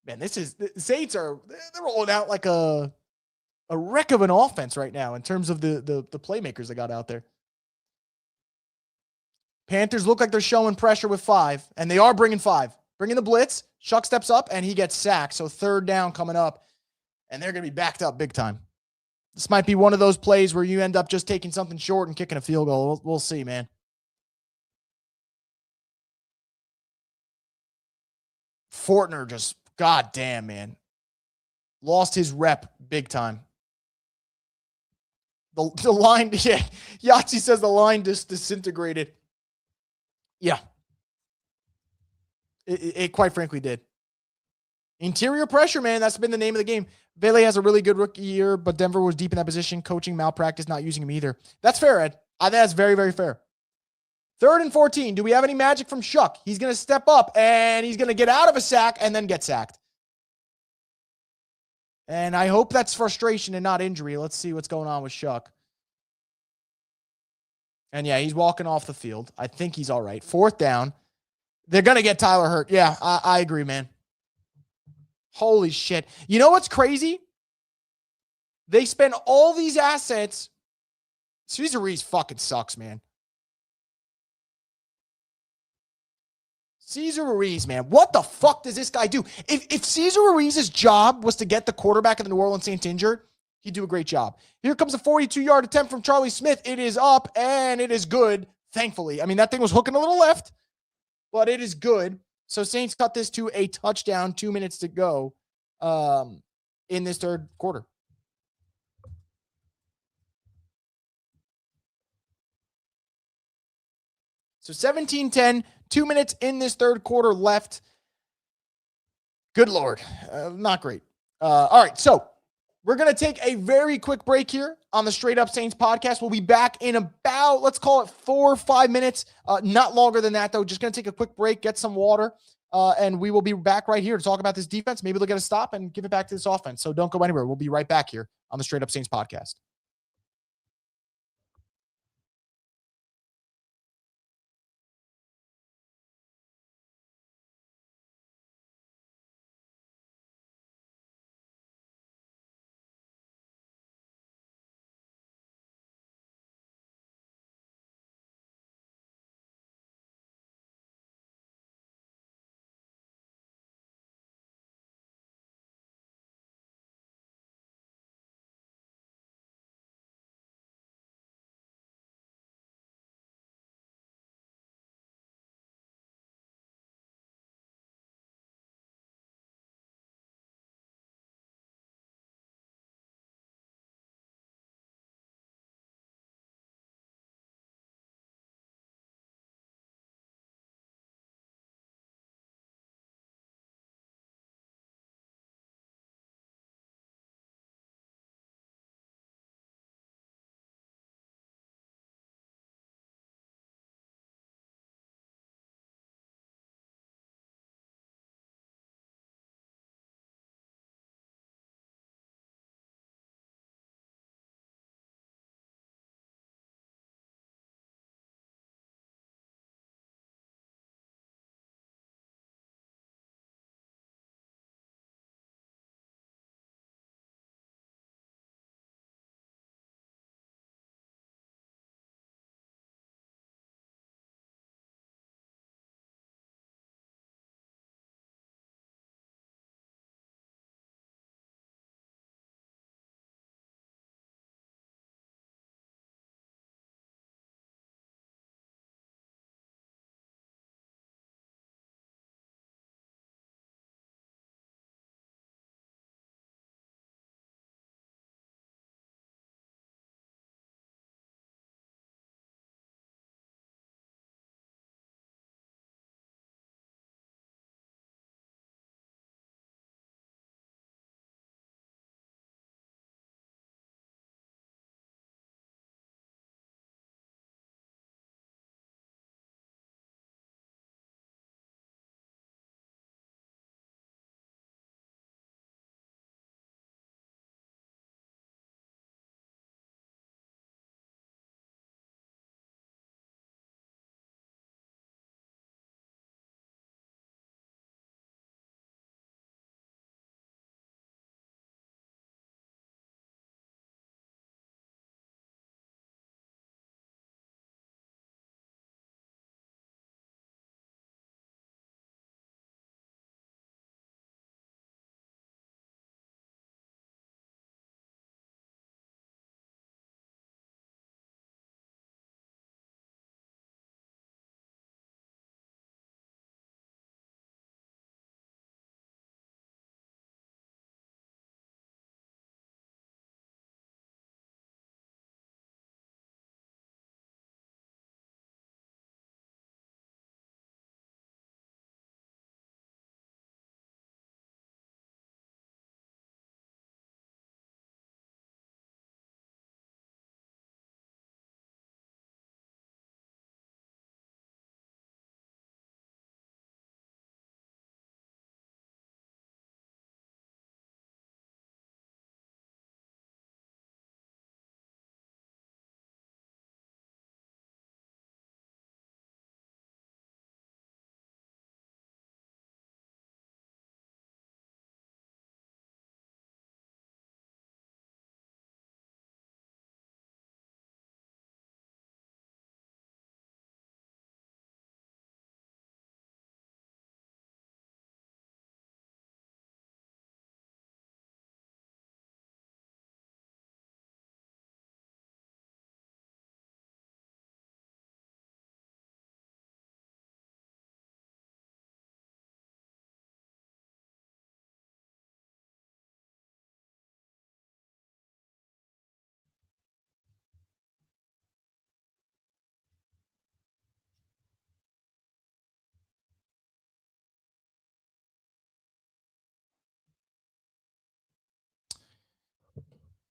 Man, the Saints they're rolling out like a wreck of an offense right now in terms of the playmakers they got out there. Panthers look like they're showing pressure with 5, and they are bringing 5. Bring in the blitz. Shuck steps up, and he gets sacked. So third down coming up, and they're going to be backed up big time. This might be one of those plays where you end up just taking something short and kicking a field goal. We'll see, man. Fortner just, goddamn, man. Lost his rep big time. The line, yeah. Yahtzee says the line just disintegrated. Yeah. It quite frankly did. Interior pressure, man. That's been the name of the game. Bailey has a really good rookie year, but Denver was deep in that position. Coaching malpractice, not using him either. That's fair, Ed. I think that's very, very fair. 3rd and 14. Do we have any magic from Shuck? He's going to step up, and he's going to get out of a sack and then get sacked. And I hope that's frustration and not injury. Let's see what's going on with Shuck. And yeah, he's walking off the field. I think he's all right. 4th down. They're going to get Tyler hurt. Yeah, I agree, man. Holy shit. You know what's crazy? They spend all these assets. Cesar Ruiz fucking sucks, man. Cesar Ruiz, man. What the fuck does this guy do? If Cesar Ruiz's job was to get the quarterback of the New Orleans Saints injured, he'd do a great job. Here comes a 42-yard attempt from Charlie Smith. It is up, and it is good, thankfully. I mean, that thing was hooking a little left, but it is good. So Saints cut this to a touchdown, 2 minutes to go in this third quarter. So 17-10, 2 minutes in this third quarter left. Good Lord. Not great. All right, so we're going to take a very quick break here on the Straight Up Saints podcast. We'll be back in about, let's call it 4 or 5 minutes. Not longer than that, though. Just going to take a quick break, get some water, and we will be back right here to talk about this defense. Maybe they'll get a stop and give it back to this offense. So don't go anywhere. We'll be right back here on the Straight Up Saints podcast.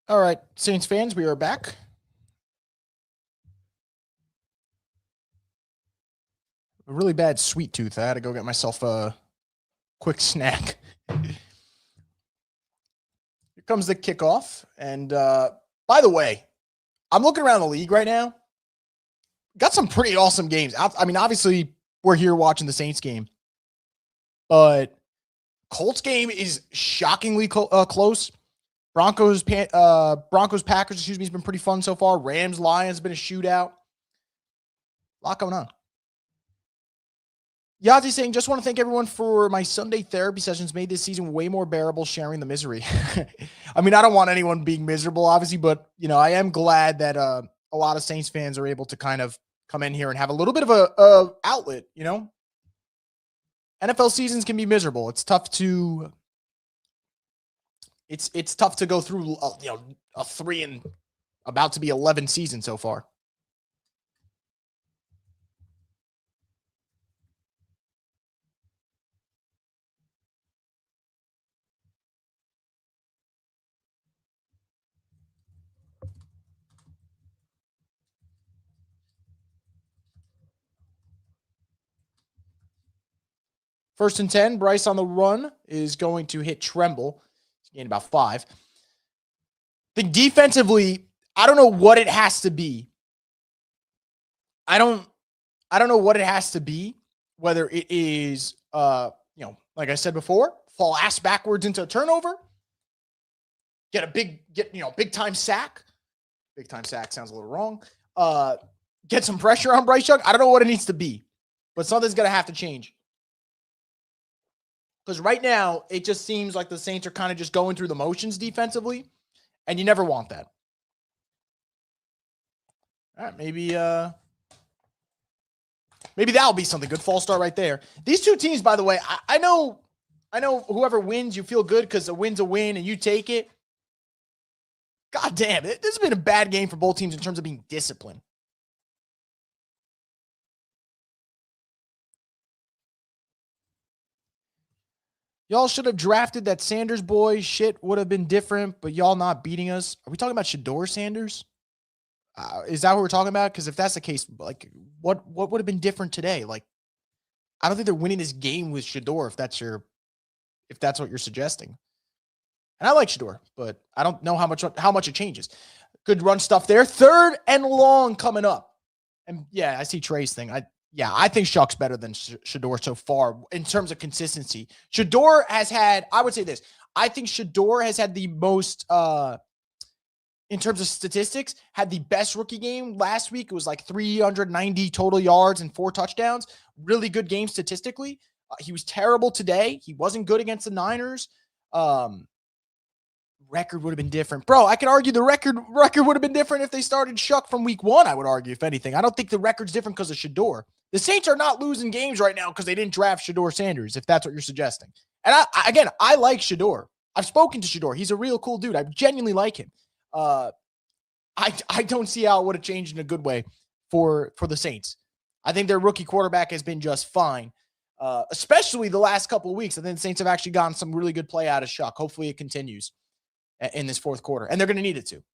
All right, Saints fans, we are back. A really bad sweet tooth. I had to go get myself a quick snack. Here comes the kickoff. And by the way, I'm looking around the league right now. Got some pretty awesome games. I mean, obviously, we're here watching the Saints game, but Colts game is shockingly close. Broncos Packers, has been pretty fun so far. Rams Lions been a shootout. A lot going on. Yazi saying, just want to thank everyone for my Sunday therapy sessions. Made this season way more bearable, sharing the misery. I mean, I don't want anyone being miserable, obviously, but I am glad that a lot of Saints fans are able to kind of come in here and have a little bit of a outlet. NFL seasons can be miserable. It's tough to go through a 3 and about to be 11 season so far. First and 10, Bryce on the run is going to hit Tremble. He's gained about 5. I think defensively, I don't know what it has to be. I don't know what it has to be, whether it is, like I said before, fall ass backwards into a turnover, get big time sack. Big time sack sounds a little wrong. Get some pressure on Bryce Young. I don't know what it needs to be, but something's going to have to change. Because right now, it just seems like the Saints are kind of just going through the motions defensively, and you never want that. All right, maybe that'll be something good. False start right there. These two teams, by the way, I know whoever wins, you feel good because a win's a win and you take it. God damn, this has been a bad game for both teams in terms of being disciplined. Y'all should have drafted that Sanders boy. Shit would have been different, but y'all not beating us. Are we talking about Shedeur Sanders? Is that what we're talking about? Because if that's the case, like, what would have been different today? Like, I don't think they're winning this game with Shedeur if that's what you're suggesting. And I like Shedeur, but I don't know how much it changes. Good run stuff there. 3rd and long coming up. And yeah, I see Trey's thing. I think Shuck's better than Shedeur so far in terms of consistency. Shedeur has had, I would say this, I think Shedeur has had the most, in terms of statistics, had the best rookie game last week. It was like 390 total yards and 4 touchdowns. Really good game statistically. He was terrible today. He wasn't good against the Niners. Record would have been different. Bro, I could argue the record would have been different if they started Shuck from week 1, I would argue, if anything. I don't think the record's different because of Shedeur. The Saints are not losing games right now because they didn't draft Shedeur Sanders, if that's what you're suggesting. And I like Shedeur. I've spoken to Shedeur. He's a real cool dude. I genuinely like him. I don't see how it would have changed in a good way for the Saints. I think their rookie quarterback has been just fine, especially the last couple of weeks. I think the Saints have actually gotten some really good play out of Shuck. Hopefully it continues in this 4th quarter, and they're going to need it to.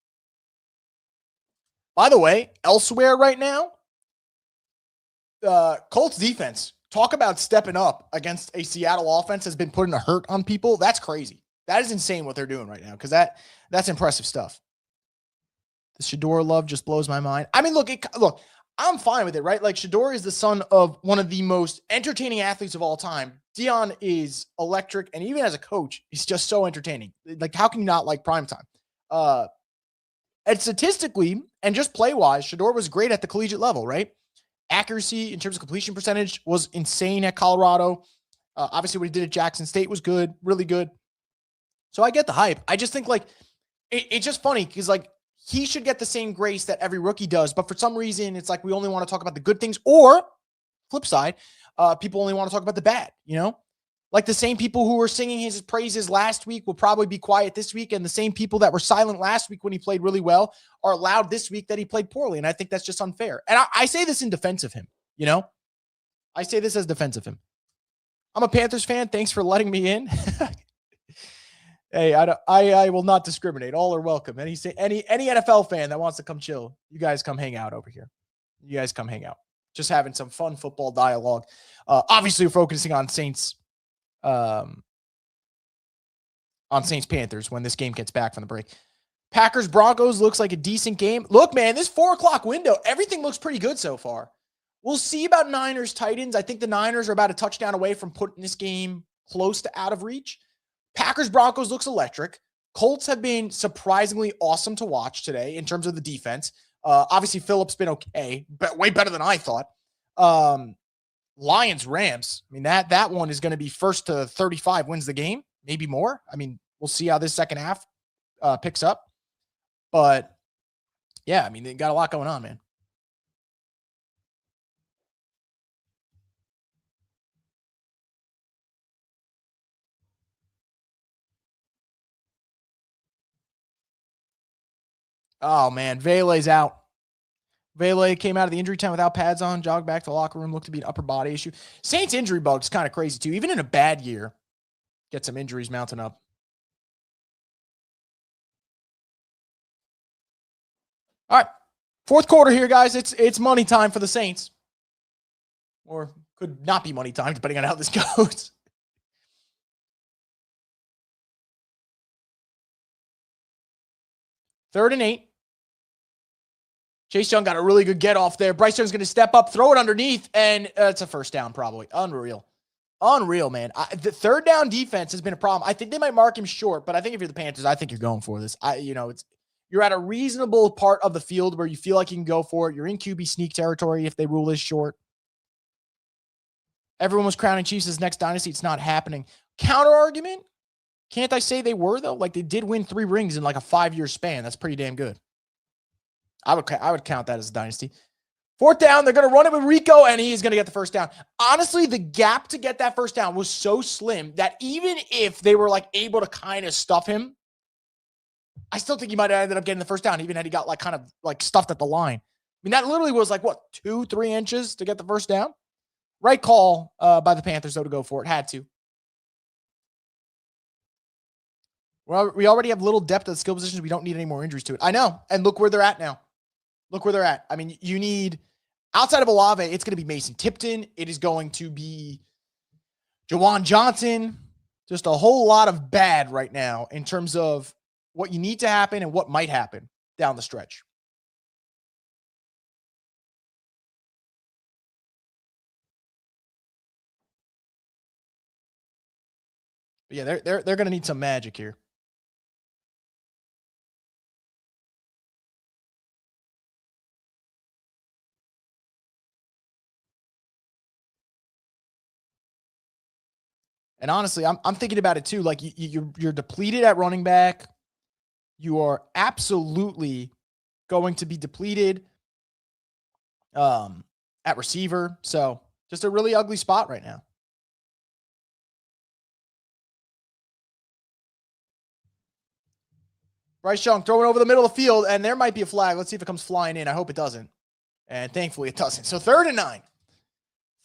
By the way, elsewhere right now, Colts defense, talk about stepping up against a Seattle offense has been putting a hurt on people. That's crazy. That is insane what they're doing right now, because that's impressive stuff. The Shedeur love just blows my mind. I mean, look, I'm fine with it, right? Like, Shedeur is the son of one of the most entertaining athletes of all time. Dion is electric, and even as a coach, he's just so entertaining. Like, how can you not like primetime? And statistically, and just play-wise, Shedeur was great at the collegiate level, right? Accuracy in terms of completion percentage was insane at Colorado. Obviously, what he did at Jackson State was good, really good. So I get the hype. I just think, like, it's just funny because, like, he should get the same grace that every rookie does. But for some reason, it's like we only want to talk about the good things. Or, flip side, people only want to talk about the bad, Like the same people who were singing his praises last week will probably be quiet this week. And the same people that were silent last week when he played really well are loud this week that he played poorly. And I think that's just unfair. And I say this in defense of him, I say this as defense of him. I'm a Panthers fan. Thanks for letting me in. Hey, I will not discriminate. All are welcome. Any NFL fan that wants to come chill, you guys come hang out over here. You guys come hang out. Just having some fun football dialogue. Obviously, we're focusing on Saints, on Saints Panthers when this game gets back from the break. Packers Broncos looks like a decent game. Look, man, this 4:00 window, everything looks pretty good so far. We'll see about Niners Titans. I think the Niners are about a touchdown away from putting this game close to out of reach. Packers Broncos looks electric. Colts have been surprisingly awesome to watch today in terms of the defense. Obviously, Phillips been okay, but way better than I thought. Lions Rams. I mean, that one is going to be first to 35 wins the game, maybe more. I mean, we'll see how this second half picks up. But yeah, I mean, they got a lot going on, man. Oh, man. Vele's out. Vele came out of the injury time without pads on, jogged back to the locker room, looked to be an upper body issue. Saints injury bug is kind of crazy, too. Even in a bad year, get some injuries mounting up. All right. Fourth quarter here, guys. It's money time for the Saints. Or could not be money time, depending on how this goes. Third and 8. Chase Young got a really good get off there. Bryce Young's going to step up, throw it underneath, and it's a first down probably. Unreal. Unreal, man. The third down defense has been a problem. I think they might mark him short, but I think if you're the Panthers, I think you're going for this. You're at a reasonable part of the field where you feel like you can go for it. You're in QB sneak territory if they rule this short. Everyone was crowning Chiefs as next dynasty. It's not happening. Counter argument? Can't I say they were, though? Like, they did win 3 rings in like a 5-year span. That's pretty damn good. I would count that as a dynasty. Fourth down, they're going to run it with Rico, and he's going to get the first down. Honestly, the gap to get that first down was so slim that even if they were like able to kind of stuff him, I still think he might have ended up getting the first down, even had he got like kind of like stuffed at the line. I mean, that literally was like, what, 2-3 inches to get the first down? Right call by the Panthers, though, to go for it. Had to. Well, we already have little depth at skill positions. We don't need any more injuries to it. I know. And look where they're at now. Look where they're at. I mean, you need, outside of Olave, it's going to be Mason Tipton. It is going to be Jawan Johnson. Just a whole lot of bad right now in terms of what you need to happen and what might happen down the stretch. But yeah, they're going to need some magic here. And honestly, I'm thinking about it too. Like you're depleted at running back. You are absolutely going to be depleted at receiver. So just a really ugly spot right now. Bryce Young throwing over the middle of the field, and there might be a flag. Let's see if it comes flying in. I hope it doesn't. And thankfully it doesn't. So 3rd and 9.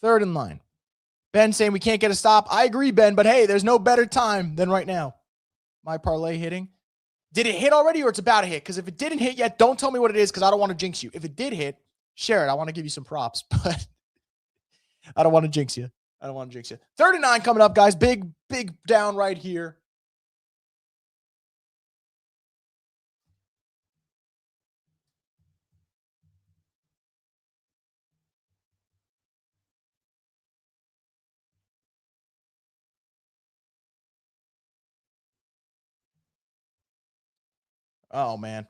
3rd and 9. Ben saying we can't get a stop. I agree, Ben, but hey, there's no better time than right now. My parlay hitting. Did it hit already or it's about to hit? Because if it didn't hit yet, don't tell me what it is because I don't want to jinx you. If it did hit, share it. I want to give you some props, but I don't want to jinx you. 3rd and 9 coming up, guys. Big down right here. Oh, man.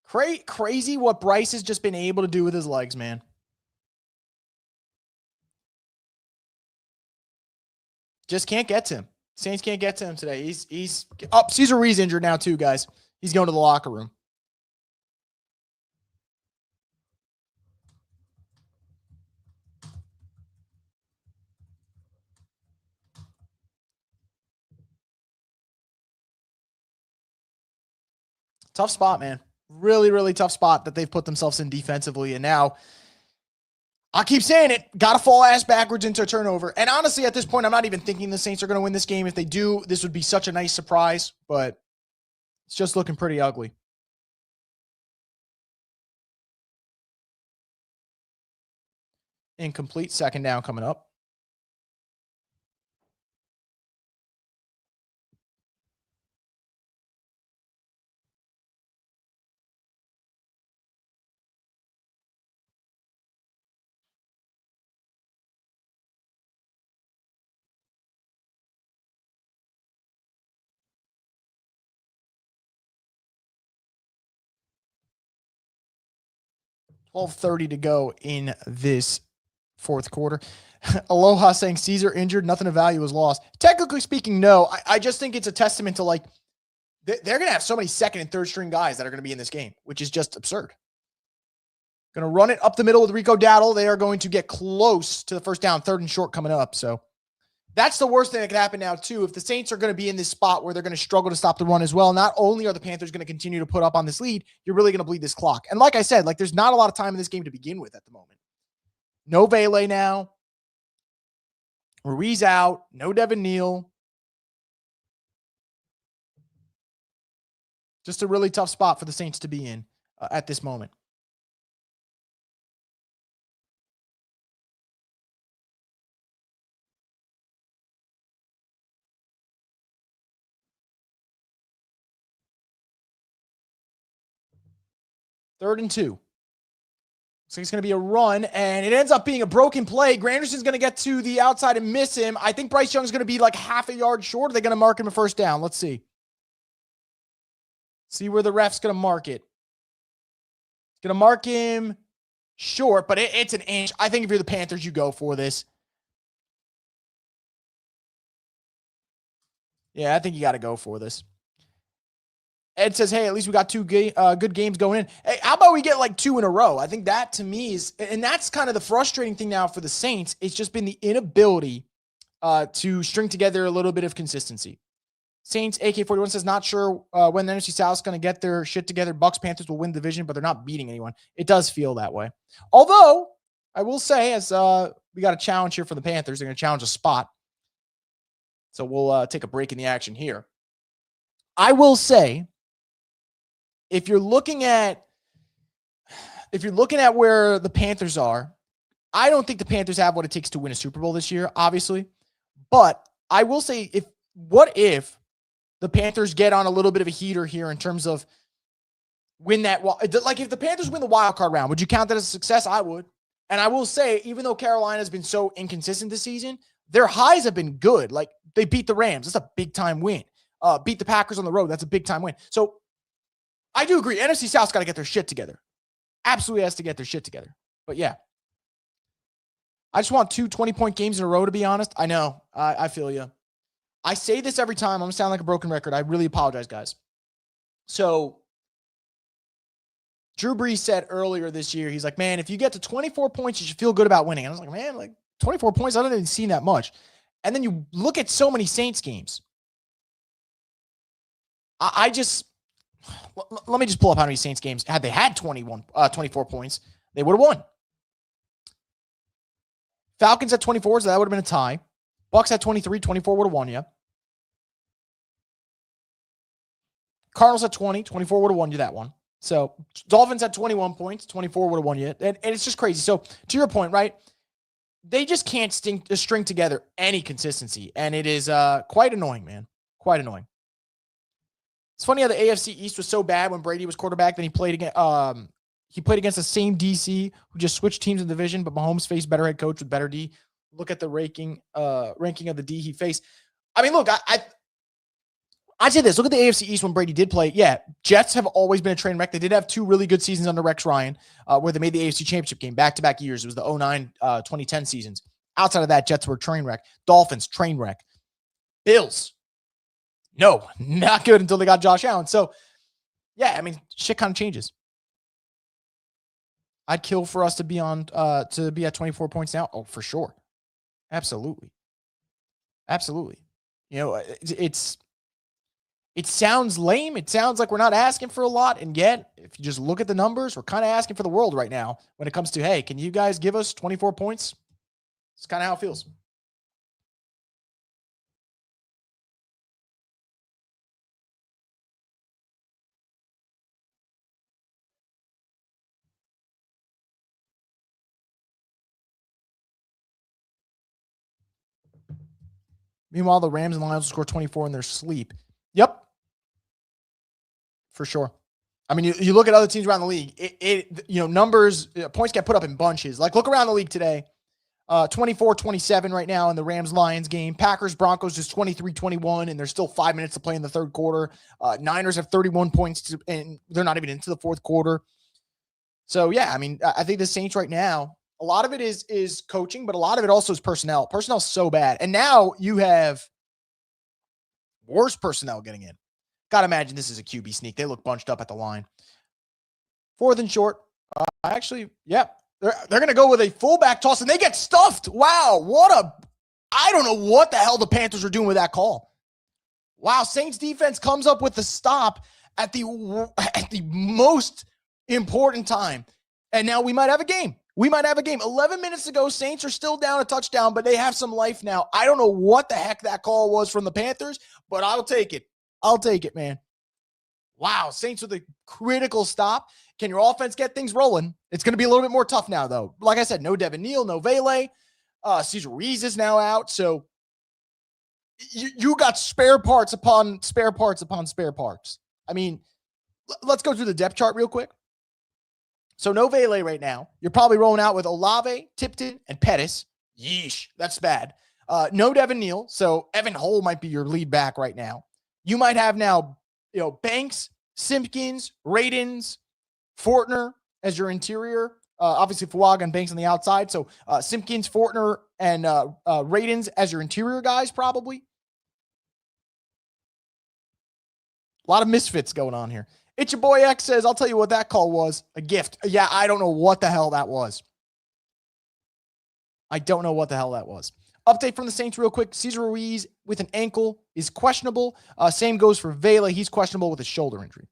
Crazy what Bryce has just been able to do with his legs, man. Just can't get to him. Saints can't get to him today. He's up. Cesar Reed's injured now too, guys. He's going to the locker room. Tough spot, man. Really, really tough spot that they've put themselves in defensively. And now I keep saying it. Got to fall ass backwards into a turnover. And honestly, at this point, I'm not even thinking the Saints are going to win this game. If they do, this would be such a nice surprise, but it's just looking pretty ugly. Incomplete. Second down coming up. $12:30 to go in this fourth quarter. Aloha saying Caesar injured, nothing of value was lost. Technically speaking, no. I just think it's a testament to like they're going to have so many second and third string guys that are going to be in this game, which is just absurd. Going to run it up the middle with Rico Dowdle. They are going to get close to the first down, third and short coming up. So that's the worst thing that could happen now, too. If the Saints are going to be in this spot where they're going to struggle to stop the run as well, not only are the Panthers going to continue to put up on this lead, you're really going to bleed this clock. And like I said, like there's not a lot of time in this game to begin with at the moment. No Vele now. Ruiz out. No Devin Neal. Just a really tough spot for the Saints to be in at this moment. Third and 2. So it's going to be a run, and it ends up being a broken play. Granderson's going to get to the outside and miss him. I think Bryce Young's going to be like half a yard short. Are they going to mark him a first down? Let's see. See where the ref's going to mark it. It's going to mark him short, but it's an inch. I think if you're the Panthers, you go for this. Yeah, I think you got to go for this. Ed says, hey, at least we got two good games going in. Hey, how about we get like 2 in a row? I think that to me is, and that's kind of the frustrating thing now for the Saints. It's just been the inability to string together a little bit of consistency. Saints, AK41 says, not sure when the NFC South is going to get their shit together. Bucks, Panthers will win the division, but they're not beating anyone. It does feel that way. Although, I will say, as we got a challenge here for the Panthers, they're going to challenge a spot. So we'll take a break in the action here. I will say, if you're looking at where the Panthers are, I don't think the Panthers have what it takes to win a Super Bowl this year, obviously. But I will say, what if the Panthers get on a little bit of a heater here in terms of win that? Like if the Panthers win the wild card round, would you count that as a success? I would. And I will say, even though Carolina's been so inconsistent this season, their highs have been good. Like they beat the Rams. That's a big time win. Beat the Packers on the road. That's a big time win. So I do agree. NFC South's got to get their shit together. Absolutely has to get their shit together. But yeah, I just want 2 20-point games in a row, to be honest. I know. I feel you. I say this every time. I'm going to sound like a broken record. I really apologize, guys. So Drew Brees said earlier this year, he's like, man, if you get to 24 points, you should feel good about winning. And I was like, man, like 24 points, I don't even see that much. And then you look at so many Saints games. Let me just pull up how many Saints games. Had they had 24 points, they would have won. Falcons at 24, so that would have been a tie. Bucks at 23, 24 would have won you. Cardinals at 20, 24 would have won you that one. So Dolphins at 21 points, 24 would have won you. And it's just crazy. So to your point, right? They just can't string together any consistency. And it is quite annoying, man. Quite annoying. It's funny how the AFC East was so bad when Brady was quarterback. Then he played against the same DC who just switched teams in the division, but Mahomes faced better head coach with better D. Look at the ranking of the D he faced. I mean, look, I'd say this. Look at the AFC East when Brady did play. Yeah, Jets have always been a train wreck. They did have 2 really good seasons under Rex Ryan where they made the AFC Championship game back-to-back years. It was the 2009, 2010 seasons. Outside of that, Jets were a train wreck. Dolphins, train wreck. Bills. No, not good until they got Josh Allen. So, yeah, I mean, shit kind of changes. I'd kill for us to be at 24 points now. Oh, for sure. Absolutely. Absolutely. You know, it sounds lame. It sounds like we're not asking for a lot. And yet, if you just look at the numbers, we're kind of asking for the world right now when it comes to, hey, can you guys give us 24 points? It's kind of how it feels. Meanwhile, the Rams and Lions will score 24 in their sleep. Yep. For sure. I mean, you look at other teams around the league, numbers, points get put up in bunches. Like, look around the league today. 24-27 right now in the Rams-Lions game. Packers-Broncos just 23-21, and there's still 5 minutes to play in the third quarter. Niners have 31 points, and they're not even into the fourth quarter. So, yeah, I mean, I think the Saints right now, a lot of it is coaching, but a lot of it also is personnel. Personnel's so bad. And now you have worse personnel getting in. Got to imagine this is a QB sneak. They look bunched up at the line. 4th and short. Actually, yeah. They're going to go with a fullback toss, and they get stuffed. Wow, I don't know what the hell the Panthers are doing with that call. Wow, Saints defense comes up with the stop at the most important time, and now we might have a game. 11 minutes ago, Saints are still down a touchdown, but they have some life now. I don't know what the heck that call was from the Panthers, but I'll take it. I'll take it, man. Wow, Saints with a critical stop. Can your offense get things rolling? It's going to be a little bit more tough now, though. Like I said, no Devin Neal, no Vele. Cesar Reid is now out. So you got spare parts upon spare parts upon spare parts. I mean, let's go through the depth chart real quick. So no Vele right now. You're probably rolling out with Olave, Tipton, and Pettis. Yeesh, that's bad. No Devin Neal. So Evan Hull might be your lead back right now. You might have now, Banks, Simpkins, Radins, Fortner as your interior. Obviously, Fuaga and Banks on the outside. So Simpkins, Fortner, and Radins as your interior guys, probably. A lot of misfits going on here. It's your boy X says, I'll tell you what that call was. A gift. Yeah, I don't know what the hell that was. Update from the Saints real quick. Cesar Ruiz with an ankle is questionable. Same goes for Vela. He's questionable with a shoulder injury.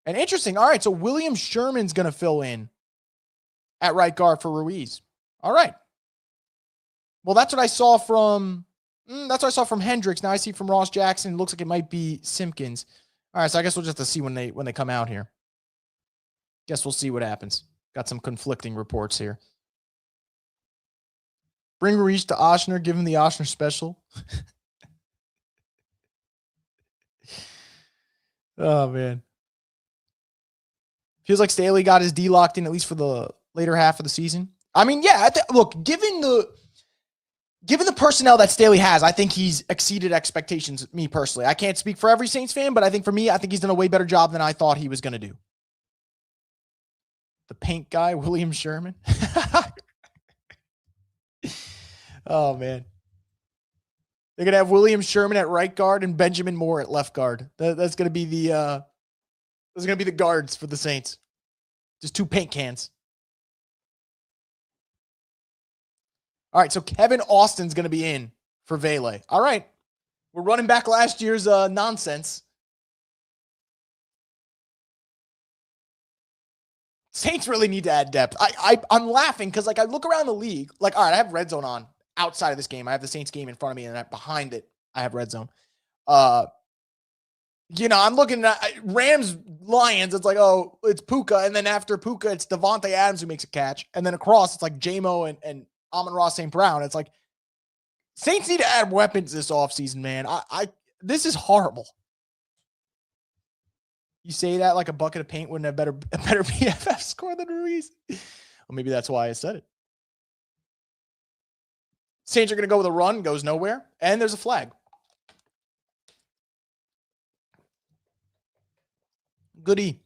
And interesting. All right, so William Sherman's going to fill in at right guard for Ruiz. All right. Well, that's what I saw from Hendricks. Now I see from Ross Jackson. It looks like it might be Simpkins. All right, so I guess we'll just have to see when they come out here. Guess we'll see what happens. Got some conflicting reports here. Bring Ruiz to Oshner. Give him the Oshner special. Oh, man. Feels like Staley got his D locked in, at least for the later half of the season. I mean, yeah, look, given the personnel that Staley has, I think he's exceeded expectations, me personally. I can't speak for every Saints fan, but I think for me, I think he's done a way better job than I thought he was going to do. The paint guy, William Sherman. Oh, man. They're going to have William Sherman at right guard and Benjamin Moore at left guard. That's going to be the guards for the Saints. Just 2 paint cans. All right, so Kevin Austin's going to be in for Vele. All right. We're running back last year's nonsense. Saints really need to add depth. I'm laughing because, I look around the league. All right, I have Red Zone on outside of this game. I have the Saints game in front of me, and behind it, I have Red Zone. I'm looking at Rams, Lions. It's it's Puka. And then after Puka, it's Devontae Adams who makes a catch. And then across, it's J-Mo and Amon-Ra St. Brown. It's Saints need to add weapons this offseason, man. This is horrible. You say that like a bucket of paint wouldn't have a better PFF score than Ruiz. Well, maybe that's why I said it. Saints are going to go with a run, goes nowhere, and there's a flag. Goodie.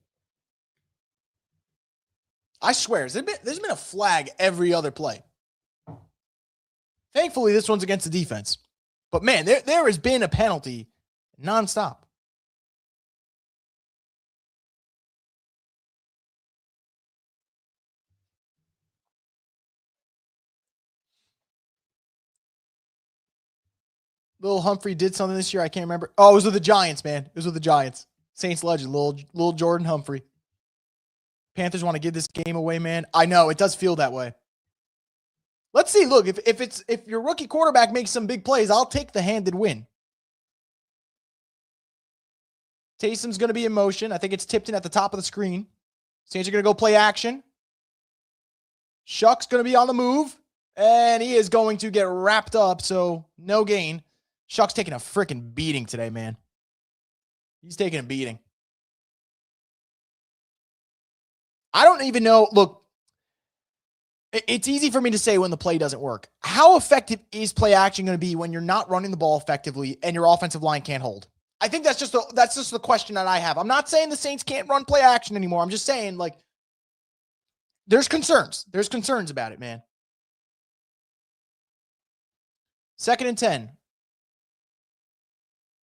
I swear, there's been a flag every other play. Thankfully, this one's against the defense. But, man, there has been a penalty nonstop. Lil Humphrey did something this year. I can't remember. Oh, it was with the Giants, man. It was with the Giants. Saints legend, little Jordan Humphrey. Panthers want to give this game away, man. I know it does feel that way. Let's see. Look, if your rookie quarterback makes some big plays, I'll take the handed win. Taysom's going to be in motion. I think it's Tipton at the top of the screen. Saints are going to go play action. Shuck's going to be on the move, and he is going to get wrapped up, so no gain. Shuck's taking a freaking beating today, man. He's taking a beating. I don't even know. Look, it's easy for me to say when the play doesn't work. How effective is play action going to be when you're not running the ball effectively and your offensive line can't hold? I think that's just the question that I have. I'm not saying the Saints can't run play action anymore. I'm just saying, like, there's concerns. There's concerns about it, man. 2nd and 10.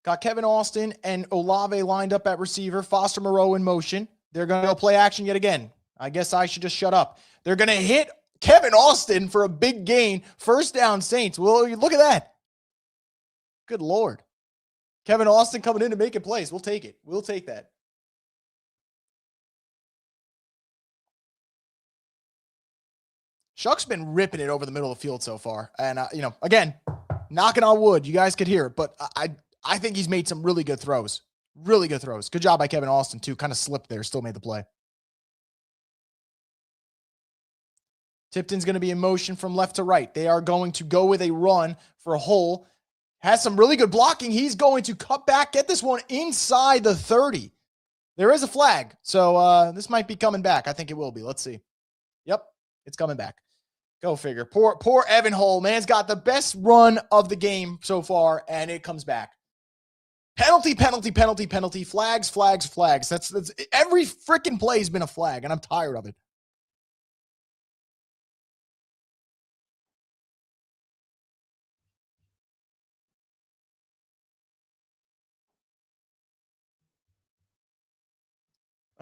Got Kevin Austin and Olave lined up at receiver. Foster Moreau in motion. They're going to go play action yet again. I guess I should just shut up. They're going to hit Kevin Austin for a big gain. First down, Saints. Well, look at that. Good Lord. Kevin Austin coming in to make a plays. We'll take it. We'll take that. Shuck's been ripping it over the middle of the field so far. And, again, knocking on wood. You guys could hear it. But I think he's made some really good throws. Really good throws. Good job by Kevin Austin, too. Kind of slipped there. Still made the play. Tipton's going to be in motion from left to right. They are going to go with a run for a hole. Has some really good blocking. He's going to cut back, get this one inside the 30. There is a flag. So this might be coming back. I think it will be. Let's see. Yep, it's coming back. Go figure. Poor Evan Hull. Man's got the best run of the game so far, and it comes back. Penalty. Flags. That's every freaking play has been a flag, and I'm tired of it.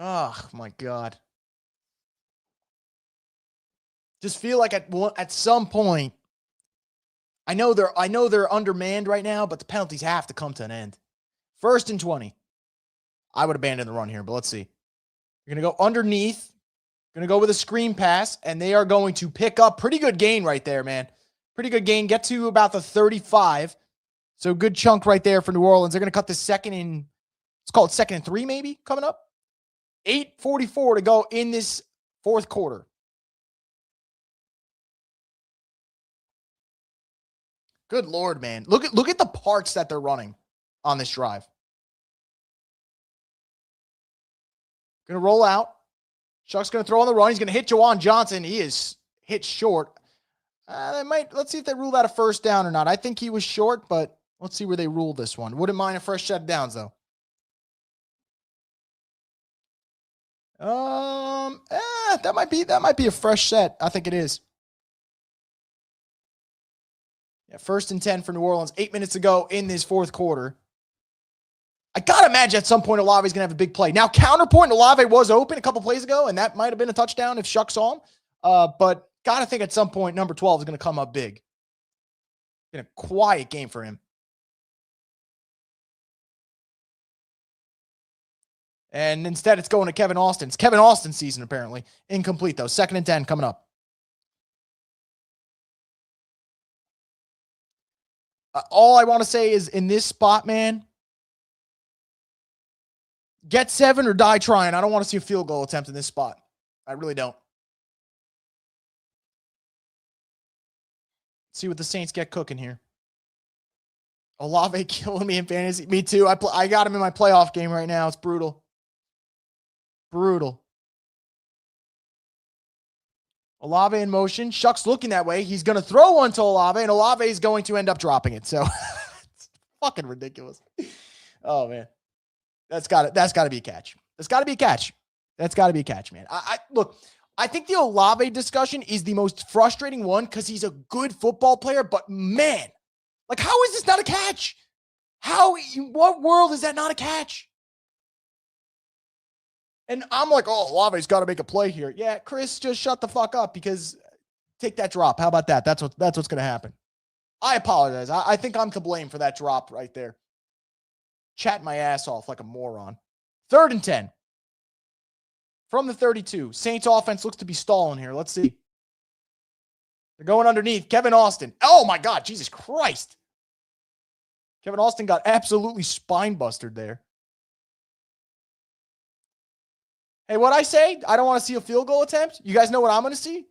Oh, my God. Just feel like at some point, I know they're undermanned right now, but the penalties have to come to an end. 1st and 20. I would abandon the run here, but let's see. You're going to go underneath. Going to go with a screen pass, and they are going to pick up pretty good gain right there, man. Pretty good gain. Get to about the 35. So good chunk right there for New Orleans. They're going to cut this let's call it 2nd and 3 maybe coming up. 8:44 to go in this fourth quarter. Good Lord, man. Look at the parts that they're running on this drive. Going to roll out. Chuck's going to throw on the run. He's going to hit Jawan Johnson. He is hit short. Let's see if they rule that a first down or not. I think he was short, but let's see where they rule this one. Wouldn't mind a fresh set of downs, though. That might be a fresh set. I think it is. Yeah, 1st and 10 for New Orleans. 8 minutes to go in this fourth quarter. I got to imagine at some point Olave's going to have a big play. Now, counterpoint, Olave was open a couple plays ago, and that might have been a touchdown if Shuck saw him. But got to think at some point number 12 is going to come up big. Been a quiet game for him. And instead, it's going to Kevin Austin. It's Kevin Austin's season, apparently. Incomplete, though. 2nd and 10 coming up. All I want to say is in this spot, man, get 7 or die trying. I don't want to see a field goal attempt in this spot. I really don't. Let's see what the Saints get cooking here. Olave killing me in fantasy. Me too. I got him in my playoff game right now. It's brutal. Brutal. Olave in motion. Shuck's looking that way. He's going to throw one to Olave, and Olave is going to end up dropping it. So it's fucking ridiculous. Oh, man. That's got to be a catch. That's got to be a catch. That's got to be a catch, man. Look, I think the Olave discussion is the most frustrating one because he's a good football player, but man, like, how is this not a catch? In what world is that not a catch? And I'm like, oh, Olave's got to make a play here. Yeah, Chris, just shut the fuck up because take that drop. How about that? That's what's going to happen. I apologize. I think I'm to blame for that drop right there. Chatting my ass off like a moron. 3rd and 10. From the 32. Saints offense looks to be stalling here. Let's see. They're going underneath. Kevin Austin. Oh, my God. Jesus Christ. Kevin Austin got absolutely spine-bustered there. Hey, what'd I say? I don't want to see a field goal attempt. You guys know what I'm going to see?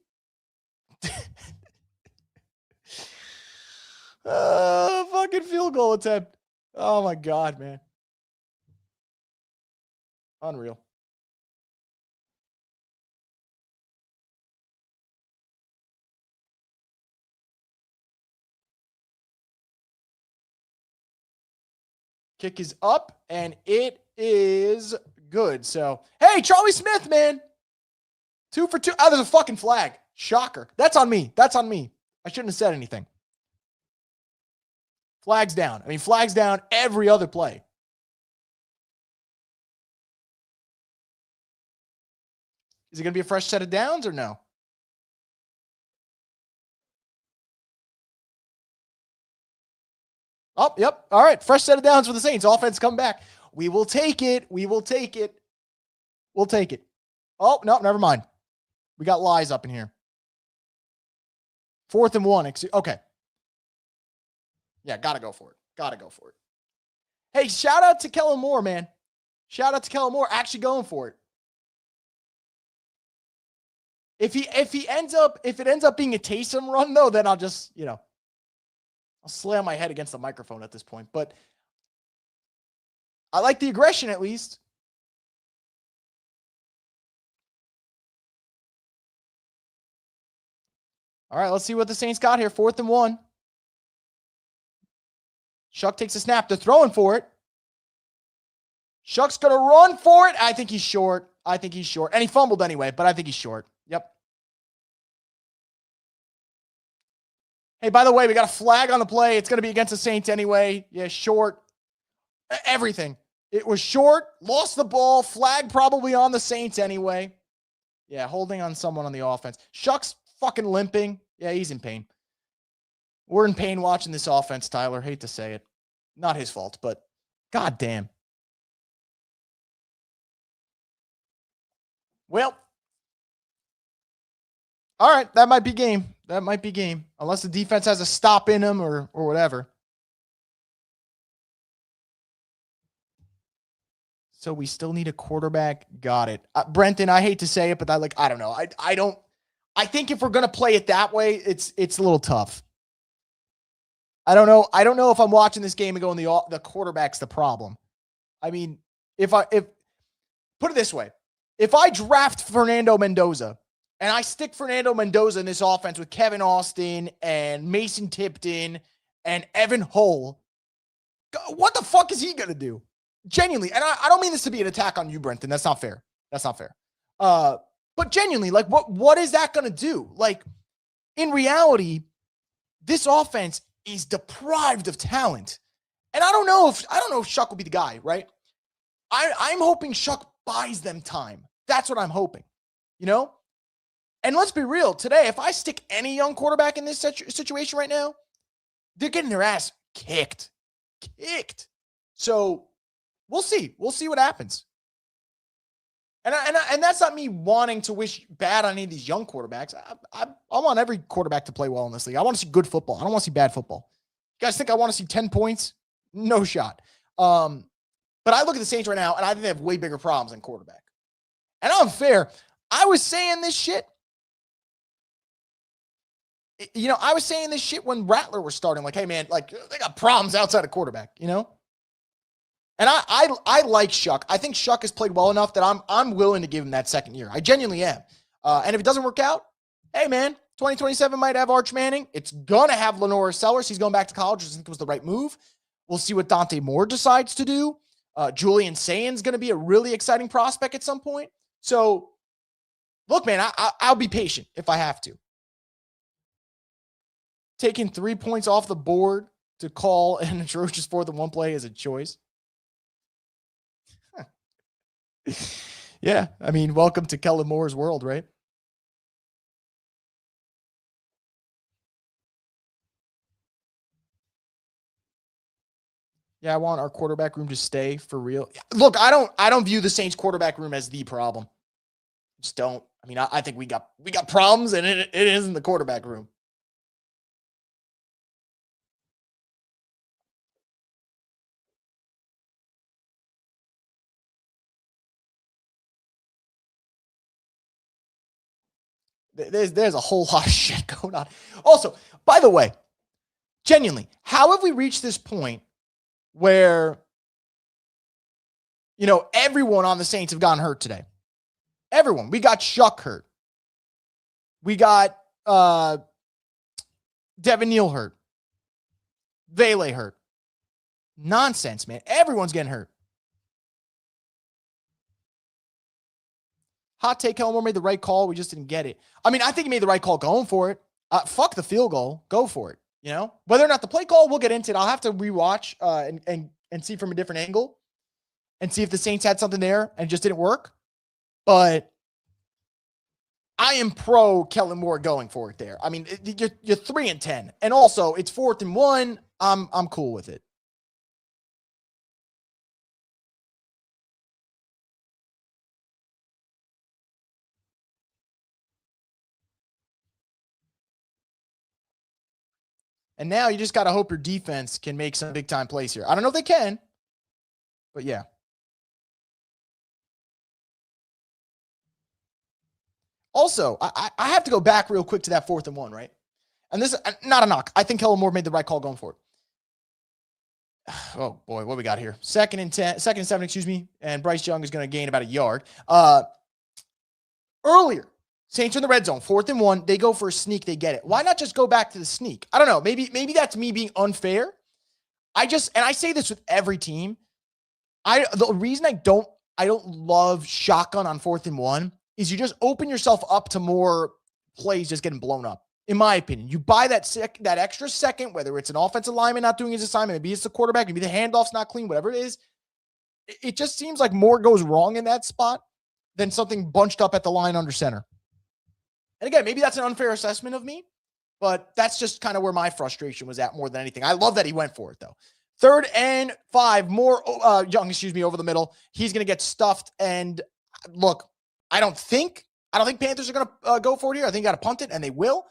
Fucking field goal attempt. Oh, my God, man. Unreal. Kick is up, and it is good. So, hey, Charlie Smith, man. 2 for 2. Oh, there's a fucking flag. Shocker. That's on me. That's on me. I shouldn't have said anything. Flags down. I mean, flags down every other play. Is it going to be a fresh set of downs or no? Oh, yep. All right. Fresh set of downs for the Saints. Offense come back. We will take it. We will take it. We'll take it. Oh, no, never mind. We got lies up in here. 4th and 1. Okay. Yeah, got to go for it. Got to go for it. Hey, shout out to Kellen Moore, man. Shout out to Kellen Moore actually going for it. If it ends up being a Taysom run, though, then I'll just, I'll slam my head against the microphone at this point. But I like the aggression at least. All right, let's see what the Saints got here. 4th and 1. Shuck takes a snap. They're throwing for it. Shuck's going to run for it. I think he's short. And he fumbled anyway, but I think he's short. Yep. Hey, by the way, we got a flag on the play. It's going to be against the Saints anyway. Yeah, short. Everything. It was short. Lost the ball. Flag probably on the Saints anyway. Yeah, holding on someone on the offense. Shuck's fucking limping. Yeah, he's in pain. We're in pain watching this offense, Tyler. Hate to say it. Not his fault, but goddamn. Well, all right, that might be game. Unless the defense has a stop in them or whatever. So we still need a quarterback. Got it. Brenton, I hate to say it, but I don't know. I think if we're going to play it that way, it's a little tough. I don't know if I'm watching this game and going the quarterback's the problem. I mean, if put it this way, if I draft Fernando Mendoza and I stick Fernando Mendoza in this offense with Kevin Austin and Mason Tipton and Evan Hull, what the fuck is he going to do? Genuinely. And I don't mean this to be an attack on you, Brenton. That's not fair. But genuinely, what is that going to do? In reality, this offense is deprived of talent. And I don't know if Shuck will be the guy, right? I'm hoping Shuck buys them time. That's what I'm hoping, And let's be real. Today, if I stick any young quarterback in this situation right now, they're getting their ass kicked. So we'll see. We'll see what happens. And that's not me wanting to wish bad on any of these young quarterbacks. I want every quarterback to play well in this league. I want to see good football. I don't want to see bad football. You guys think I want to see 10 points? No shot. But I look at the Saints right now, and I think they have way bigger problems than quarterback. And I'm fair. I was saying this shit. I was saying this shit when Rattler was starting. Hey, man, they got problems outside of quarterback, And I like Shuck. I think Shuck has played well enough that I'm willing to give him that second year. I genuinely am. And if it doesn't work out, hey, man, 2027 might have Arch Manning. It's going to have Lenore Sellers. He's going back to college. I think it was the right move. We'll see what Dante Moore decides to do. Julian Sayan's going to be a really exciting prospect at some point. So, look, man, I'll be patient if I have to. Taking 3 points off the board to call an atrocious 4th and 1 play is a choice. Yeah, I mean, welcome to Kellen Moore's world, right? Yeah, I want our quarterback room to stay for real. Look, I don't view the Saints quarterback room as the problem. Just don't. I mean, I think we got problems, and it isn't the quarterback room. There's a whole lot of shit going on. Also, by the way, genuinely, how have we reached this point where, everyone on the Saints have gotten hurt today? Everyone. We got Shuck hurt. We got Devin Neal hurt. Vele hurt. Nonsense, man. Everyone's getting hurt. Hot take, Kellen Moore made the right call. We just didn't get it. I mean, I think he made the right call going for it. Fuck the field goal. Go for it. Whether or not the play call, we'll get into it. I'll have to rewatch and see from a different angle and see if the Saints had something there and it just didn't work. But I am pro Kellen Moore going for it there. I mean, you're 3-10, and also it's 4th and 1. I'm cool with it. And now you just got to hope your defense can make some big time plays here. I don't know if they can, but yeah. Also, I have to go back real quick to that 4th and 1, right? And this is not a knock. I think Kellen Moore made the right call going for it. Oh boy, what we got here? 2nd and 7, excuse me. And Bryce Young is going to gain about a yard. Earlier, Saints are in the red zone, 4th and 1. They go for a sneak. They get it. Why not just go back to the sneak? I don't know. Maybe that's me being unfair. And I say this with every team. The reason I don't love shotgun on 4th and 1 is you just open yourself up to more plays just getting blown up. In my opinion, you buy that extra second, whether it's an offensive lineman not doing his assignment, maybe it's the quarterback, maybe the handoff's not clean, whatever it is. It just seems like more goes wrong in that spot than something bunched up at the line under center. And again, maybe that's an unfair assessment of me, but that's just kind of where my frustration was at more than anything. I love that he went for it, though. 3rd and 5, Young, over the middle. He's going to get stuffed. And look, I don't think Panthers are going to go for it here. I think you got to punt it, and they will.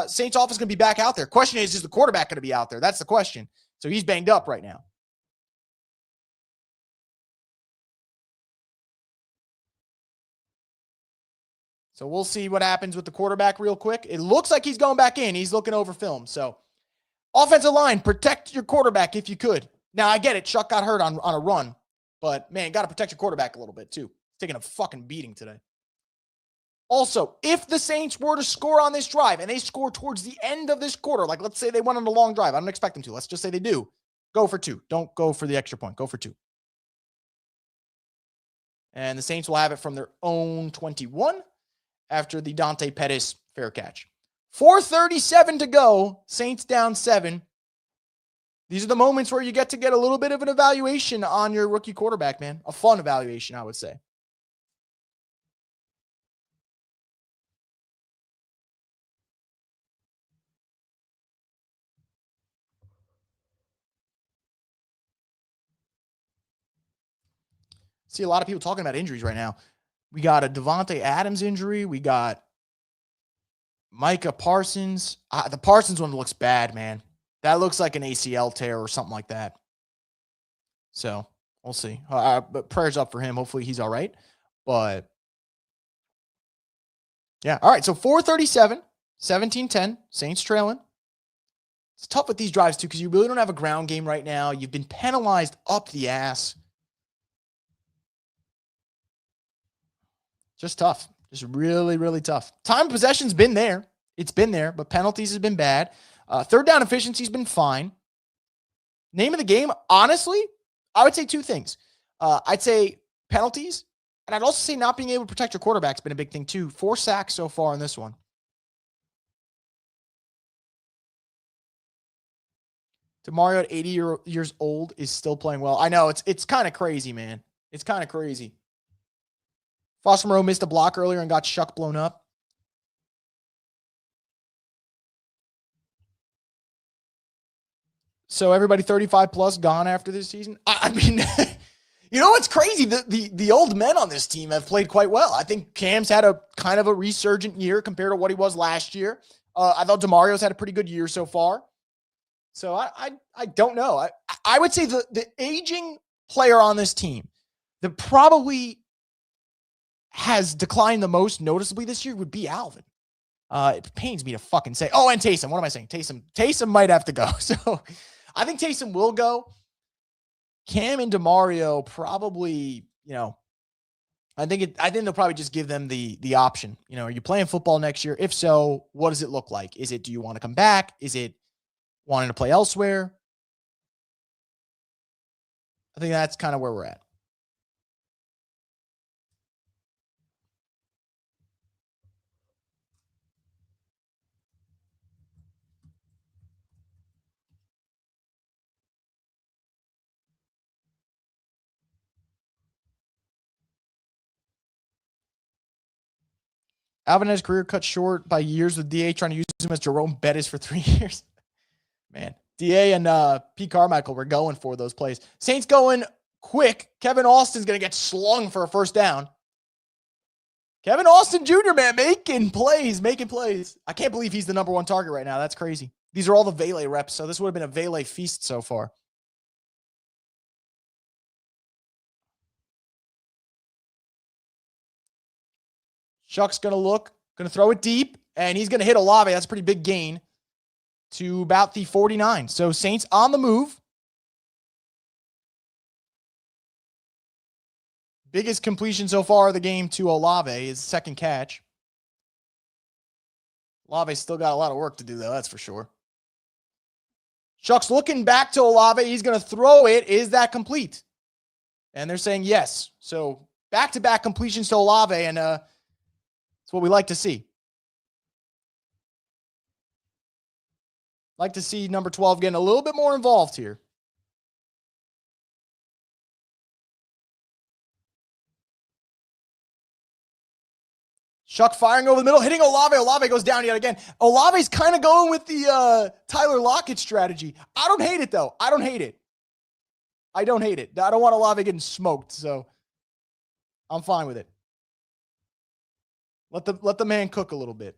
Saints offense going to be back out there. Question is the quarterback going to be out there? That's the question. So he's banged up right now. So we'll see what happens with the quarterback real quick. It looks like he's going back in. He's looking over film. So offensive line, protect your quarterback if you could. Now, I get it. Chuck got hurt on a run. But, man, got to protect your quarterback a little bit, too. He's taking a fucking beating today. Also, if the Saints were to score on this drive and they score towards the end of this quarter, like let's say they went on a long drive. I don't expect them to. Let's just say they do. Go for 2. Don't go for the extra point. Go for 2. And the Saints will have it from their own 21 after the Dante Pettis fair catch. 4:37 to go. Saints down 7. These are the moments where you get to get a little bit of an evaluation on your rookie quarterback, man. A fun evaluation, I would say. See a lot of people talking about injuries right now. We got a Devontae Adams injury. We got Micah Parsons. The Parsons one looks bad, man. That looks like an ACL tear or something like that. So we'll see. But prayers up for him. Hopefully he's all right. But yeah. All right. So 4:37, 17-10, Saints trailing. It's tough with these drives too because you really don't have a ground game right now. You've been penalized up the ass. Just tough. Just really, really tough. Time of possession's been there. It's been there, but penalties has been bad. 3rd down efficiency's been fine. Name of the game, honestly, I would say 2 things. I'd say penalties, and I'd also say not being able to protect your quarterback's been a big thing too. 4 sacks so far in this one. DeMario at 80 years old is still playing well. I know, it's kind of crazy, man. It's kind of crazy. Foster Moreau missed a block earlier and got Shuck blown up. So everybody 35 plus gone after this season. I mean, you know what's crazy? The old men on this team have played quite well. I think Cam's had a kind of a resurgent year compared to what he was last year. I thought DeMario's had a pretty good year so far. So I don't know. I would say the aging player on this team that probably has declined the most noticeably this year would be Alvin. It pains me to fucking say. Oh, and Taysom. What am I saying? Taysom might have to go. So I think Taysom will go. Cam and DeMario probably, I think they'll probably just give them the option. Are you playing football next year? If so, what does it look like? Do you want to come back? Is it wanting to play elsewhere? I think that's kind of where we're at. Alvin had his career cut short by years with DA trying to use him as Jerome Bettis for 3 years. Man, DA and P. Carmichael were going for those plays. Saints going quick. Kevin Austin's going to get slung for a first down. Kevin Austin Jr., man, making plays. I can't believe he's the number one target right now. That's crazy. These are all the Vele reps, so this would have been a Vele feast so far. Chuck's going to throw it deep, and he's going to hit Olave. That's a pretty big gain to about the 49. So Saints on the move. Biggest completion so far of the game to Olave is second catch. Olave's still got a lot of work to do, though, that's for sure. Chuck's looking back to Olave. He's going to throw it. Is that complete? And they're saying yes. So back-to-back completions to Olave, and that's what we like to see. Like to see number 12 getting a little bit more involved here. Chuck firing over the middle, hitting Olave. Olave goes down yet again. Olave's kind of going with the Tyler Lockett strategy. I don't hate it, though. I don't hate it. I don't want Olave getting smoked, so I'm fine with it. Let the man cook a little bit.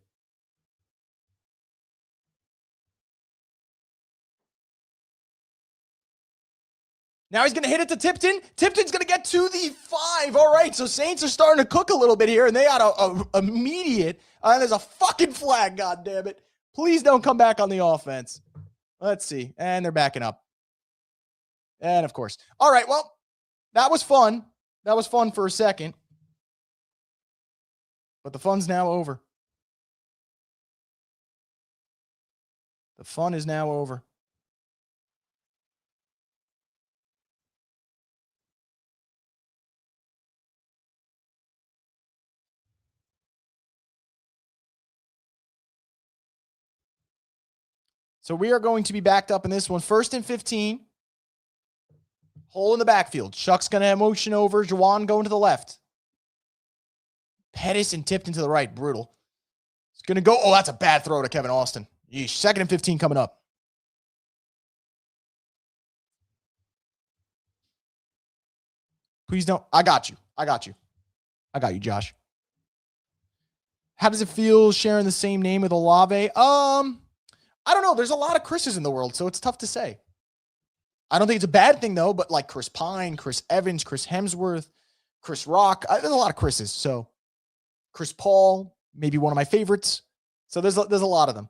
Now he's going to hit it to Tipton. Tipton's going to get to the 5. All right, so Saints are starting to cook a little bit here, and they got a immediate. There's a fucking flag, goddammit. Please don't come back on the offense. Let's see. And they're backing up. And, of course. All right, well, that was fun. That was fun for a second. But the fun's now over. The fun is now over. So we are going to be backed up in this one. 1st and 15. Hole in the backfield. Chuck's going to motion over. Juwan going to the left. Pettis and Tipton to the right. Brutal. It's going to go. Oh, that's a bad throw to Kevin Austin. Yeesh. 2nd and 15 coming up. Please don't. I got you. I got you, Josh. How does it feel sharing the same name with Olave? I don't know. There's a lot of Chris's in the world, so it's tough to say. I don't think it's a bad thing, though, but like Chris Pine, Chris Evans, Chris Hemsworth, Chris Rock. There's a lot of Chris's. So Chris Paul, maybe one of my favorites. So there's a lot of them.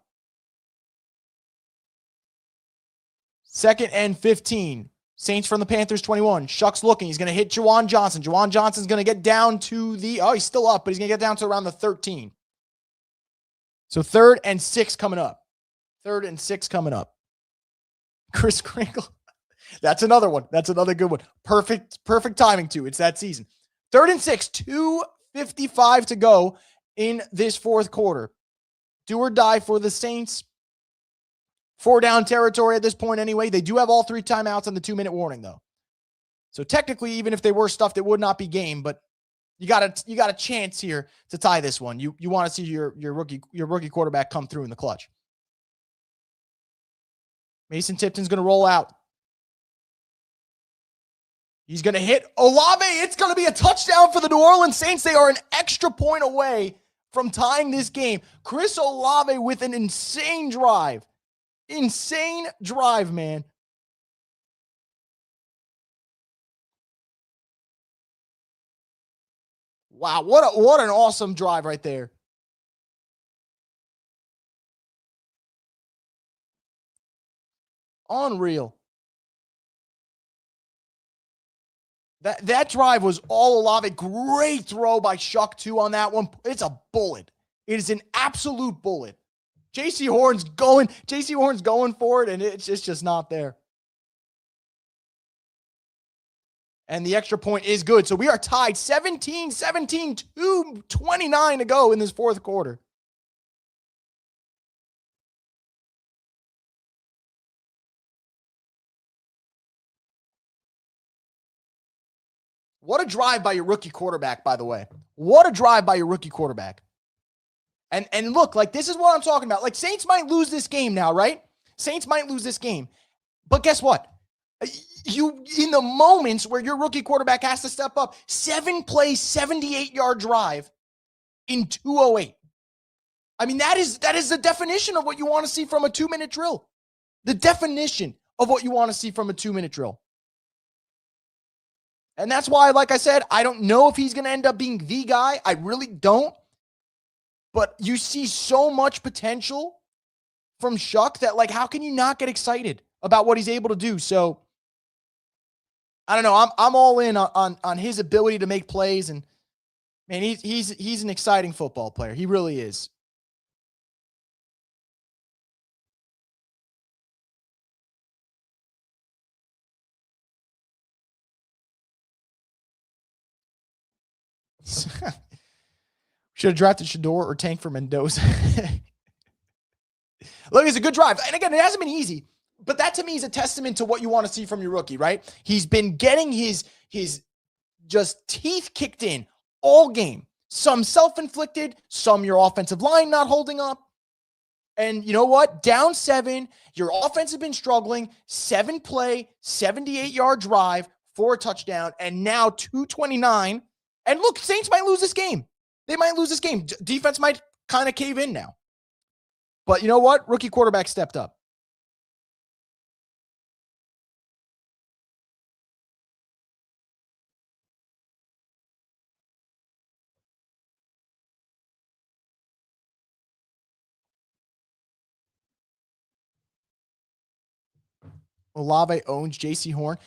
2nd and 15. Saints from the Panthers 21. Shuck's looking. He's going to hit Juwan Johnson. Juwan Johnson's going to get down to the, he's still up, but he's going to get down to around the 13. So 3rd and 6 coming up. 3rd and 6 coming up. Chris Kringle. That's another one. That's another good one. Perfect timing, too. It's that season. 3rd and 6, 2:55 to go in this 4th quarter. Do or die for the Saints. 4 down territory at this point anyway. They do have all 3 timeouts on the 2-minute warning, though. So technically, even if they were stuffed, it would not be game, but you got a chance here to tie this one. You want to see your rookie quarterback come through in the clutch. Mason Tipton's going to roll out. He's going to hit Olave. It's going to be a touchdown for the New Orleans Saints. They are an extra point away from tying this game. Chris Olave with an insane drive. Insane drive, man. Wow, what an awesome drive right there. Unreal. That drive was all Olave. Great throw by Shuck, too, on that one. It's a bullet. It is an absolute bullet. JC Horn's going for it, and it's just not there. And the extra point is good. So we are tied 17-17, 2:29 to go in this fourth quarter. What a drive by your rookie quarterback, by the way. What a drive by your rookie quarterback. And look, like, this is what I'm talking about. Like, Saints might lose this game now, right? Saints might lose this game. But guess what? You, in the moments where your rookie quarterback has to step up, 7-play, 78-yard drive in 2:08. I mean, that is the definition of what you want to see from a 2-minute drill. The definition of what you want to see from a 2-minute drill. And that's why, like I said, I don't know if he's going to end up being the guy. I really don't. But you see so much potential from Shuck that, like, how can you not get excited about what he's able to do? So, I don't know. I'm all in on his ability to make plays. And, man, he's an exciting football player. He really is. Should have drafted Shador or Tank for Mendoza. Look, it's a good drive. And again, it hasn't been easy, but that to me is a testament to what you want to see from your rookie, right? He's been getting his just teeth kicked in all game. Some self-inflicted, some your offensive line not holding up. And you know what? Down 7, your offense has been struggling. 7-play, 78-yard drive for a touchdown, and now 2:29. And look, Saints might lose this game. They might lose this game. Defense might kind of cave in now. But you know what? Rookie quarterback stepped up. Olave owns JC Horn.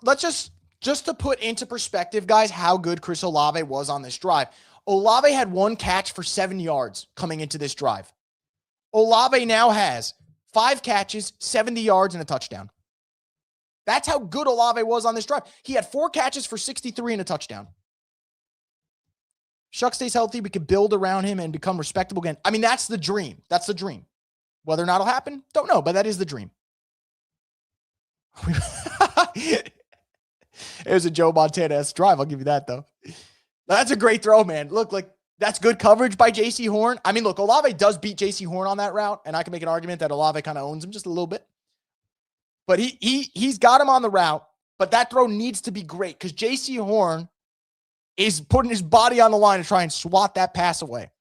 Let's just to put into perspective, guys, how good Chris Olave was on this drive. Olave had 1 catch for 7 yards coming into this drive. Olave now has 5 catches, 70 yards, and a touchdown. That's how good Olave was on this drive. He had 4 catches for 63 and a touchdown. Shuck stays healthy. We could build around him and become respectable again. I mean, that's the dream. That's the dream. Whether or not it'll happen, don't know, but that is the dream. It was a Joe Montana-esque drive. I'll give you that, though. That's a great throw, man. Look, like, that's good coverage by JC Horn. I mean, look, Olave does beat JC Horn on that route, and I can make an argument that Olave kind of owns him just a little bit. But he's got him on the route, but that throw needs to be great because JC Horn is putting his body on the line to try and swat that pass away.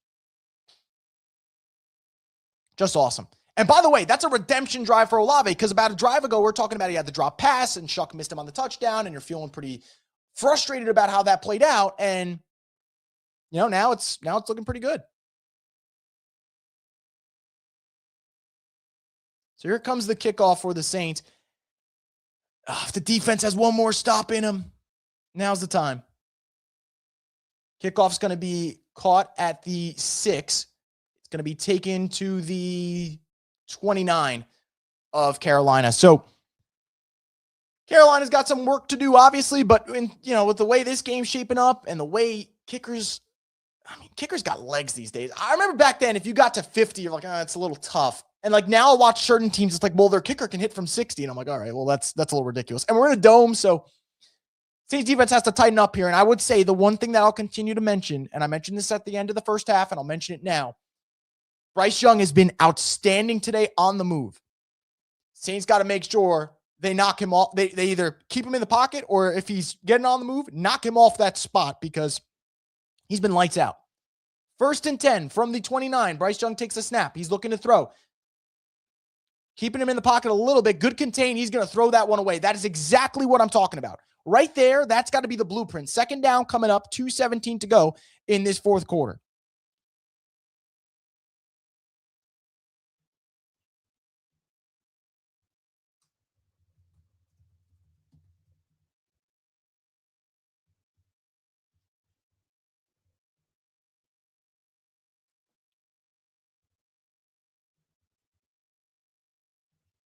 Just awesome. And by the way, that's a redemption drive for Olave because about a drive ago, we're talking about he had the drop pass and Shuck missed him on the touchdown, and you're feeling pretty frustrated about how that played out. And, you know, now it's looking pretty good. So here comes the kickoff for the Saints. If the defense has one more stop in them, now's the time. Kickoff's going to be caught at the 6. It's going to be taken to the 29 of Carolina. So Carolina's got some work to do, obviously, but with the way this game's shaping up and the way kickers got legs these days. I remember back then, if you got to 50, you're like, it's a little tough. And like now I'll watch certain teams. It's like, well, their kicker can hit from 60. And I'm like, all right, well, that's a little ridiculous. And we're in a dome. So Saints defense has to tighten up here. And I would say the one thing that I'll continue to mention, and I mentioned this at the end of the first half, and I'll mention it now. Bryce Young has been outstanding today on the move. Saints got to make sure they knock him off. They either keep him in the pocket, or if he's getting on the move, knock him off that spot, because he's been lights out. 1st and 10 from the 29. Bryce Young takes a snap. He's looking to throw. Keeping him in the pocket a little bit. Good contain. He's going to throw that one away. That is exactly what I'm talking about. Right there, that's got to be the blueprint. 2nd down coming up, 2:17 to go in this 4th quarter.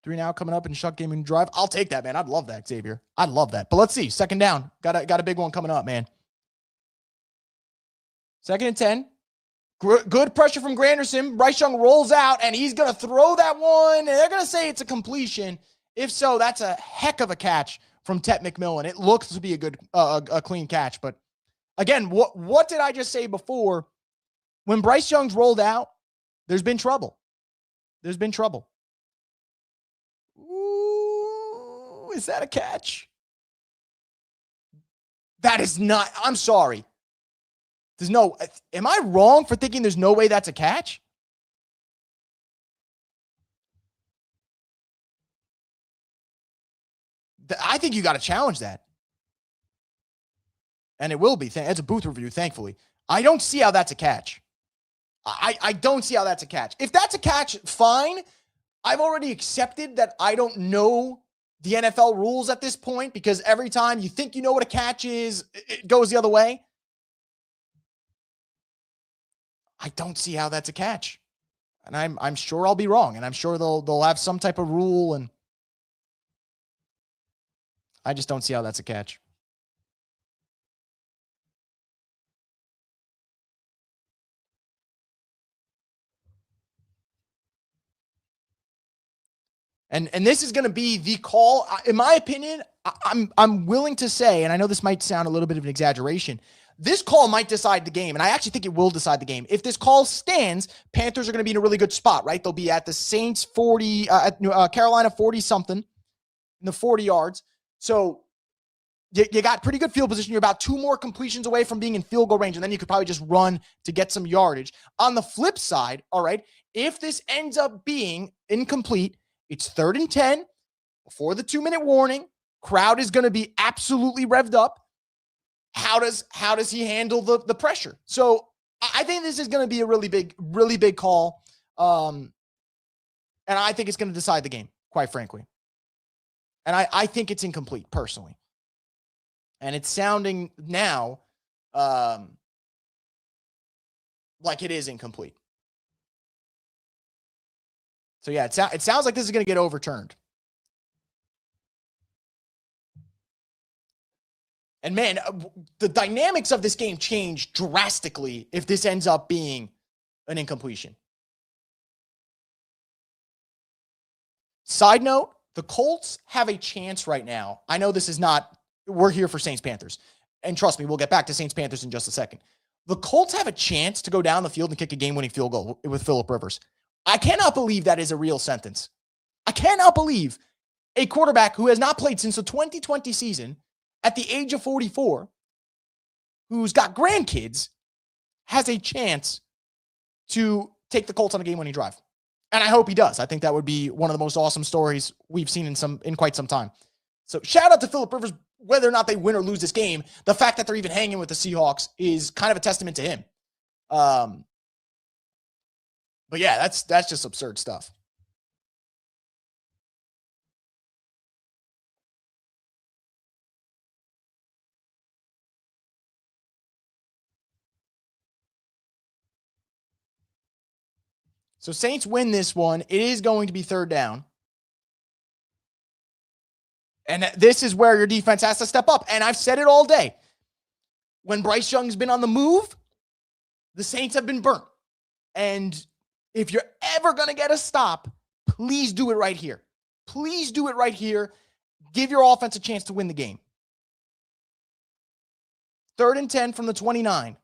Three now coming up in shot game and drive. I'll take that, man. I'd love that, Xavier. I'd love that. But let's see. 2nd down. Got a big one coming up, man. 2nd and 10. Good pressure from Granderson. Bryce Young rolls out, and he's going to throw that one. And they're going to say it's a completion. If so, that's a heck of a catch from Tet McMillan. It looks to be a good, a clean catch. But again, what did I just say before? When Bryce Young's rolled out, there's been trouble. There's been trouble. Ooh, is that a catch? That is not. I'm sorry. There's no. Am I wrong for thinking there's no way that's a catch? I think you got to challenge that. And it will be. It's a booth review, thankfully. I don't see how that's a catch. I don't see how that's a catch. If that's a catch, fine. I've already accepted that I don't know the NFL rules at this point, because every time you think you know what a catch is, it goes the other way. I don't see how that's a catch. And I'm sure I'll be wrong, and I'm sure they'll have some type of rule, and I just don't see how that's a catch. And this is going to be the call. In my opinion, I'm willing to say, and I know this might sound a little bit of an exaggeration, this call might decide the game, and I actually think it will decide the game. If this call stands, Panthers are going to be in a really good spot, right? They'll be at the Saints 40, at Carolina 40-something, in the 40 yards. So you got pretty good field position. You're about 2 more completions away from being in field goal range, and then you could probably just run to get some yardage. On the flip side, all right, if this ends up being incomplete, it's 3rd and 10 before the 2-minute warning. Crowd is going to be absolutely revved up. How does he handle the pressure? So I think this is going to be a really big call. And I think it's going to decide the game, quite frankly. And I think it's incomplete, personally. And it's sounding now like it is incomplete. So, yeah, it sounds like this is going to get overturned. And, man, the dynamics of this game change drastically if this ends up being an incompletion. Side note, the Colts have a chance right now. I know this is not – we're here for Saints-Panthers. And trust me, we'll get back to Saints-Panthers in just a second. The Colts have a chance to go down the field and kick a game-winning field goal with Phillip Rivers. I cannot believe that is a real sentence. I cannot believe a quarterback who has not played since the 2020 season at the age of 44, who's got grandkids, has a chance to take the Colts on a game-winning drive. And I hope he does. I think that would be one of the most awesome stories we've seen in quite some time. So shout out to Phillip Rivers. Whether or not they win or lose this game, the fact that they're even hanging with the Seahawks is kind of a testament to him. But yeah, that's just absurd stuff. So Saints win this one. It is going to be 3rd down. And this is where your defense has to step up. And I've said it all day. When Bryce Young's been on the move, the Saints have been burnt. And if you're ever going to get a stop, please do it right here. Please do it right here. Give your offense a chance to win the game. 3rd and 10 from the 29.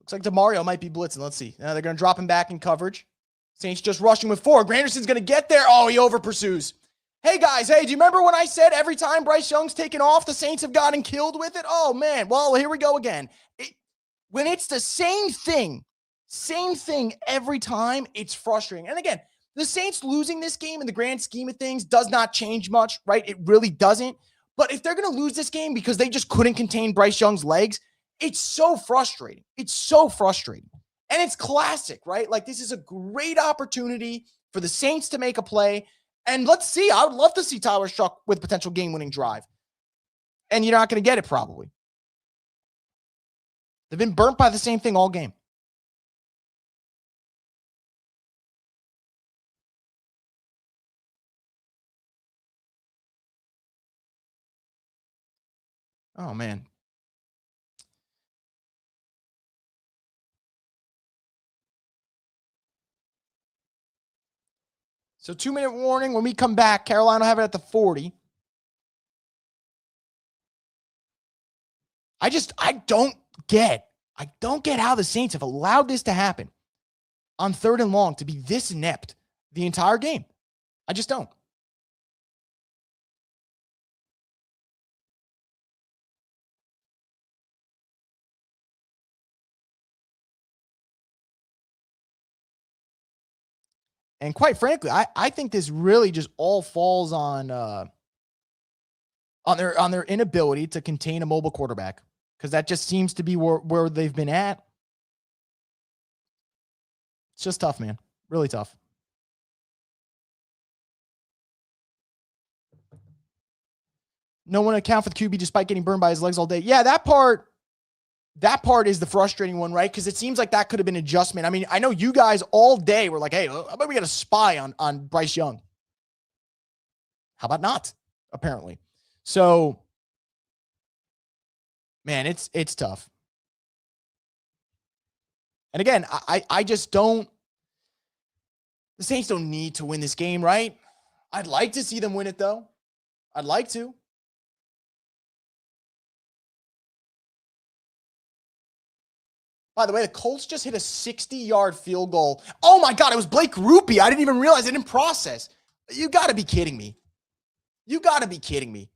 Looks like DeMario might be blitzing. Let's see. Now they're going to drop him back in coverage. Saints just rushing with 4. Granderson's going to get there. Oh, he over pursues. Hey, guys, hey, do you remember when I said every time Bryce Young's taken off, the Saints have gotten killed with it? Oh, man. Well, here we go again. When it's the same thing every time, it's frustrating. And again, the Saints losing this game in the grand scheme of things does not change much, right? It really doesn't. But if they're going to lose this game because they just couldn't contain Bryce Young's legs, it's so frustrating. It's so frustrating. And it's classic, right? Like, this is a great opportunity for the Saints to make a play. And let's see. I would love to see Tyler Shuck with potential game-winning drive. And you're not going to get it probably. They've been burnt by the same thing all game. Oh, man. So 2-minute warning. When we come back, Carolina will have it at the 40. I don't get how the Saints have allowed this to happen on 3rd and long to be this inept the entire game. I just don't. And quite frankly, I think this really just all falls on their inability to contain a mobile quarterback, because that just seems to be where they've been at. It's just tough, man. Really tough. No one account for the QB despite getting burned by his legs all day. Yeah, that part is the frustrating one, right? Because it seems like that could have been an adjustment. I mean, I know you guys all day were like, hey, how about we get a spy on Bryce Young? How about not? Apparently. So, man, it's tough. And again, I just don't. The Saints don't need to win this game, right? I'd like to see them win it, though. I'd like to. By the way, the Colts just hit a 60-yard field goal. Oh, my God, it was Blake Rupe. I didn't even realize. I didn't process. You got to be kidding me. You got to be kidding me.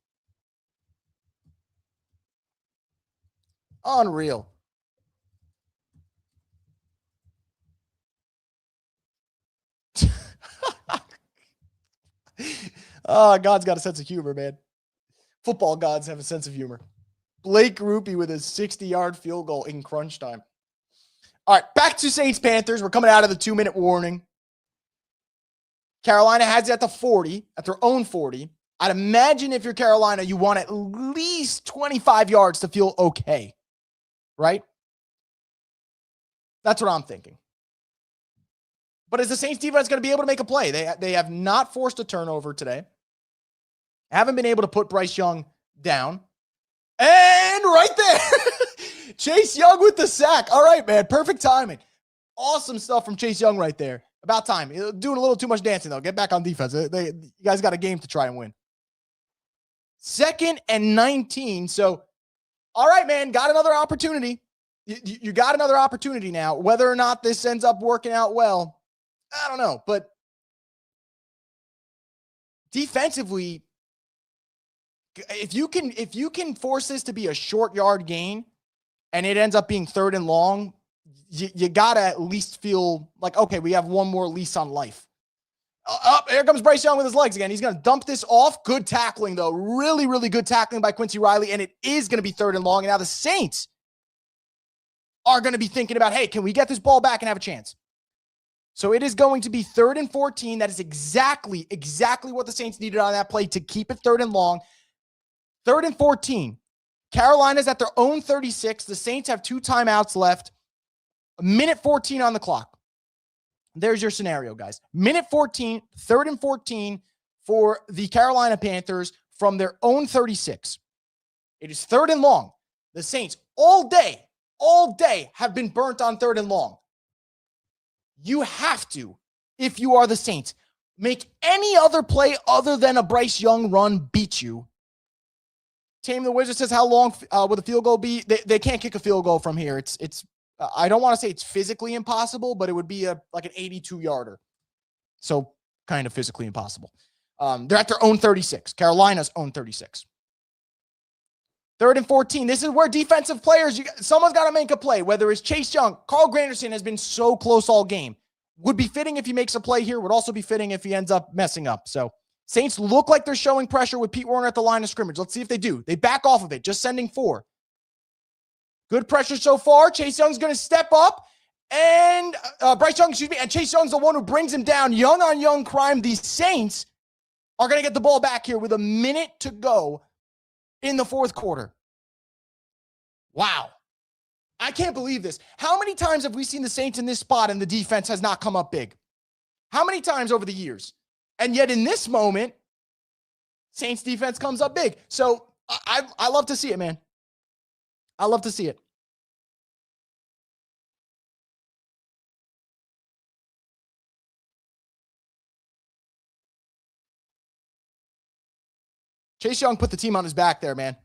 Unreal. Oh, God's got a sense of humor, man. Football gods have a sense of humor. Blake Rupe with a 60-yard field goal in crunch time. All right, back to Saints-Panthers. We're coming out of the 2-minute warning. Carolina has it at the 40, at their own 40. I'd imagine if you're Carolina, you want at least 25 yards to feel okay, right? That's what I'm thinking. But is the Saints defense going to be able to make a play? They have not forced a turnover today. Haven't been able to put Bryce Young down. And right there, Chase Young with the sack. All right, man. Perfect timing. Awesome stuff from Chase Young right there. About time. Doing a little too much dancing, though. Get back on defense. You guys got a game to try and win. 2nd and 19. So, all right, man. Got another opportunity. You got another opportunity now. Whether or not this ends up working out well, I don't know. But defensively, if you can force this to be a short yard gain and it ends up being 3rd and long, you got to at least feel like, okay, we have one more lease on life. Here comes Bryce Young with his legs again. He's going to dump this off. Good tackling, though. Really, really good tackling by Quincy Riley, and it is going to be 3rd and long. And now the Saints are going to be thinking about, hey, can we get this ball back and have a chance? So it is going to be 3rd and 14. That is exactly what the Saints needed on that play to keep it 3rd and long. 3rd and 14. Carolina's at their own 36. The Saints have 2 timeouts left. 1:14 on the clock. There's your scenario, guys. 1:14, 3rd and 14 for the Carolina Panthers from their own 36. It is 3rd and long. The Saints all day have been burnt on 3rd and long. You have to, if you are the Saints, make any other play other than a Bryce Young run beat you. Tame the Wizard says, how long will the field goal be? They can't kick a field goal from here. It's I don't want to say it's physically impossible, but it would be like an 82-yarder. So kind of physically impossible. They're at their own 36. Carolina's own 36. 3rd and 14. This is where defensive players, someone's got to make a play, whether it's Chase Young. Carl Granderson has been so close all game. Would be fitting if he makes a play here. Would also be fitting if he ends up messing up. So Saints look like they're showing pressure with Pete Werner at the line of scrimmage. Let's see if they do. They back off of it, just sending 4. Good pressure so far. Chase Young's going to step up. And Bryce Young, and Chase Young's the one who brings him down. Young on young crime. These Saints are going to get the ball back here with a minute to go in the 4th quarter. Wow. I can't believe this. How many times have we seen the Saints in this spot and the defense has not come up big? How many times over the years? And yet in this moment, Saints defense comes up big. So I love to see it, man. I love to see it. Chase Young put the team on his back there, man.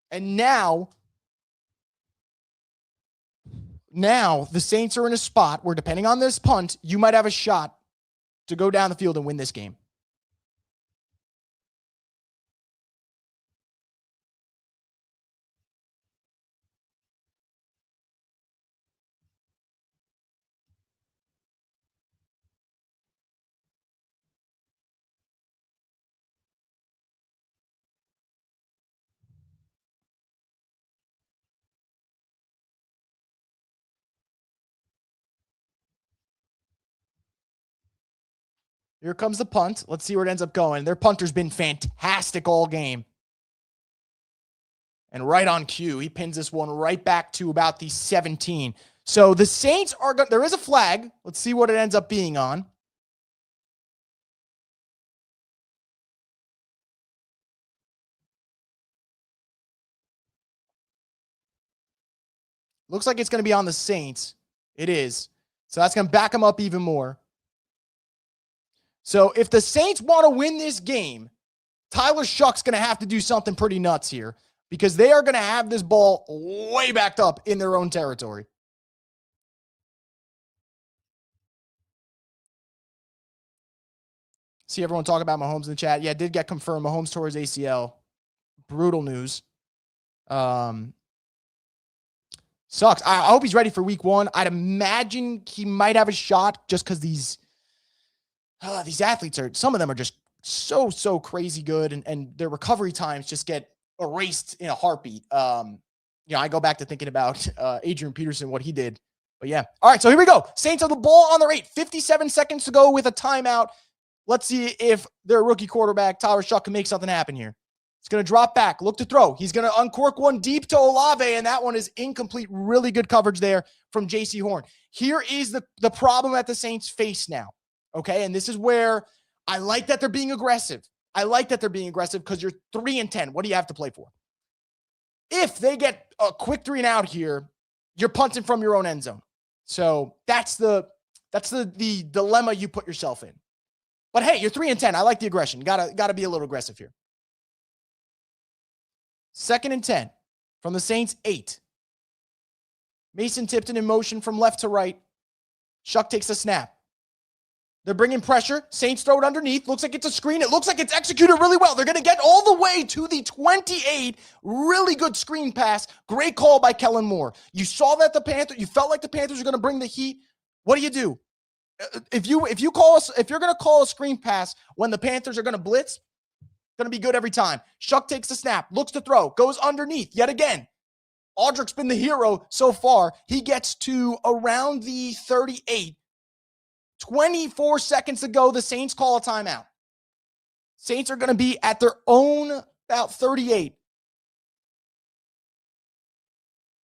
And now the Saints are in a spot where, depending on this punt, you might have a shot to go down the field and win this game. Here comes the punt. Let's see where it ends up going. Their punter's been fantastic all game. And right on cue, he pins this one right back to about the 17. So the Saints are going, there is a flag. Let's see what it ends up being on. Looks like it's going to be on the Saints. It is. So that's going to back them up even more. So if the Saints want to win this game, Tyler Shuck's going to have to do something pretty nuts here, because they are going to have this ball way backed up in their own territory. See everyone talk about Mahomes in the chat. Yeah, it did get confirmed. Mahomes tore his ACL. Brutal news. Sucks. I hope he's ready for week 1. I'd imagine he might have a shot just because these athletes are, some of them are just so crazy good, and their recovery times just get erased in a heartbeat. I go back to thinking about Adrian Peterson, what he did. But yeah. All right, so here we go. Saints have the ball on their 8. 57 seconds to go with a timeout. Let's see if their rookie quarterback, Tyler Shuck, can make something happen here. He's going to drop back, look to throw. He's going to uncork one deep to Olave, and that one is incomplete. Really good coverage there from J.C. Horn. Here is the problem that the Saints face now, okay? And this is where I like that they're being aggressive. I like that they're being aggressive because you're 3-10. What do you have to play for? If they get a quick 3 and out here, you're punting from your own end zone. So that's the dilemma you put yourself in. But hey, you're 3-10. I like the aggression. Gotta be a little aggressive here. 2nd and 10 from the Saints 8. Mason Tipton in motion from left to right. Shuck takes a snap. They're bringing pressure. Saints throw it underneath. Looks like it's a screen. It looks like it's executed really well. They're going to get all the way to the 28. Really good screen pass. Great call by Kellen Moore. You saw that you felt like the Panthers were going to bring the heat. What do? If you're going to call a screen pass when the Panthers are going to blitz, going to be good every time. Shuck takes the snap, looks to throw, goes underneath yet again. Audrick's been the hero so far. He gets to around the 38. 24 seconds to go, the Saints call a timeout. Saints are going to be at their own about 38.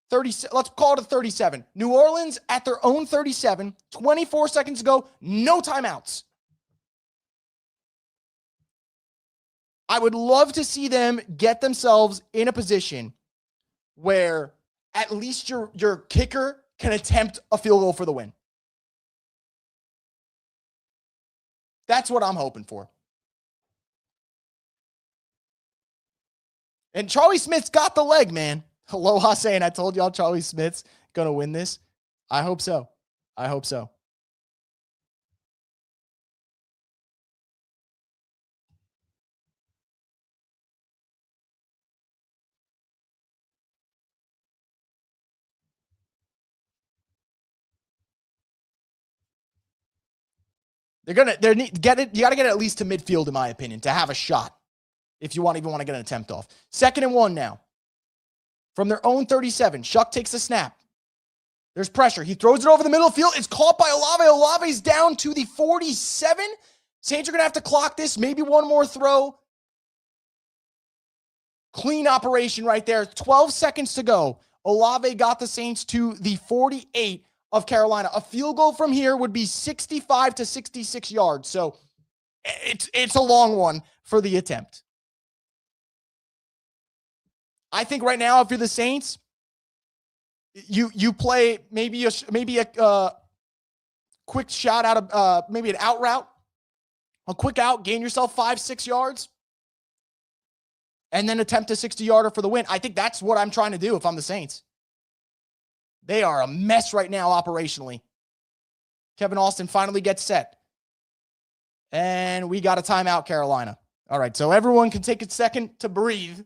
30, let's call it a 37. New Orleans at their own 37. 24 seconds to go, no timeouts. I would love to see them get themselves in a position where at least your kicker can attempt a field goal for the win. That's what I'm hoping for. And Charlie Smith's got the leg, man. Aloha saying, I told y'all Charlie Smith's going to win this. I hope so. I hope so. You got to get it at least to midfield, in my opinion, to have a shot. If you even want to get an attempt off. 2nd and 1 now. From their own 37, Shuck takes the snap. There's pressure. He throws it over the middle of the field. It's caught by Olave. Olave's down to the 47. Saints are going to have to clock this. Maybe one more throw. Clean operation right there. 12 seconds to go. Olave got the Saints to the 48 of Carolina. A field goal from here would be 65 to 66 yards. So it's a long one for the attempt. I think right now, if you're the Saints, you play maybe a quick shot out of maybe an out route, a quick out, gain yourself 5-6 yards, and then attempt a 60-yarder for the win. I think that's what I'm trying to do if I'm the Saints. They are a mess right now operationally. Kevin Austin finally gets set. And we got a timeout, Carolina. All right, so everyone can take a second to breathe.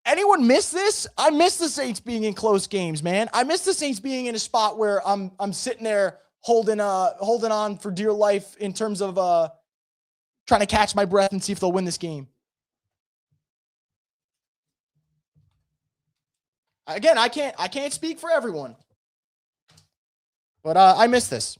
Anyone miss this? I miss the Saints being in close games, man. I miss the Saints being in a spot where I'm sitting there holding on for dear life in terms of trying to catch my breath and see if they'll win this game. Again, I can't speak for everyone, but I miss this.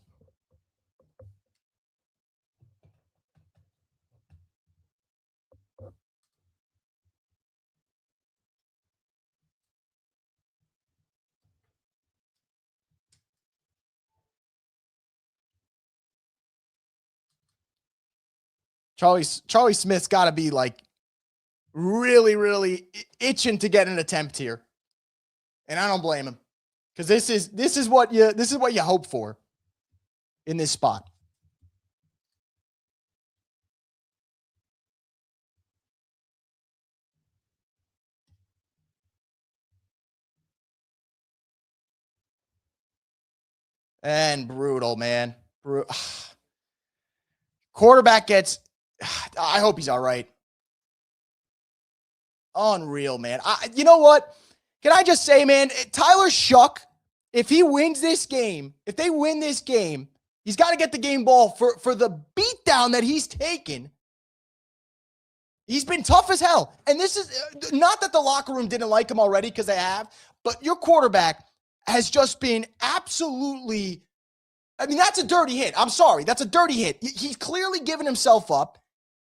Charlie Smith's got to be like really, really itching to get an attempt here. And I don't blame him, because this is what you hope for in this spot. And brutal, man. Quarterback gets, I hope he's all right. Unreal, man. You know what? Can I just say, man, Tyler Shuck, if he wins this game, if they win this game, he's got to get the game ball for the beatdown that he's taken. He's been tough as hell. And this is not that the locker room didn't like him already, because they have, but your quarterback has just been absolutely, I mean, that's a dirty hit. I'm sorry. That's a dirty hit. He's clearly given himself up,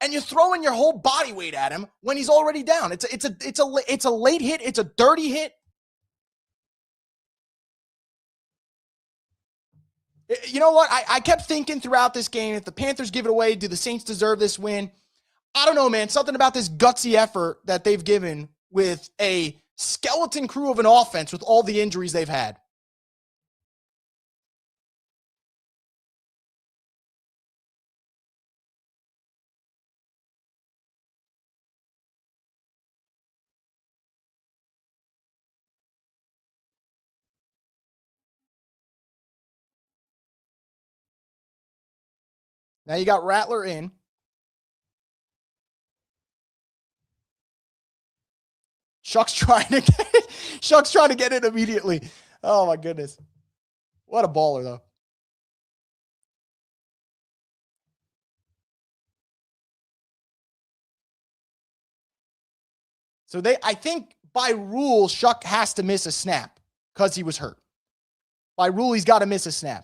and you're throwing your whole body weight at him when he's already down. It's a late hit. It's a dirty hit. You know what? I kept thinking throughout this game, if the Panthers give it away, do the Saints deserve this win? I don't know, man. Something about this gutsy effort that they've given with a skeleton crew of an offense with all the injuries they've had. Now you got Rattler in. Shuck's trying to get it immediately. Oh my goodness. What a baller though. So I think by rule, Shuck has to miss a snap because he was hurt. By rule, he's got to miss a snap.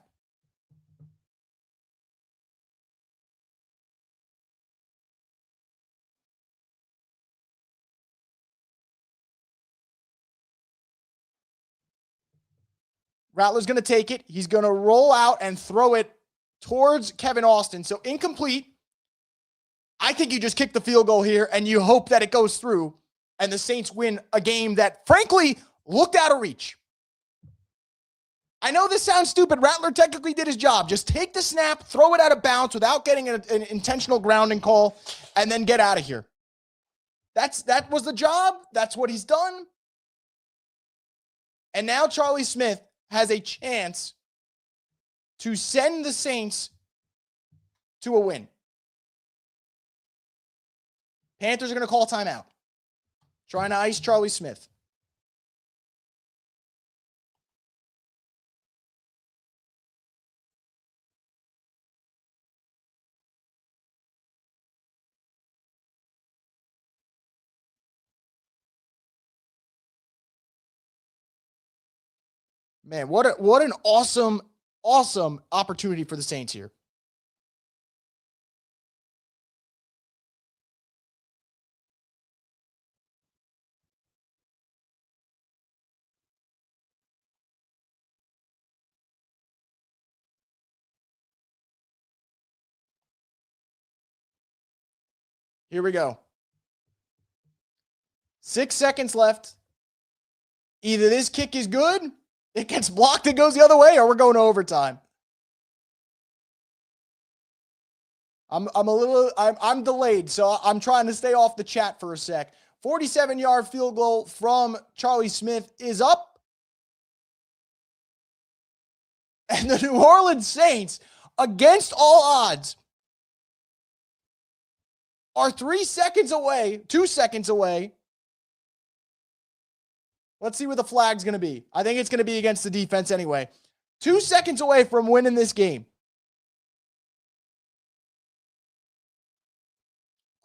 Rattler's going to take it. He's going to roll out and throw it towards Kevin Austin. So incomplete. I think you just kick the field goal here and you hope that it goes through and the Saints win a game that, frankly, looked out of reach. I know this sounds stupid. Rattler technically did his job. Just take the snap, throw it out of bounds without getting an intentional grounding call, and then get out of here. That was the job. That's what he's done. And now Charlie Smith has a chance to send the Saints to a win. Panthers are going to call timeout. Trying to ice Charlie Smith. Man, what an awesome opportunity for the Saints here. Here we go. 6 seconds left. Either this kick is good, it gets blocked, it goes the other way, or we're going to overtime. I'm delayed, so I'm trying to stay off the chat for a sec. 47-yard field goal from Charlie Smith is up. And the New Orleans Saints, against all odds, are 2 seconds away. Let's see what the flag's going to be. I think it's going to be against the defense anyway. 2 seconds away from winning this game.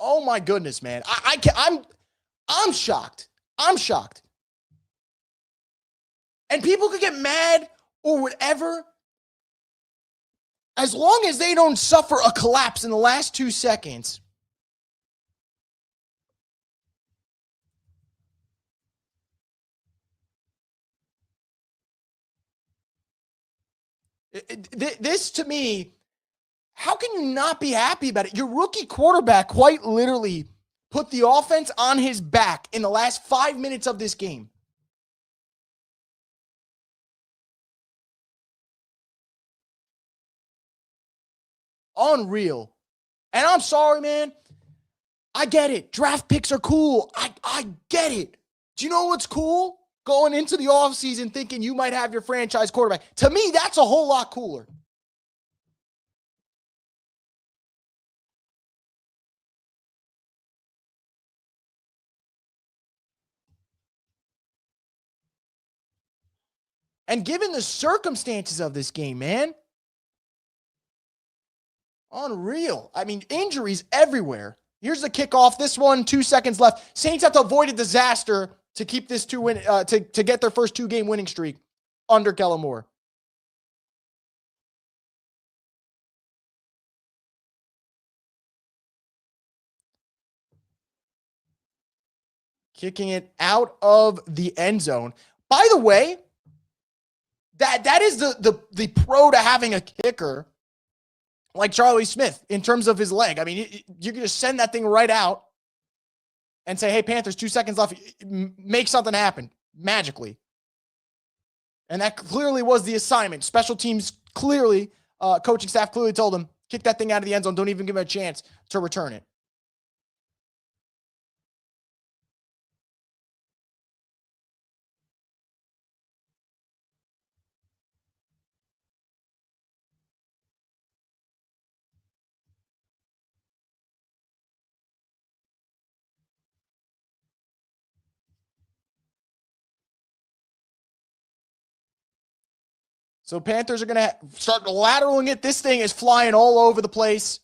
Oh my goodness, man. I'm shocked. I'm shocked. And people could get mad or whatever. As long as they don't suffer a collapse in the last 2 seconds. This, to me, how can you not be happy about it? Your rookie quarterback quite literally put the offense on his back in the last 5 minutes of this game. Unreal. And I'm sorry, man. I get it. Draft picks are cool. I get it. Do you know what's cool? Going into the offseason thinking you might have your franchise quarterback. To me, that's a whole lot cooler. And given the circumstances of this game, man, unreal. I mean, injuries everywhere. Here's the kickoff. This one, 2 seconds left. Saints have to avoid a disaster to keep this to get their first 2-game winning streak under Kellen Moore. Kicking it out of the end zone. By the way, that is the pro to having a kicker like Charlie Smith in terms of his leg. I mean, you can just send that thing right out and say, hey, Panthers, 2 seconds left. Make something happen magically. And that clearly was the assignment. Special teams clearly, coaching staff clearly told him, kick that thing out of the end zone. Don't even give him a chance to return it. So Panthers are going to start lateraling it. This thing is flying all over the place.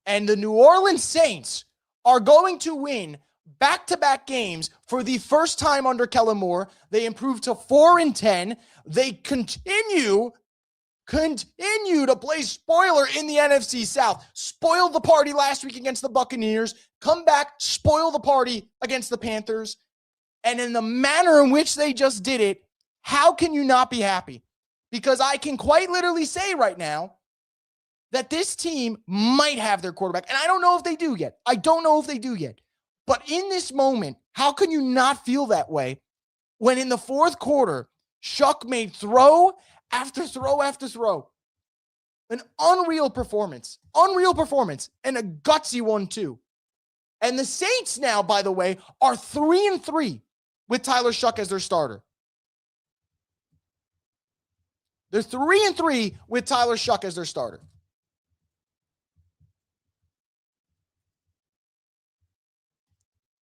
And the New Orleans Saints are going to win back-to-back games for the first time under Kellen Moore. They improved to 4-10. They continue to play spoiler in the NFC South. Spoiled the party last week against the Buccaneers. Come back, spoil the party against the Panthers. And in the manner in which they just did it, how can you not be happy? Because I can quite literally say right now that this team might have their quarterback. And I don't know if they do yet. But in this moment, how can you not feel that way when in the fourth quarter, Shuck made throw after throw after throw? An unreal performance, and a gutsy one too. And the Saints now, by the way, are 3-3 with Tyler Shuck as their starter. They're 3-3 with Tyler Shuck as their starter.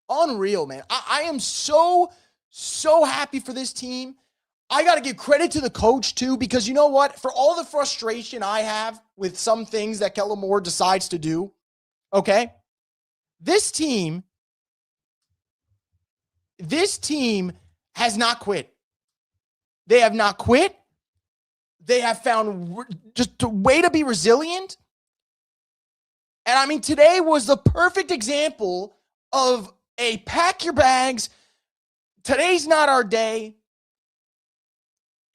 Unreal, man. I am so happy for this team. I got to give credit to the coach, too, because you know what? For all the frustration I have with some things that Kellen Moore decides to do, okay, this team has not quit. They have not quit. They have found just a way to be resilient. And I mean, today was the perfect example of a pack your bags. Today's not our day.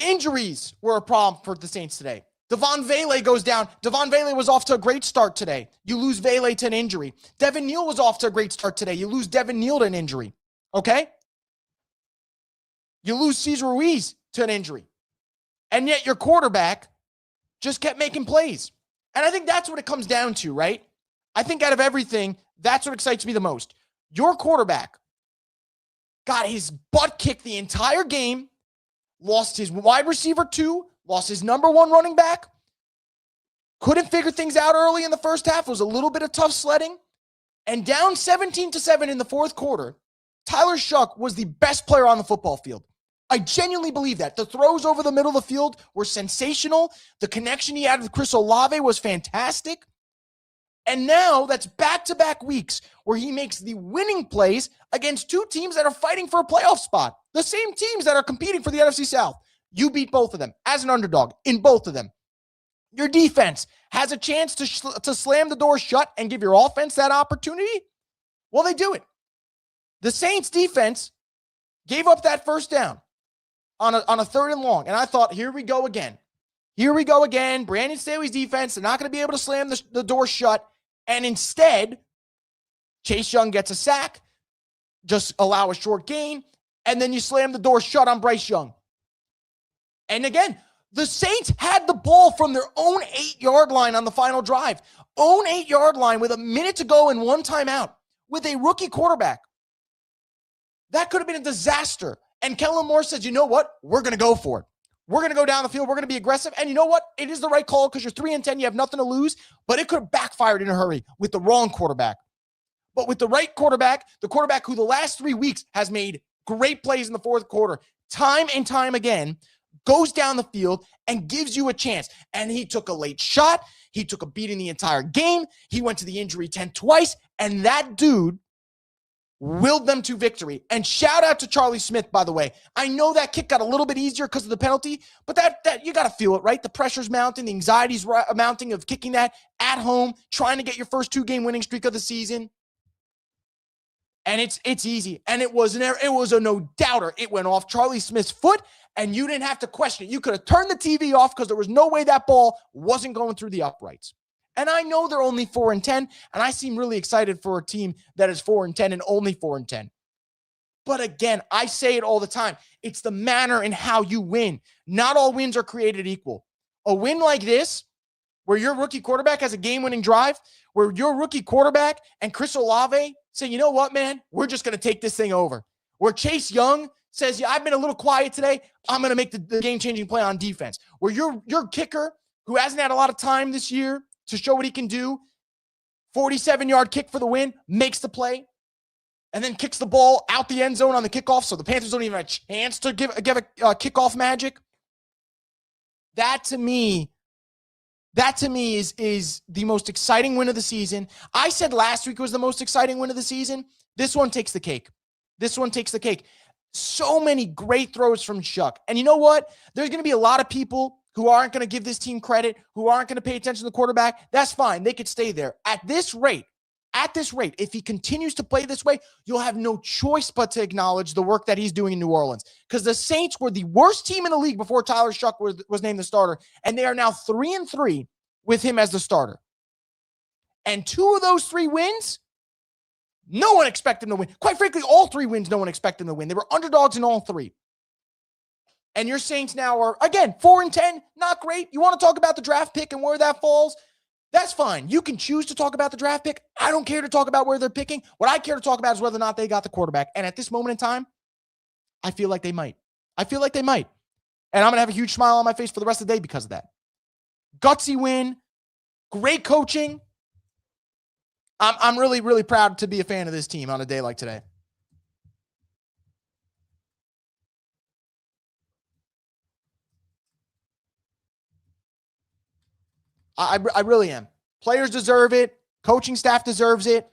Injuries were a problem for the Saints today. Devon Vele goes down. Devon Vele was off to a great start today. You lose Vele to an injury. Devin Neal was off to a great start today. You lose Devin Neal to an injury. Okay? You lose Cesar Ruiz to an injury. And yet your quarterback just kept making plays. And I think that's what it comes down to, right? I think out of everything, that's what excites me the most. Your quarterback got his butt kicked the entire game, lost his wide receiver 2, lost his number 1 running back, couldn't figure things out early in the first half. It was a little bit of tough sledding. And down 17-7 in the fourth quarter, Tyler Shuck was the best player on the football field. I genuinely believe that. The throws over the middle of the field were sensational. The connection he had with Chris Olave was fantastic. And now that's back-to-back weeks where he makes the winning plays against 2 teams that are fighting for a playoff spot. The same teams that are competing for the NFC South. You beat both of them as an underdog in both of them. Your defense has a chance to slam the door shut and give your offense that opportunity. Well, they do it. The Saints defense gave up that first down on a 3rd and long. And I thought, here we go again. Here we go again. Brandon Staley's defense, they're not going to be able to slam the door shut. And instead, Chase Young gets a sack, just allow a short gain, and then you slam the door shut on Bryce Young. And again, the Saints had the ball from their own 8-yard line on the final drive. Own 8-yard line with a minute to go and 1 timeout with a rookie quarterback. That could have been a disaster. And Kellen Moore says, you know what? We're going to go for it. We're going to go down the field. We're going to be aggressive. And you know what? It is the right call because you're 3-10. You have nothing to lose. But it could have backfired in a hurry with the wrong quarterback. But with the right quarterback, the quarterback who the last 3 weeks has made great plays in the fourth quarter, time and time again, goes down the field and gives you a chance. And he took a late shot. He took a beating the entire game. He went to the injury tent twice. And that dude willed them to victory. And shout out to Charlie Smith, by the way. I know that kick got a little bit easier because of the penalty, but that you got to feel it, right? The pressure's mounting, the anxiety's mounting of kicking that at home, trying to get your first 2-game winning streak of the season. And it's easy. And it was a no-doubter. It went off Charlie Smith's foot, and you didn't have to question it. You could have turned the TV off because there was no way that ball wasn't going through the uprights. And I know they're only 4-10, and I seem really excited for a team that is 4-10 and only 4-10. But again, I say it all the time. It's the manner and how you win. Not all wins are created equal. A win like this, where your rookie quarterback has a game-winning drive, where your rookie quarterback and Chris Olave say, you know what, man, we're just going to take this thing over. Where Chase Young says, yeah, I've been a little quiet today. I'm going to make the game-changing play on defense. Where your kicker, who hasn't had a lot of time this year to show what he can do, 47-yard kick for the win, makes the play, and then kicks the ball out the end zone on the kickoff, so the Panthers don't even have a chance to give a kickoff magic. That to me is the most exciting win of the season. I said last week was the most exciting win of the season. This one takes the cake. So many great throws from Shuck. And you know what? There's going to be a lot of people who aren't going to give this team credit, who aren't going to pay attention to the quarterback. That's fine. They could stay there. At this rate, if he continues to play this way, you'll have no choice but to acknowledge the work that he's doing in New Orleans. Because the Saints were the worst team in the league before Tyler Shuck was named the starter, and they are now 3-3 with him as the starter. And 2 of those 3 wins, no one expected them to win. Quite frankly, all 3 wins, no one expected them to win. They were underdogs in all 3. And your Saints now are, again, 4-10, not great. You want to talk about the draft pick and where that falls? That's fine. You can choose to talk about the draft pick. I don't care to talk about where they're picking. What I care to talk about is whether or not they got the quarterback. And at this moment in time, I feel like they might. And I'm going to have a huge smile on my face for the rest of the day because of that. Gutsy win. Great coaching. I'm really, really proud to be a fan of this team on a day like today. I really am. Players deserve it. Coaching staff deserves it.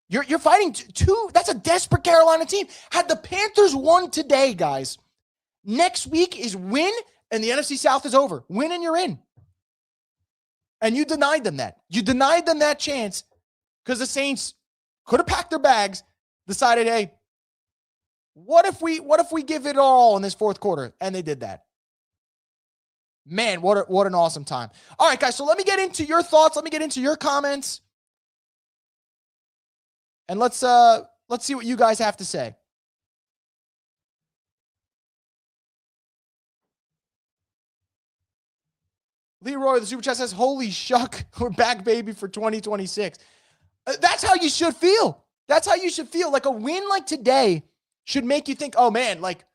You're fighting two. That's a desperate Carolina team. Had the Panthers won today, guys, next week is win, and the NFC South is over. Win and you're in. And you denied them that. You denied them that chance because the Saints could have packed their bags, decided, hey, what if we give it all in this fourth quarter? And they did that. Man, what an awesome time. All right, guys, so let me get into your thoughts. Let me get into your comments. And let's see what you guys have to say. Leroy, the Super Chat says, holy shuck, we're back, baby, for 2026. That's how you should feel. That's how you should feel. Like a win like today should make you think, oh, man, like,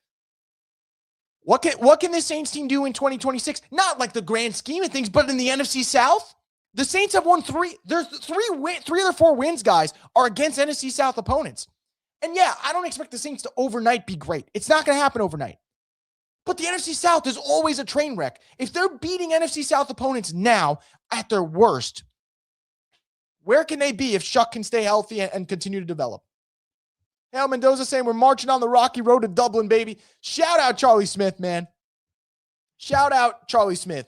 what can this Saints team do in 2026? Not like the grand scheme of things, but in the NFC South, the Saints have won three. There's three of their 4 wins, guys, are against NFC South opponents. And yeah, I don't expect the Saints to overnight be great. It's not going to happen overnight. But the NFC South is always a train wreck. If they're beating NFC South opponents now at their worst, where can they be if Shuck can stay healthy and continue to develop? Hale Mendoza saying we're marching on the rocky road to Dublin, baby. Shout out Charlie Smith, man. Shout out Charlie Smith.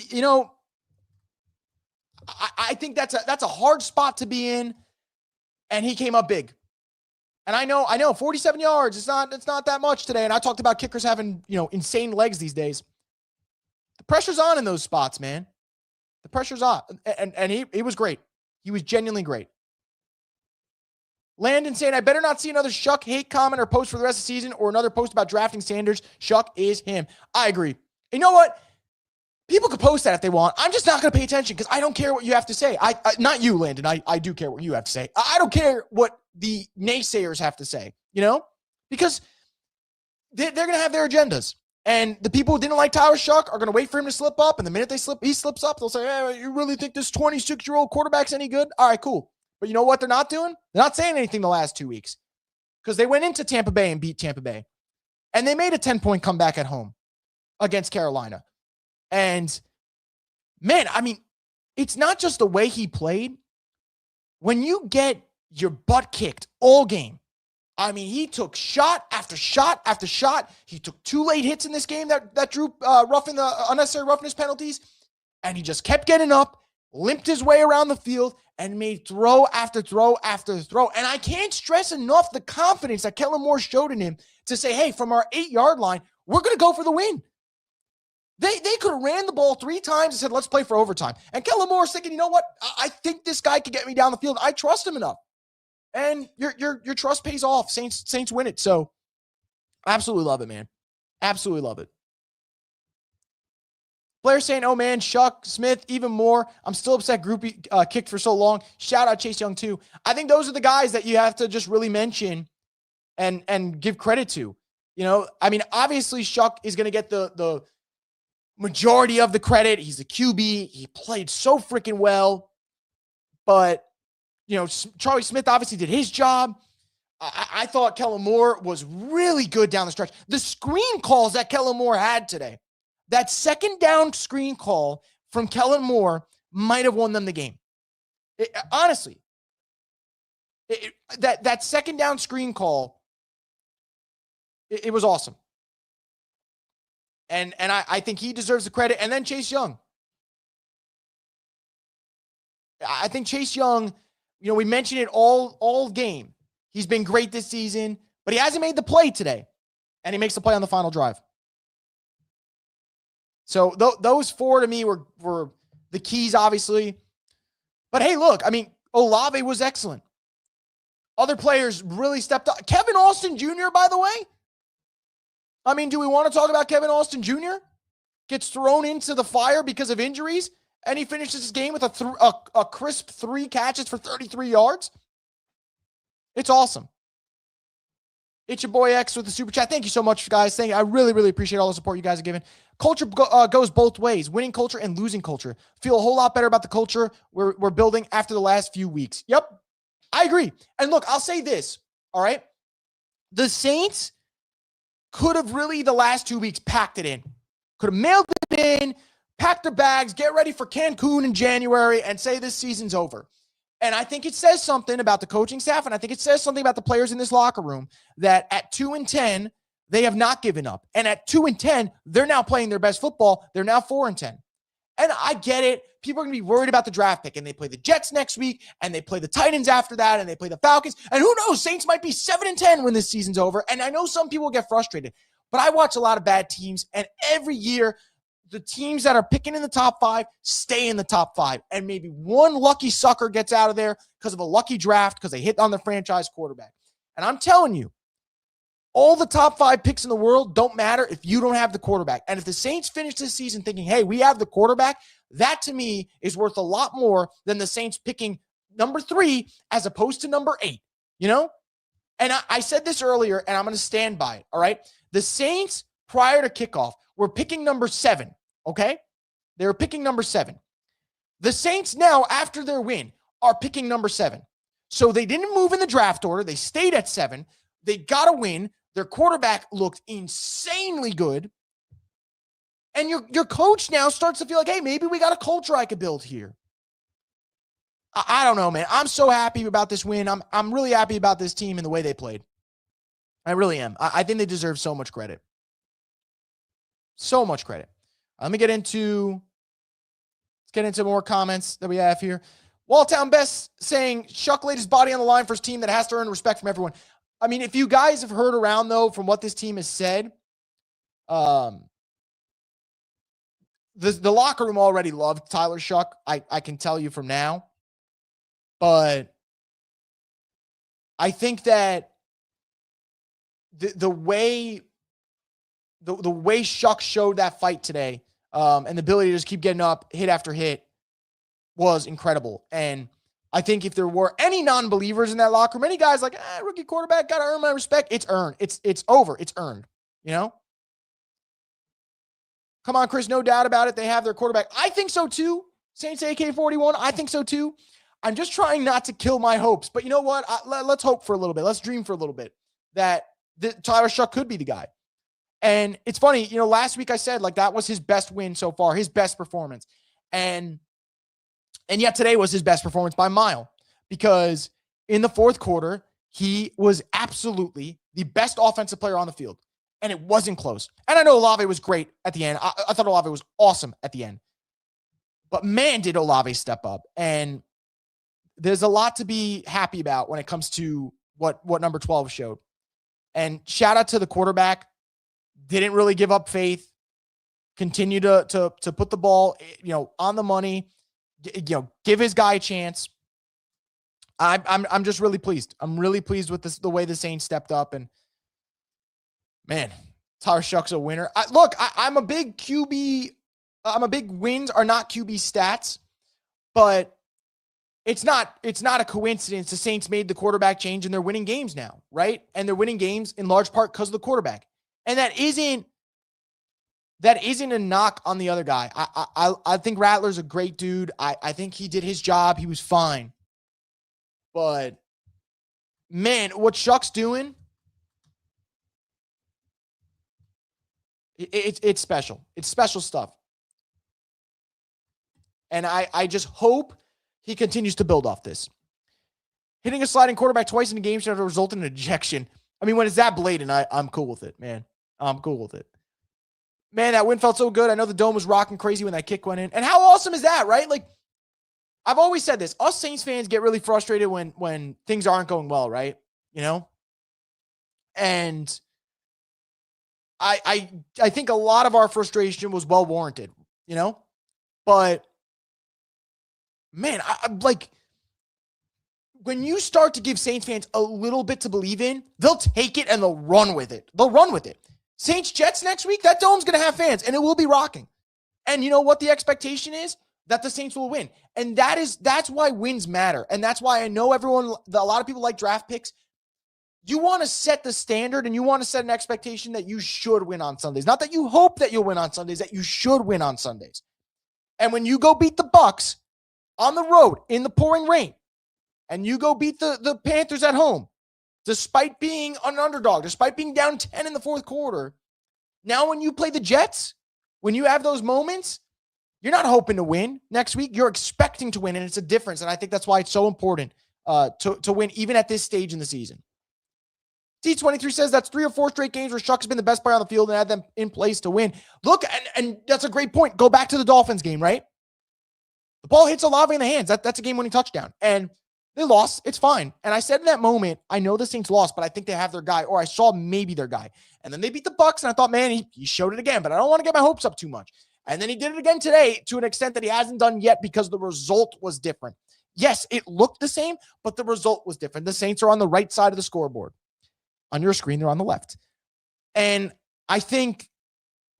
You know, I think that's a hard spot to be in, and he came up big. And I know 47 yards, it's not that much today. And I talked about kickers having, insane legs these days. The pressure's on in those spots, man. The pressure's on. And he was great. He was genuinely great. Landon saying, I better not see another Shuck hate comment or post for the rest of the season or another post about drafting Sanders. Shuck is him. I agree. You know what? People could post that if they want. I'm just not going to pay attention because I don't care what you have to say. I not you, Landon. I do care what you have to say. I don't care what the naysayers have to say, because they're going to have their agendas. And the people who didn't like Tyler Shuck are going to wait for him to slip up. And the minute he slips up, they'll say, hey, you really think this 26-year-old quarterback's any good? All right, cool. But you know what they're not doing? They're not saying anything the last 2 weeks because they went into Tampa Bay and beat Tampa Bay. And they made a 10-point comeback at home against Carolina. And, man, I mean, it's not just the way he played. When you get your butt kicked all game, I mean, he took shot after shot after shot. He took 2 late hits in this game that drew roughing the unnecessary roughness penalties. And he just kept getting up, limped his way around the field, and made throw after throw after throw. And I can't stress enough the confidence that Kellen Moore showed in him to say, hey, from our 8-yard line, we're going to go for the win. They could have ran the ball 3 times and said, let's play for overtime. And Kellen Moore's thinking, you know what? I think this guy could get me down the field. I trust him enough. And your trust pays off. Saints win it. So absolutely love it, man. Absolutely love it. Players saying, oh man, Shuck, Smith, even more. I'm still upset Groupie kicked for so long. Shout out Chase Young too. I think those are the guys that you have to just really mention and give credit to. I mean, obviously Shuck is going to get the majority of the credit. He's a QB. He played so freaking well. But Charlie Smith obviously did his job. I thought Kellen Moore was really good down the stretch. The screen calls that Kellen Moore had today, that second down screen call from Kellen Moore might have won them the game. Honestly, that second down screen call, it was awesome. And I think he deserves the credit. And then Chase Young. I think Chase Young, we mentioned it all game. He's been great this season, but he hasn't made the play today. And he makes the play on the final drive. So those 4 to me were the keys, obviously. But hey, look, I mean, Olave was excellent. Other players really stepped up. Kevin Austin Jr., by the way. I mean, do we want to talk about Kevin Austin Jr.? Gets thrown into the fire because of injuries, and he finishes his game with a crisp 3 catches for 33 yards. It's awesome. It's your boy X with the super chat. Thank you so much, guys. I really, really appreciate all the support you guys are giving. Culture goes both ways, winning culture and losing culture. Feel a whole lot better about the culture we're building after the last few weeks. Yep, I agree. And look, I'll say this, all right? The Saints could have really the last 2 weeks packed it in. Could have mailed it in, packed their bags, get ready for Cancun in January, and say this season's over. And I think it says something about the coaching staff, and I think it says something about the players in this locker room that at 2-10, they have not given up. And at 2-10, they're now playing their best football. They're now 4-10. And I get it. People are going to be worried about the draft pick, and they play the Jets next week, and they play the Titans after that, and they play the Falcons. And who knows? Saints might be 7-10 when this season's over. And I know some people get frustrated, but I watch a lot of bad teams, and every year, the teams that are picking in the top 5 stay in the top 5. And maybe one lucky sucker gets out of there because of a lucky draft because they hit on the franchise quarterback. And I'm telling you, all the top 5 picks in the world don't matter if you don't have the quarterback. And if the Saints finish this season thinking, hey, we have the quarterback, that to me is worth a lot more than the Saints picking number 3 as opposed to number 8, you know? And I said this earlier, and I'm going to stand by it, all right? The Saints, prior to kickoff, were picking number 7. Okay? They were picking number 7. The Saints now, after their win, are picking number 7. So they didn't move in the draft order. They stayed at 7. They got a win. Their quarterback looked insanely good. And your coach now starts to feel like, hey, maybe we got a culture I could build here. I don't know, man. I'm so happy about this win. I'm really happy about this team and the way they played. I really am. I think they deserve so much credit. So much credit. Let's get into more comments that we have here. Walltown Best saying Shuck laid his body on the line for his team that has to earn respect from everyone. I mean, if you guys have heard around, though, from what this team has said, the locker room already loved Tyler Shuck. I can tell you from now. But I think that the way Shuck showed that fight today, and the ability to just keep getting up hit after hit was incredible. And I think if there were any non-believers in that locker room, any guys like, rookie quarterback, got to earn my respect, it's earned. It's over. It's earned, you know? Come on, Chris, no doubt about it. They have their quarterback. I think so too. Saints AK-41, I think so too. I'm just trying not to kill my hopes. But you know what? Let's hope for a little bit. Let's dream for a little bit that Tyler Shuck could be the guy. And it's funny, you know, last week I said, like, that was his best win so far, his best performance. And yet today was his best performance by a mile, because in the fourth quarter, he was absolutely the best offensive player on the field. And it wasn't close. And I know Olave was great at the end. I thought Olave was awesome at the end. But man, did Olave step up. And there's a lot to be happy about when it comes to what number 12 showed. And shout out to the quarterback. Didn't really give up faith. Continue to put the ball, you know, on the money. You know, give his guy a chance. I'm just really pleased. I'm really pleased with the way the Saints stepped up. And man, Tyler Shuck's a winner. I'm a big QB. I'm a big wins are not QB stats, but it's not a coincidence the Saints made the quarterback change and they're winning games now, right? And they're winning games in large part because of the quarterback. And that isn't a knock on the other guy. I think Rattler's a great dude. I think he did his job. He was fine. But man, what Shuck's doing, it's special. It's special stuff. And I just hope he continues to build off this. Hitting a sliding quarterback twice in a game should have resulted in an ejection. I mean, when it's that blatant, I'm cool with it, man. I'm cool with it. Man, that win felt so good. I know the dome was rocking crazy when that kick went in. And how awesome is that, right? Like, I've always said this. Us Saints fans get really frustrated when things aren't going well, right? You know? And I think a lot of our frustration was well warranted, you know? But man, I'm like, when you start to give Saints fans a little bit to believe in, they'll take it and they'll run with it. They'll run with it. Saints Jets next week, that dome's going to have fans and it will be rocking. And you know what the expectation is? That the Saints will win. And that's why wins matter. And that's why I know a lot of people like draft picks. You want to set the standard and you want to set an expectation that you should win on Sundays. Not that you hope that you'll win on Sundays, that you should win on Sundays. And when you go beat the Bucs on the road in the pouring rain, and you go beat the Panthers at home, despite being an underdog, despite being down 10 in the fourth quarter, now when you play the Jets, when you have those moments, you're not hoping to win next week. You're expecting to win, and it's a difference. And I think that's why it's so important to win even at this stage in the season. T23 says that's 3 or 4 straight games where Shuck has been the best player on the field and had them in place to win. Look, and that's a great point. Go back to the Dolphins game, right? The ball hits Olave in the hands. That's a game-winning touchdown. And they lost. It's fine. And I said in that moment, I know the Saints lost, but I think they have their guy, or I saw maybe their guy. And then they beat the Bucs, and I thought, man, he showed it again, but I don't want to get my hopes up too much. And then he did it again today to an extent that he hasn't done yet because the result was different. Yes, it looked the same, but the result was different. The Saints are on the right side of the scoreboard. On your screen, they're on the left. And I think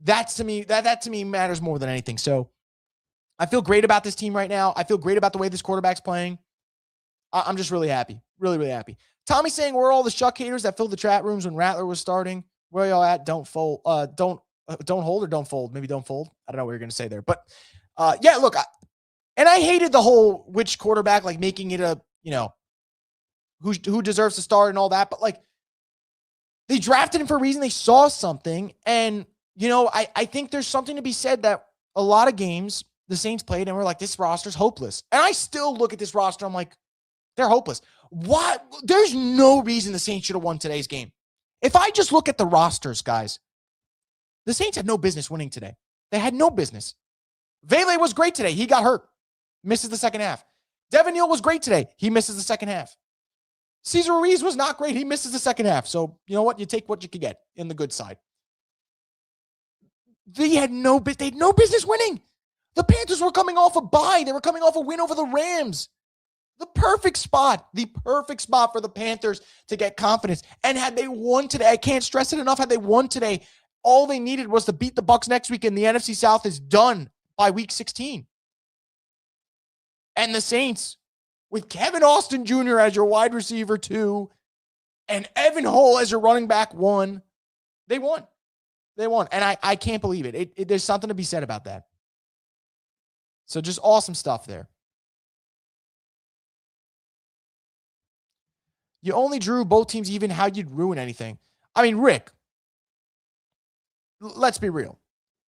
that to me matters more than anything. So I feel great about this team right now. I feel great about the way this quarterback's playing. I'm just really happy. Really, really happy. Tommy's saying, where are all the Shuck haters that filled the chat rooms when Rattler was starting? Where are y'all at? Don't fold. Don't hold or don't fold. Maybe don't fold. I don't know what you're going to say there. But yeah, look, I hated the whole which quarterback, like making it a, who deserves to start and all that. But like, they drafted him for a reason. They saw something. And, I think there's something to be said that a lot of games the Saints played and we're like, this roster's hopeless. And I still look at this roster. I'm like, they're hopeless. What? There's no reason the Saints should have won today's game. If I just look at the rosters, guys, the Saints had no business winning today. They had no business. Vele was great today. He got hurt. Misses the second half. Devin Neal was great today. He misses the second half. Cesar Ruiz was not great. He misses the second half. So, you know what? You take what you could get in the good side. They had no business winning. The Panthers were coming off a bye. They were coming off a win over the Rams. The perfect spot for the Panthers to get confidence. And had they won today, I can't stress it enough, had they won today, all they needed was to beat the Bucs next week, and the NFC South is done by week 16. And the Saints, with Kevin Austin Jr. as your wide receiver 2 and Evan Hull as your running back 1, they won. They won. And I can't believe it. There's something to be said about that. So just awesome stuff there. You only drew both teams even. How you'd ruin anything. I mean, Rick, let's be real.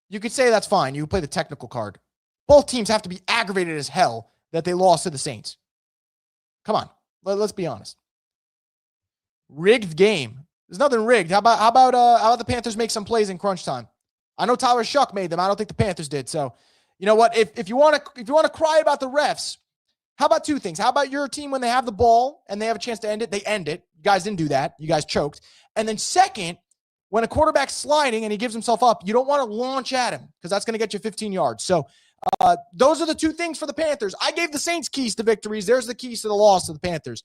You could say that's fine. You play the technical card. Both teams have to be aggravated as hell that they lost to the Saints. Come on. Let's be honest. Rigged game. There's nothing rigged. How about the Panthers make some plays in crunch time? I know Tyler Shuck made them. I don't think the Panthers did. So, you know what? If you want to cry about the refs, how about 2 things? How about your team when they have the ball and they have a chance to end it? They end it. You guys didn't do that. You guys choked. And then second, when a quarterback's sliding and he gives himself up, you don't want to launch at him because that's going to get you 15 yards. So those are the 2 things for the Panthers. I gave the Saints keys to victories. There's the keys to the loss of the Panthers.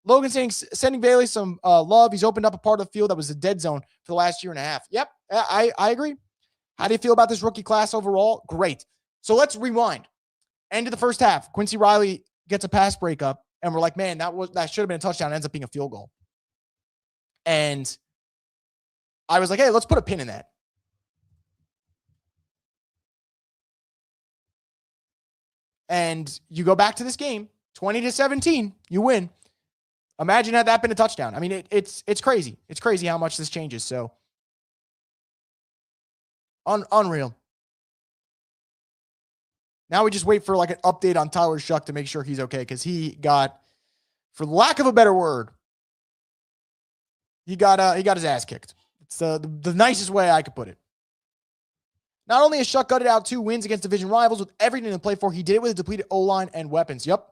Logan saying, sending Bailey some love. He's opened up a part of the field that was a dead zone for the last year and a half. Yep, I agree. How do you feel about this rookie class overall? Great. So let's rewind. End of the first half. Quincy Riley gets a pass breakup, and we're like, man, that should have been a touchdown. It ends up being a field goal. And I was like, hey, let's put a pin in that. And you go back to this game, 20-17, you win. Imagine had that been a touchdown. I mean, it's crazy. It's crazy how much this changes. So unreal. Now we just wait for like an update on Tyler Shuck to make sure he's okay, because he got, for lack of a better word, he got his ass kicked. It's the nicest way I could put it. Not only has Shuck gutted out 2 wins against division rivals with everything to play for, he did it with a depleted O-line and weapons. Yep.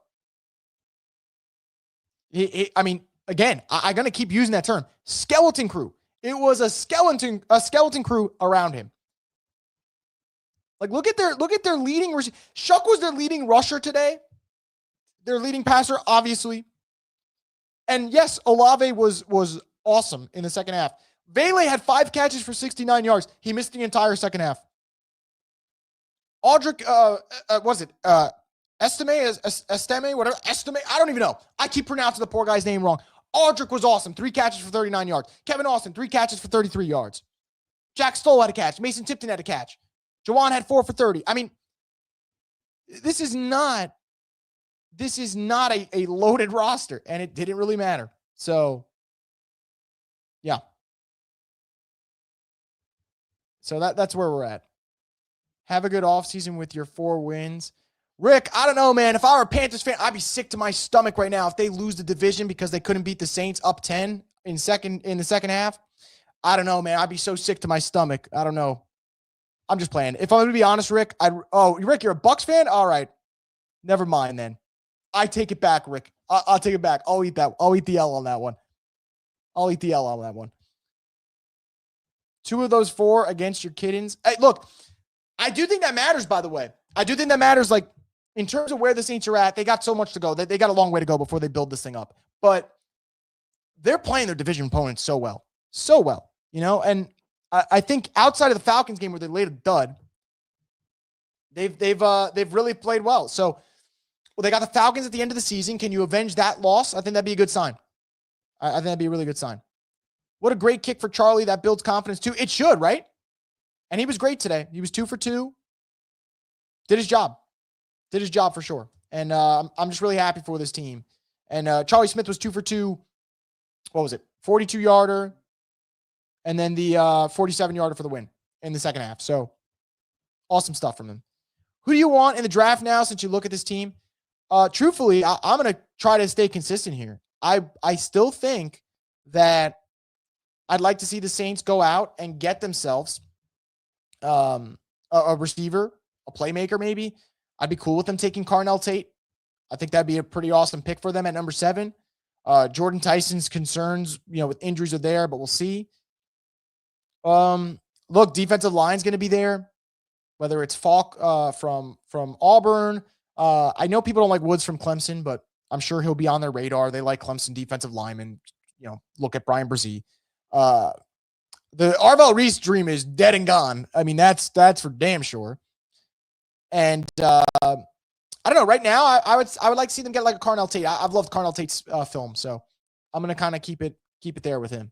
I mean, again, I'm going to keep using that term. Skeleton crew. It was a skeleton crew around him. Like, look at their leading receiver. Shuck was their leading rusher today. Their leading passer, obviously. And yes, Olave was awesome in the second half. Vele had 5 catches for 69 yards. He missed the entire second half. Audric, Estime, whatever. Estime, I don't even know. I keep pronouncing the poor guy's name wrong. Aldrick was awesome. 3 catches for 39 yards. Kevin Austin, 3 catches for 33 yards. Jack Stoll had a catch. Mason Tipton had a catch. Jawan had 4 for 30. I mean, this is not a loaded roster, and it didn't really matter. So, yeah. So that's where we're at. Have a good offseason with your 4 wins. Rick, I don't know, man. If I were a Panthers fan, I'd be sick to my stomach right now if they lose the division because they couldn't beat the Saints up 10 in the second half. I don't know, man. I'd be so sick to my stomach. I don't know. I'm just playing. If I'm going to be honest, Rick, Rick, you're a Bucs fan? All right. Never mind then. I take it back, Rick. I'll take it back. I'll eat that. I'll eat the L on that one. I'll eat the L on that one. 2 of those 4 against your Kittens. Hey, look, I do think that matters, by the way. I do think that matters, like, in terms of where the Saints are at. They got so much to go. They got a long way to go before they build this thing up. But they're playing their division opponents so well. So well, you know? And I think outside of the Falcons game where they laid a dud, they've really played well. So, they got the Falcons at the end of the season. Can you avenge that loss? I think that'd be a good sign. I think that'd be a really good sign. What a great kick for Charlie. That builds confidence too. It should, right? And he was great today. He was 2 for 2. Did his job. Did his job for sure. And I'm just really happy for this team. And Charlie Smith was 2 for 2. What was it? 42-yarder. And then the 47-yarder for the win in the second half. So awesome stuff from him. Who do you want in the draft now since you look at this team? Truthfully, I'm going to try to stay consistent here. I still think that I'd like to see the Saints go out and get themselves a receiver, a playmaker maybe. I'd be cool with them taking Carnell Tate. I think that'd be a pretty awesome pick for them at number 7. Jordan Tyson's concerns, with injuries are there, but we'll see. Look, defensive line's going to be there, whether it's Falk from Auburn. I know people don't like Woods from Clemson, but I'm sure he'll be on their radar. They like Clemson defensive linemen. Look at Brian Brzee. The Arvell Reese dream is dead and gone. I mean, that's for damn sure. And I don't know. Right now, I would like to see them get like a Carnell Tate. I've loved Carnell Tate's film, so I'm gonna kind of keep it there with him.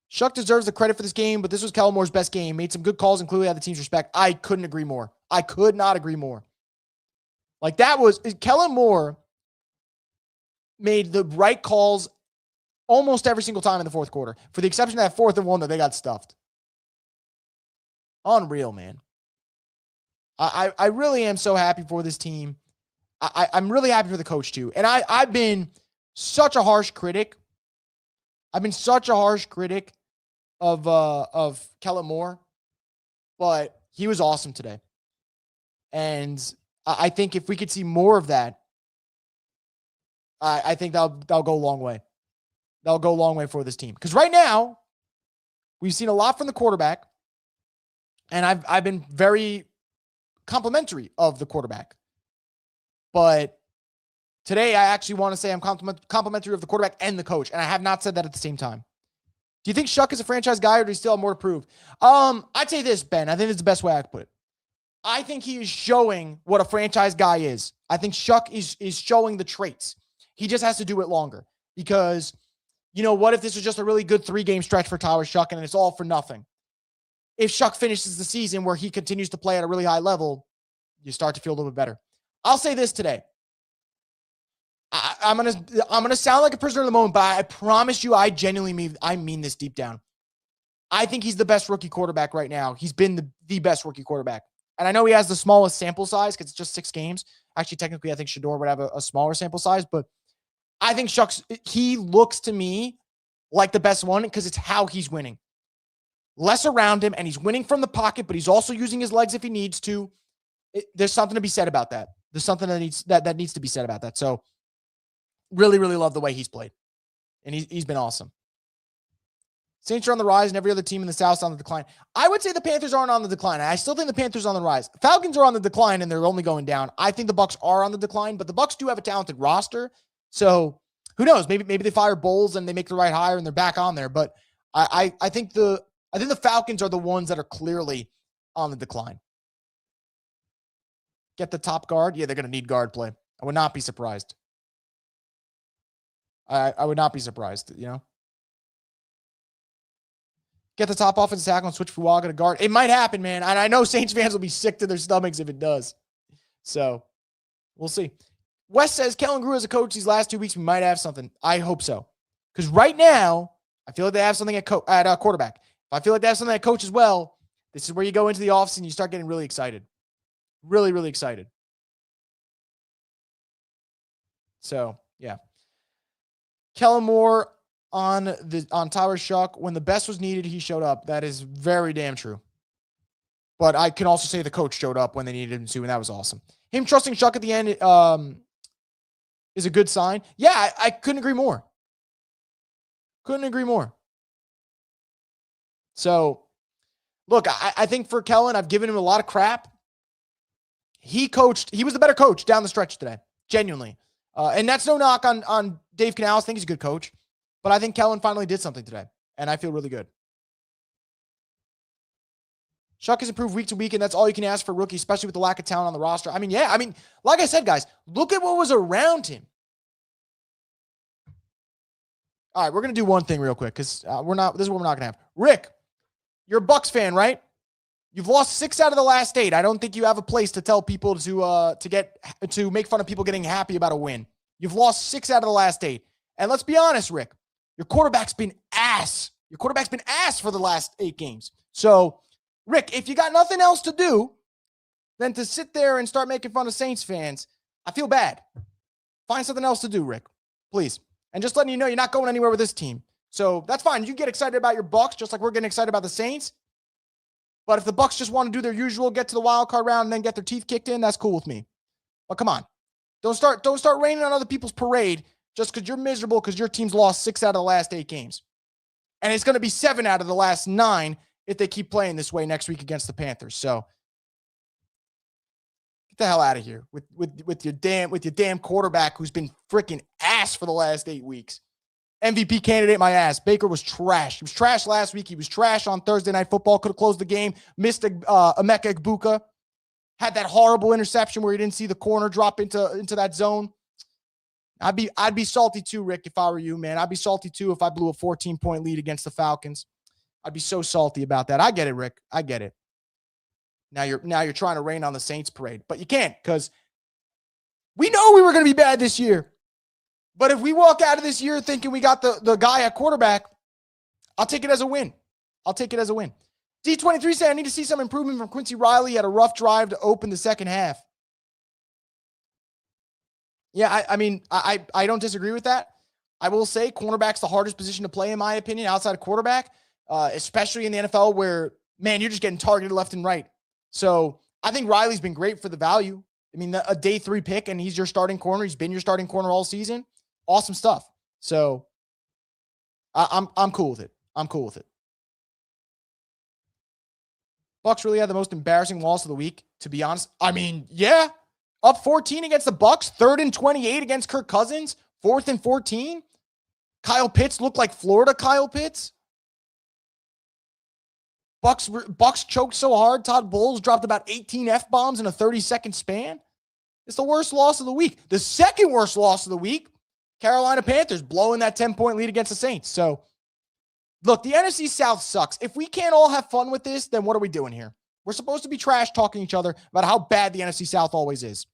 Shuck deserves the credit for this game, but this was Kellen Moore's best game. Made some good calls and clearly had the team's respect. I couldn't agree more. I could not agree more. Like Kellen Moore made the right calls almost every single time in the fourth quarter, for the exception of that 4th and 1 that they got stuffed. Unreal, man. I really am so happy for this team. I'm really happy for the coach too. And I've been such a harsh critic. Of Kellen Moore, but he was awesome today. And I think if we could see more of that, I think that'll go a long way. That'll go a long way for this team. Because right now, we've seen a lot from the quarterback, and I've been very complimentary of the quarterback. But today, I actually want to say I'm complimentary of the quarterback and the coach, and I have not said that at the same time. Do you think Shuck is a franchise guy, or do you still have more to prove? I'd say this, Ben. I think it's the best way I could put it. I think he is showing what a franchise guy is. I think Shuck is showing the traits. He just has to do it longer. Because, what if this was just a really good 3-game stretch for Tyler Shuck and it's all for nothing? If Shuck finishes the season where he continues to play at a really high level, you start to feel a little bit better. I'll say this today. I'm gonna sound like a prisoner of the moment, but I promise you, I genuinely mean this deep down. I think he's the best rookie quarterback right now. He's been the best rookie quarterback. And I know he has the smallest sample size because it's just 6 games. Actually, technically, I think Shador would have a smaller sample size, but I think he looks to me like the best one because it's how he's winning. Less around him, and he's winning from the pocket, but he's also using his legs if he needs to. There's something to be said about that. There's something that needs to be said about that. So really, really love the way he's played. And he's been awesome. Saints are on the rise, and every other team in the South is on the decline. I would say the Panthers aren't on the decline. I still think the Panthers are on the rise. Falcons are on the decline, and they're only going down. I think the Bucs are on the decline, but the Bucs do have a talented roster. So who knows? Maybe they fire Bowles and they make the right hire and they're back on there. But I think the Falcons are the ones that are clearly on the decline. Get the top guard? Yeah, they're going to need guard play. I would not be surprised. I would not be surprised, Get the top offensive tackle and switch Fuaga to guard. It might happen, man. And I know Saints fans will be sick to their stomachs if it does. So we'll see. Wes says Kellen grew as a coach these last 2 weeks. We might have something. I hope so. Because right now, I feel like they have something at quarterback. If I feel like they have something at coach as well, this is where you go into the offseason and you start getting really excited. Really, really excited. So, yeah. Kellen Moore on Tyler Shuck. When the best was needed, he showed up. That is very damn true. But I can also say the coach showed up when they needed him to, and that was awesome. Him trusting Shuck at the end is a good sign. Yeah, I couldn't agree more. Couldn't agree more. So, look, I think for Kellen, I've given him a lot of crap. He was the better coach down the stretch today, genuinely. And that's no knock on Dave Canales. I think he's a good coach. But I think Kellen finally did something today, and I feel really good. Shuck has improved week to week, and that's all you can ask for a rookie, especially with the lack of talent on the roster. Like I said, guys, look at what was around him. All right, we're going to do one thing real quick because this is what we're not going to have. Rick, you're a Bucs fan, right? You've lost 6 out of the last 8. I don't think you have a place to tell people to make fun of people getting happy about a win. You've lost 6 out of the last 8. And let's be honest, Rick, your quarterback's been ass. Your quarterback's been ass for the last 8 games. So, Rick, if you got nothing else to do than to sit there and start making fun of Saints fans, I feel bad. Find something else to do, Rick, please. And just letting you know you're not going anywhere with this team. So that's fine. You get excited about your Bucs just like we're getting excited about the Saints. But if the Bucs just want to do their usual, get to the wild card round and then get their teeth kicked in, that's cool with me. But come on. Don't start raining on other people's parade just because you're miserable because your team's lost 6 out of the last 8 games. And it's going to be 7 out of the last 9 if they keep playing this way next week against the Panthers. So get the hell out of here with your damn quarterback who's been freaking ass for the last 8 weeks. MVP candidate, my ass. Baker was trash. He was trash last week. He was trash on Thursday Night Football. Could have closed the game. Missed Emeka Egbuka. Had that horrible interception where he didn't see the corner drop into that zone. I'd be salty too, Rick, if I were you, man. I'd be salty too if I blew a 14-point lead against the Falcons. I'd be so salty about that. I get it, Rick. I get it. Now you're trying to rain on the Saints parade, but you can't because we know we were going to be bad this year. But if we walk out of this year thinking we got the guy at quarterback, I'll take it as a win. D23 said, I need to see some improvement from Quincy Riley. He had a rough drive to open the second half. Yeah, I don't disagree with that. I will say cornerback's the hardest position to play, in my opinion, outside of quarterback, especially in the NFL where, man, you're just getting targeted left and right. So I think Riley's been great for the value. I mean, a day 3 pick, and he's your starting corner. He's been your starting corner all season. Awesome stuff. So I'm cool with it. Bucs really had the most embarrassing loss of the week, to be honest. I mean, yeah. Up 14 against the Bucs, 3rd and 28 against Kirk Cousins, 4th and 14. Kyle Pitts looked like Florida Kyle Pitts. Bucs choked so hard, Todd Bowles dropped about 18 F-bombs in a 30-second span. It's the worst loss of the week. The second worst loss of the week, Carolina Panthers blowing that 10-point lead against the Saints. So, look, the NFC South sucks. If we can't all have fun with this, then what are we doing here? We're supposed to be trash talking each other about how bad the NFC South always is.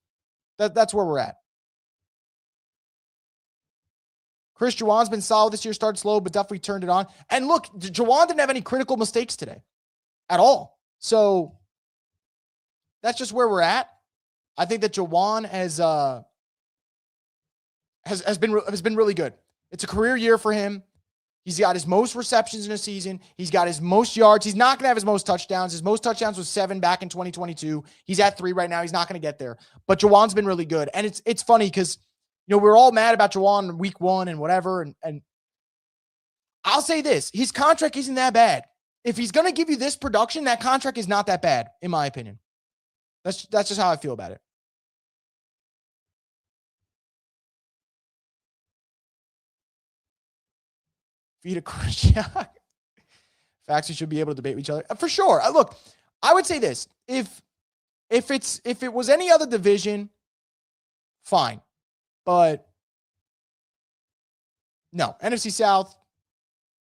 That's where we're at. Chris Juwan's been solid this year, started slow, but definitely turned it on. And look, Juwan didn't have any critical mistakes today at all. So that's just where we're at. I think that Juwan has been really good. It's a career year for him. He's got his most receptions in a season. He's got his most yards. He's not going to have his most touchdowns. His most touchdowns was 7 back in 2022. He's at 3 right now. He's not going to get there. But Juwan's been really good. And it's funny because, we're all mad about Juwan week 1 and whatever. And I'll say this. His contract isn't that bad. If he's going to give you this production, that contract is not that bad, in my opinion. That's just how I feel about it. Feed a Christian. Facts, we should be able to debate with each other. For sure. Look, I would say this. If it was any other division, fine. But No, NFC South,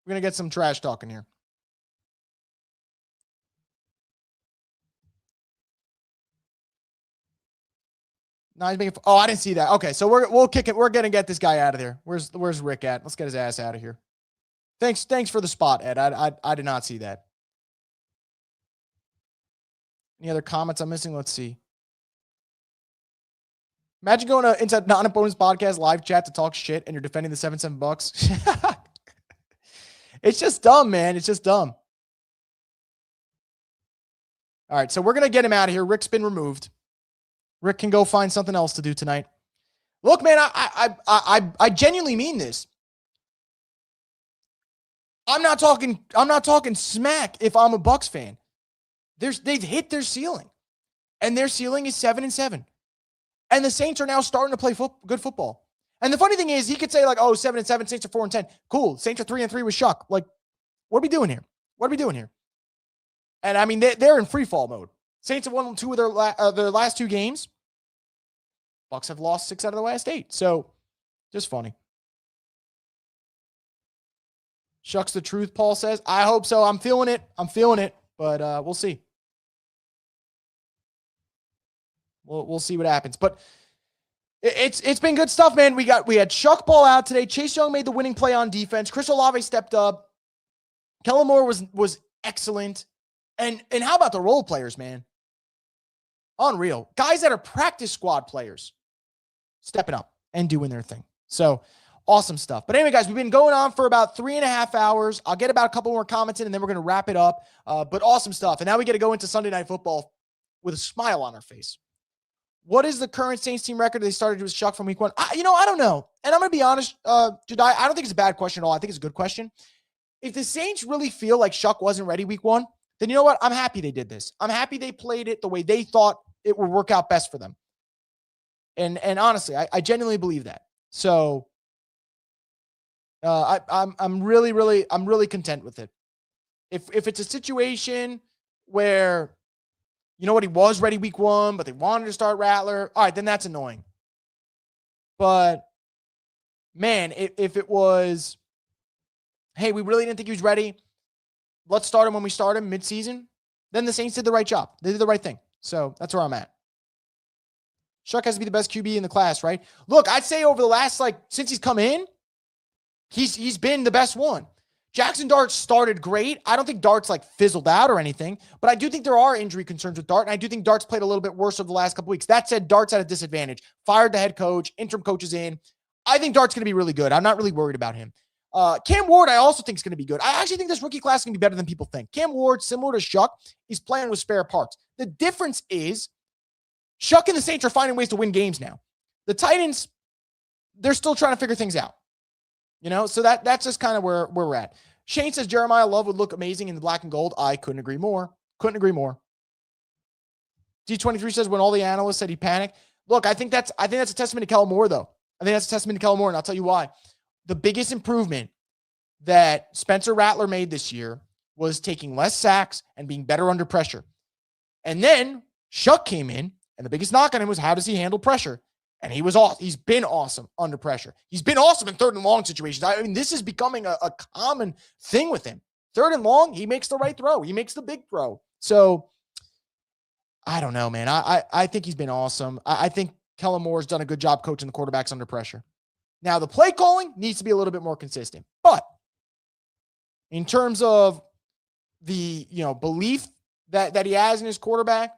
we're going to get some trash talking here. No, he's making. Oh, I didn't see that. Okay, so we'll kick it. We're gonna get this guy out of there. Where's Rick at? Let's get his ass out of here. Thanks for the spot, Ed. I did not see that. Any other comments I'm missing? Let's see. Imagine going into non-opponent's podcast live chat to talk shit and you're defending the 7 bucks. It's just dumb, man. It's just dumb. All right, so we're gonna get him out of here. Rick's been removed. Rick can go find something else to do tonight. Look, man, I genuinely mean this. I'm not talking smack if I'm a Bucks fan. They've hit their ceiling. And their ceiling is 7-7. And the Saints are now starting to play good football. And the funny thing is, he could say, like, oh, 7-7, Saints are 4-10. Cool. Saints are 3-3 with Shuck. Like, what are we doing here? What are we doing here? And I mean, they're in free fall mode. Saints have won 2 of their last 2 games. Bucks have lost 6 out of the last 8. So, just funny. Shucks the truth, Paul says. I hope so. I'm feeling it. But we'll see. We'll see what happens. But it's been good stuff, man. We had Shuck ball out today. Chase Young made the winning play on defense. Chris Olave stepped up. Kellen Moore was excellent. And how about the role players, man? Unreal. Guys that are practice squad players stepping up and doing their thing. So awesome stuff. But anyway, guys, we've been going on for about 3.5 hours. I'll get about a couple more comments in, and then we're going to wrap it up. But awesome stuff. And now we get to go into Sunday Night Football with a smile on our face. What is the current Saints team record they started with Shuck from week 1? I don't know. And I'm going to be honest, dude, I don't think it's a bad question at all. I think it's a good question. If the Saints really feel like Shuck wasn't ready week 1, then you know what? I'm happy they did this. I'm happy they played it the way they thought it would work out best for them. And honestly, I genuinely believe that. So I'm really content with it. If it's a situation where, you know what, he was ready week 1, but they wanted to start Rattler, all right, then that's annoying. But man, if it was, hey, we really didn't think he was ready, let's start him when we start him midseason, then the Saints did the right job. They did the right thing. So that's where I'm at. Shuck has to be the best QB in the class, right? Look, I'd say over the last, since he's come in, he's been the best one. Jackson Dart started great. I don't think Dart's fizzled out or anything, but I do think there are injury concerns with Dart, and I do think Dart's played a little bit worse over the last couple weeks. That said, Dart's at a disadvantage. Fired the head coach, interim coach is in. I think Dart's going to be really good. I'm not really worried about him. Cam Ward, I also think is going to be good. I actually think this rookie class is going to be better than people think. Cam Ward, similar to Shuck, he's playing with spare parts. The difference is Shuck and the Saints are finding ways to win games now. The Titans, they're still trying to figure things out. So that's just kind of where we're at. Shane says Jeremiah Love would look amazing in the black and gold. I couldn't agree more. D23 says when all the analysts said he panicked. Look, I think that's a testament to Kellen Moore, though. I think that's a testament to Kellen Moore, and I'll tell you why. The biggest improvement that Spencer Rattler made this year was taking less sacks and being better under pressure. And then Shuck came in, and the biggest knock on him was how does he handle pressure? And he was awesome. He's been awesome under pressure. He's been awesome in 3rd and long situations. I mean, this is becoming a common thing with him. 3rd and long, he makes the right throw. He makes the big throw. So I don't know, man. I think he's been awesome. I think Kellen Moore's done a good job coaching the quarterbacks under pressure. Now, the play calling needs to be a little bit more consistent. But in terms of the belief that he has in his quarterback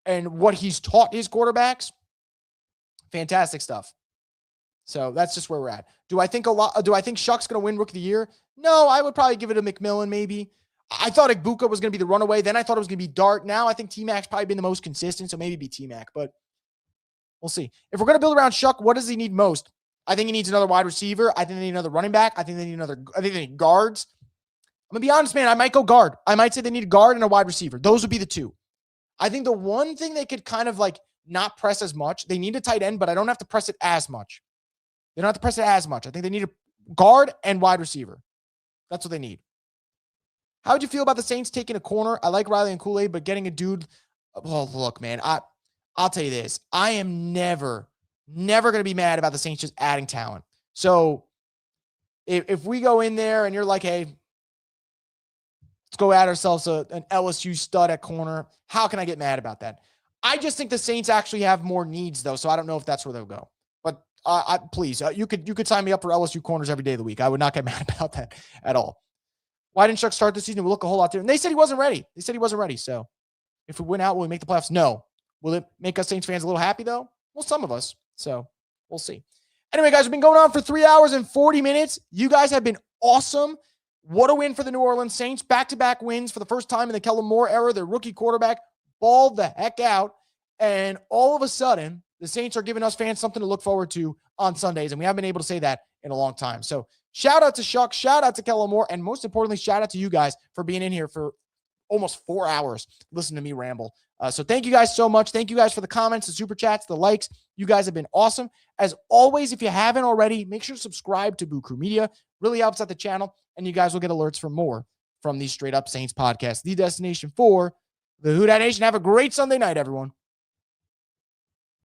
and what he's taught his quarterbacks, fantastic stuff. So that's just where we're at. Do I think Shuck's going to win Rookie of the Year? No, I would probably give it to McMillan maybe. I thought Igbuka was going to be the runaway. Then I thought it was going to be Dart. Now I think T-Mac's probably been the most consistent, so maybe be T-Mac. But we'll see. If we're going to build around Shuck, what does he need most? I think he needs another wide receiver. I think they need another running back. I think they need guards. I'm going to be honest, man. I might go guard. I might say they need a guard and a wide receiver. Those would be the 2. I think the one thing they could kind of not press as much, they need a tight end, but I don't have to press it as much. They don't have to press it as much. I think they need a guard and wide receiver. That's what they need. How would you feel about the Saints taking a corner? I like Riley and Kool-Aid, but getting a dude. Oh, look, man. I'll tell you this. I am never going to be mad about the Saints just adding talent. So if we go in there and you're like, hey, let's go at ourselves an LSU stud at corner, how can I get mad about that? I just think the Saints actually have more needs, though, so I don't know if that's where they'll go. But please, you could sign me up for LSU corners every day of the week. I would not get mad about that at all. Why didn't Chuck start the season? We'll look a whole lot different. And they said he wasn't ready. So if we win out, will we make the playoffs? No. Will it make us Saints fans a little happy, though? Well, some of us. So we'll see. Anyway, guys, we've been going on for 3 hours and 40 minutes. You guys have been awesome. What a win for the New Orleans Saints. Back-to-back wins for the first time in the Kellen Moore era. Their rookie quarterback balled the heck out. And all of a sudden, the Saints are giving us fans something to look forward to on Sundays. And we haven't been able to say that in a long time. So shout out to Shuck, shout out to Kellen Moore, and most importantly, shout out to you guys for being in here for almost 4 hours listening to me ramble. So thank you guys so much. Thank you guys for the comments, the super chats, the likes. You guys have been awesome. As always, if you haven't already, make sure to subscribe to Boo Crew Media. Really helps out the channel, and you guys will get alerts for more from the Straight Up Saints podcast, the destination for the Who Dat Nation. Have a great Sunday night, everyone.